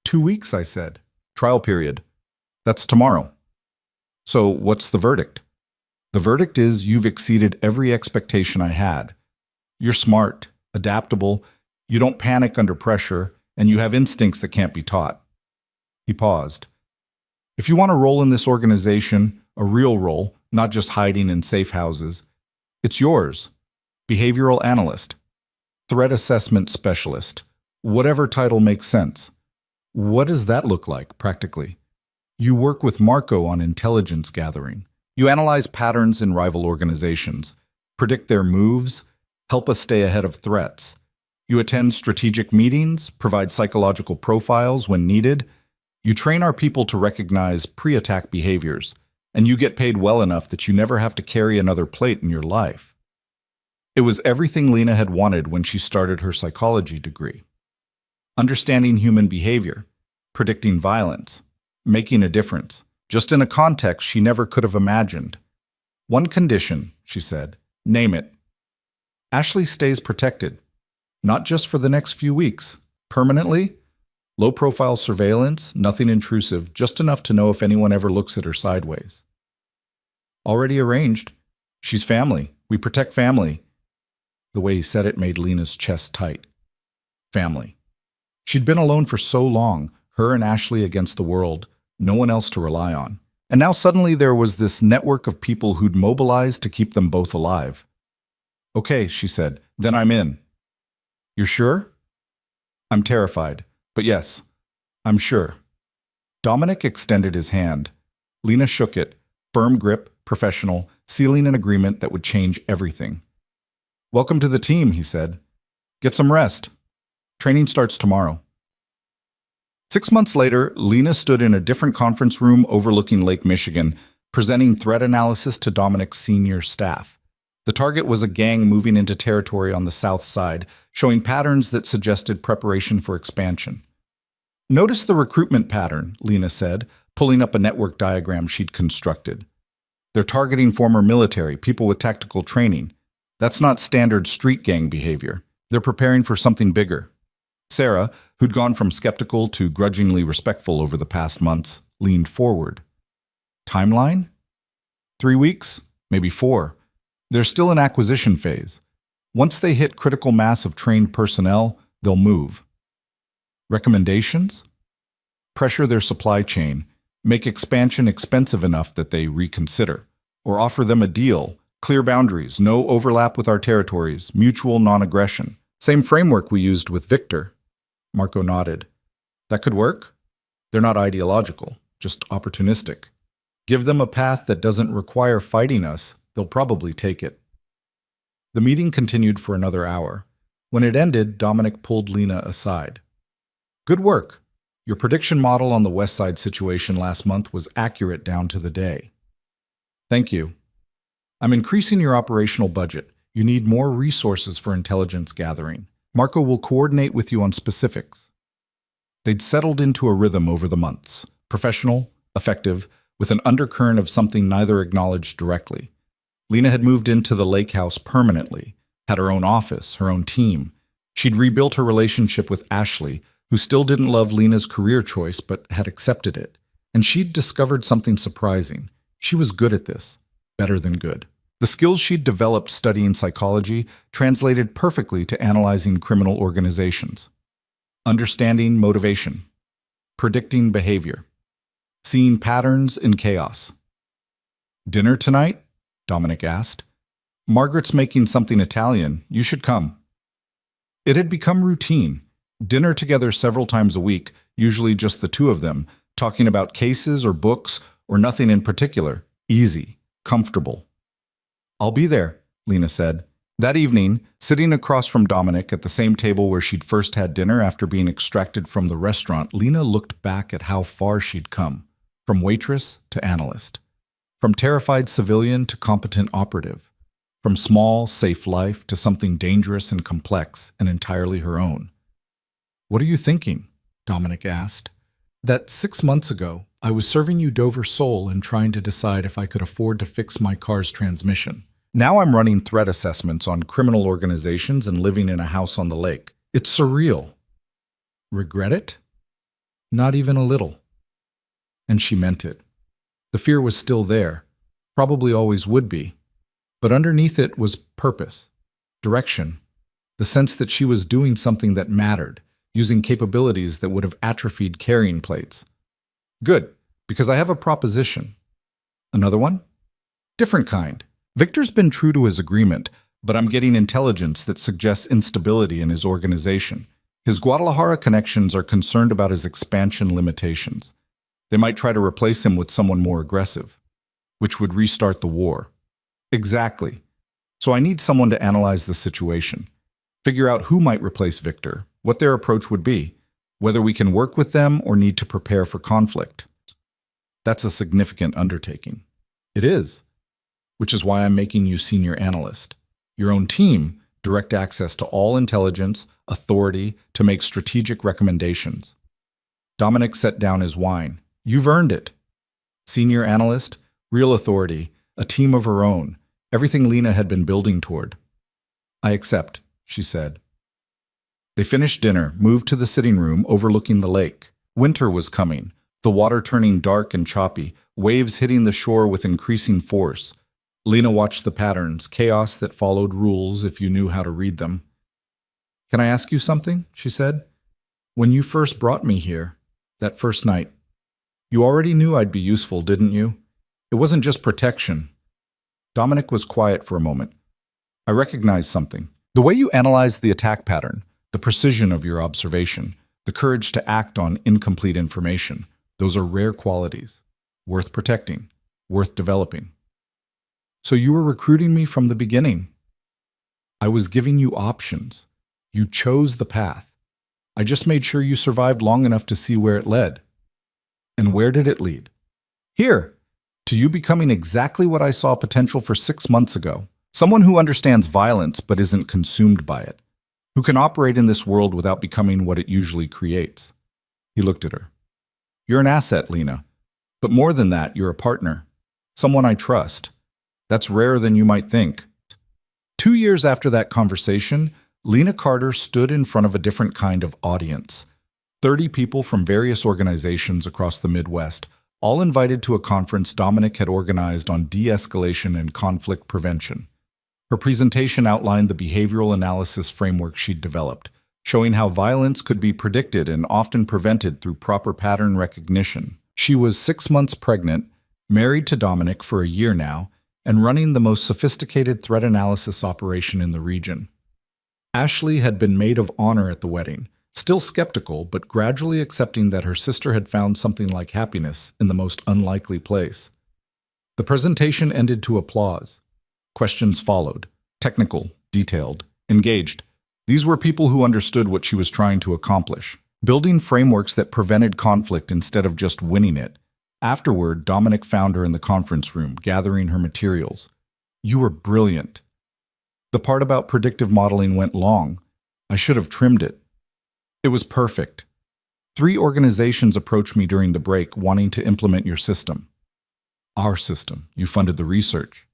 2 weeks, I said. Trial period. That's tomorrow. "So what's the verdict?" "The verdict is you've exceeded every expectation I had. You're smart, adaptable, you don't panic under pressure, and you have instincts that can't be taught." He paused. "If you want a role in this organization, a real role, not just hiding in safe houses, it's yours. Behavioral analyst, threat assessment specialist, whatever title makes sense. What does that look like, practically? You work with Marco on intelligence gathering. You analyze patterns in rival organizations, predict their moves, help us stay ahead of threats. You attend strategic meetings, provide psychological profiles when needed. You train our people to recognize pre-attack behaviors, and you get paid well enough that you never have to carry another plate in your life." It was everything Lena had wanted when she started her psychology degree. Understanding human behavior, predicting violence, making a difference, just in a context she never could have imagined. "One condition," she said. "Name it." "Ashley stays protected. Not just for the next few weeks. Permanently? Low-profile surveillance, nothing intrusive, just enough to know if anyone ever looks at her sideways. Already arranged. She's family. We protect family. The way he said it made Lena's chest tight. Family. She'd been alone for so long, her and Ashley against the world, no one else to rely on. And now suddenly there was this network of people who'd mobilized to keep them both alive. Okay, she said, then I'm in. You're sure? I'm terrified, but yes, I'm sure. Dominic extended his hand. Lena shook it, firm grip, professional, sealing an agreement that would change everything. Welcome to the team, he said. Get some rest. Training starts tomorrow. 6 months later, Lena stood in a different conference room overlooking Lake Michigan, presenting threat analysis to Dominic's senior staff. The target was a gang moving into territory on the south side, showing patterns that suggested preparation for expansion. Notice the recruitment pattern, Lena said, pulling up a network diagram she'd constructed. They're targeting former military, people with tactical training. That's not standard street gang behavior. They're preparing for something bigger. Sarah, who'd gone from skeptical to grudgingly respectful over the past months, leaned forward. Timeline? 3 weeks? Maybe 4. They're still in acquisition phase. Once they hit critical mass of trained personnel, they'll move. Recommendations? Pressure their supply chain, make expansion expensive enough that they reconsider, or offer them a deal, clear boundaries, no overlap with our territories, mutual non-aggression. Same framework we used with Victor. Marco nodded. That could work? They're not ideological, just opportunistic. Give them a path that doesn't require fighting us, they'll probably take it. The meeting continued for another hour. When it ended, Dominic pulled Lena aside. Good work. Your prediction model on the West Side situation last month was accurate down to the day. Thank you. I'm increasing your operational budget. You need more resources for intelligence gathering. Marco will coordinate with you on specifics. They'd settled into a rhythm over the months, professional, effective, with an undercurrent of something neither acknowledged directly. Lena had moved into the lake house permanently, had her own office, her own team. She'd rebuilt her relationship with Ashley, who still didn't love Lena's career choice but had accepted it. And she'd discovered something surprising. She was good at this, better than good. The skills she'd developed studying psychology translated perfectly to analyzing criminal organizations. Understanding motivation, predicting behavior, seeing patterns in chaos. Dinner tonight? Dominic asked. Margaret's making something Italian. You should come. It had become routine. Dinner together several times a week, usually just the two of them, talking about cases or books or nothing in particular. Easy, comfortable. I'll be there, Lena said. That evening, sitting across from Dominic at the same table where she'd first had dinner after being extracted from the restaurant, Lena looked back at how far she'd come, from waitress to analyst, from terrified civilian to competent operative, from small, safe life to something dangerous and complex and entirely her own. What are you thinking? Dominic asked. That 6 months ago, I was serving you Dover Soul and trying to decide if I could afford to fix my car's transmission. Now I'm running threat assessments on criminal organizations and living in a house on the lake. It's surreal. Regret it? Not even a little. And she meant it. The fear was still there, probably always would be. But underneath it was purpose, direction, the sense that she was doing something that mattered, using capabilities that would have atrophied carrying plates. Good, because I have a proposition. Another one? Different kind. Victor's been true to his agreement, but I'm getting intelligence that suggests instability in his organization. His Guadalajara connections are concerned about his expansion limitations. They might try to replace him with someone more aggressive, which would restart the war. Exactly. So I need someone to analyze the situation, figure out who might replace Victor, what their approach would be, whether we can work with them or need to prepare for conflict. That's a significant undertaking. It is. Which is why I'm making you senior analyst. Your own team, direct access to all intelligence, authority to make strategic recommendations. Dominic set down his wine. You've earned it. Senior analyst, real authority, a team of her own, everything Lena had been building toward. I accept, she said. They finished dinner, moved to the sitting room overlooking the lake. Winter was coming, the water turning dark and choppy, waves hitting the shore with increasing force. Lena watched the patterns, chaos that followed rules if you knew how to read them. "Can I ask you something?" she said. "When you first brought me here, that first night, you already knew I'd be useful, didn't you? It wasn't just protection." Dominic was quiet for a moment. "I recognized something. The way you analyzed the attack pattern, the precision of your observation, the courage to act on incomplete information, those are rare qualities, worth protecting, worth developing. So you were recruiting me from the beginning. I was giving you options. You chose the path. I just made sure you survived long enough to see where it led." "And where did it lead?" "Here, to you becoming exactly what I saw potential for 6 months ago. Someone who understands violence but isn't consumed by it, who can operate in this world without becoming what it usually creates." He looked at her. "You're an asset, Lena. But more than that, you're a partner. Someone I trust. That's rarer than you might think." 2 years after that conversation, Lena Carter stood in front of a different kind of audience. 30 people from various organizations across the Midwest, all invited to a conference Dominic had organized on de-escalation and conflict prevention. Her presentation outlined the behavioral analysis framework she'd developed, showing how violence could be predicted and often prevented through proper pattern recognition. She was 6 months pregnant, married to Dominic for a year now, and running the most sophisticated threat analysis operation in the region. Ashley had been maid of honor at the wedding, still skeptical but gradually accepting that her sister had found something like happiness in the most unlikely place. The presentation ended to applause. Questions followed, technical, detailed, engaged. These were people who understood what she was trying to accomplish, building frameworks that prevented conflict instead of just winning it. Afterward, Dominic found her in the conference room, gathering her materials. "You were brilliant. The part about predictive modeling went long. I should have trimmed it. It was perfect. 3 organizations approached me during the break wanting to implement your system." "Our system. You funded the research.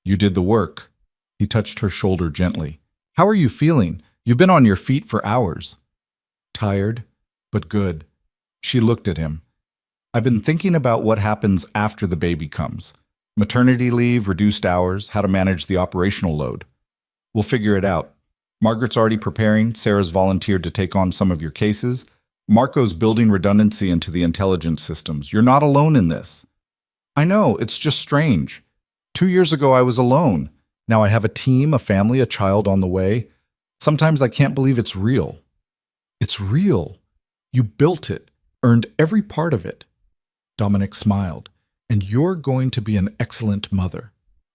You did the work." He touched her shoulder gently. "How are you feeling? You've been on your feet for hours." "Tired, but good." She looked at him. "I've been thinking about what happens after the baby comes. Maternity leave, reduced hours, how to manage the operational load. We'll figure it out. Margaret's already preparing. Sarah's volunteered to take on some of your cases. Marco's building redundancy into the intelligence systems. You're not alone in this." "I know, it's just strange. 2 years ago I was alone. Now I have a team, a family, a child on the way. Sometimes I can't believe it's real." "It's real. You built it, earned every part of it." Dominic smiled. "And you're going to be an excellent mother.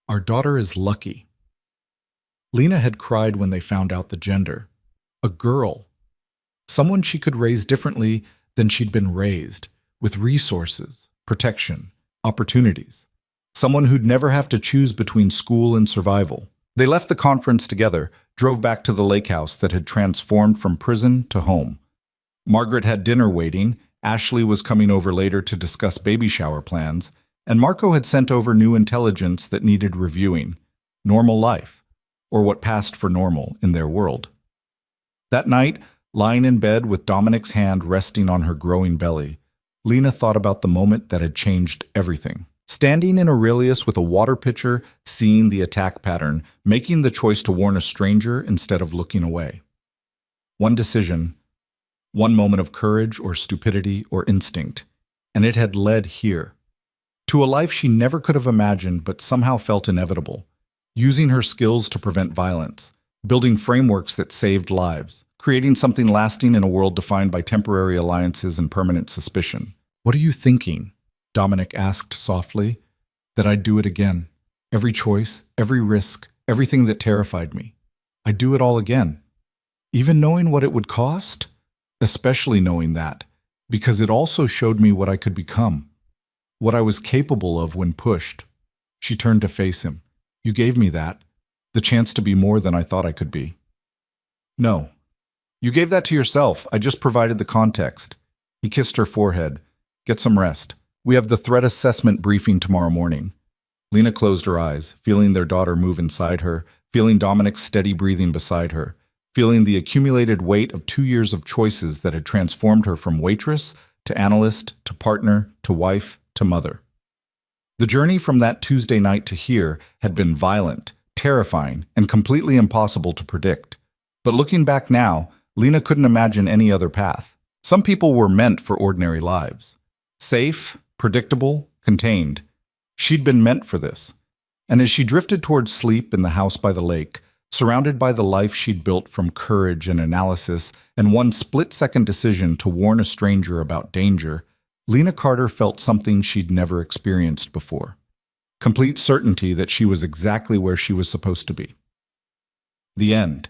Our daughter is lucky." Lena had cried when they found out the gender. A girl. Someone she could raise differently than she'd been raised, with resources, protection, opportunities. Someone who'd never have to choose between school and survival. They left the conference together, drove back to the lake house that had transformed from prison to home. Margaret had dinner waiting, Ashley was coming over later to discuss baby shower plans, and Marco had sent over new intelligence that needed reviewing. Normal life, or what passed for normal in their world. That night, lying in bed with Dominic's hand resting on her growing belly, Lena thought about the moment that had changed everything. Standing in Aurelius with a water pitcher, seeing the attack pattern, making the choice to warn a stranger instead of looking away. One decision, one moment of courage or stupidity or instinct, and it had led here. To a life she never could have imagined but somehow felt inevitable. Using her skills to prevent violence, building frameworks that saved lives, creating something lasting in a world defined by temporary alliances and permanent suspicion. "What are you thinking?" Dominic asked softly. "That I'd do it again. Every choice, every risk, everything that terrified me. I'd do it all again. Even knowing what it would cost? Especially knowing that, because it also showed me what I could become, what I was capable of when pushed." She turned to face him. "You gave me that, the chance to be more than I thought I could be." "No. You gave that to yourself. I just provided the context." He kissed her forehead. "Get some rest. We have the threat assessment briefing tomorrow morning." Lena closed her eyes, feeling their daughter move inside her, feeling Dominic's steady breathing beside her. feeling the accumulated weight of 2 years of choices that had transformed her from waitress to analyst to partner to wife to mother. The journey from that Tuesday night to here had been violent, terrifying, and completely impossible to predict. But looking back now, Lena couldn't imagine any other path. Some people were meant for ordinary lives. Safe, predictable, contained. She'd been meant for this. And as she drifted towards sleep in the house by the lake, surrounded by the life she'd built from courage and analysis and one split-second decision to warn a stranger about danger, Lena Carter felt something she'd never experienced before. Complete certainty that she was exactly where she was supposed to be. The end.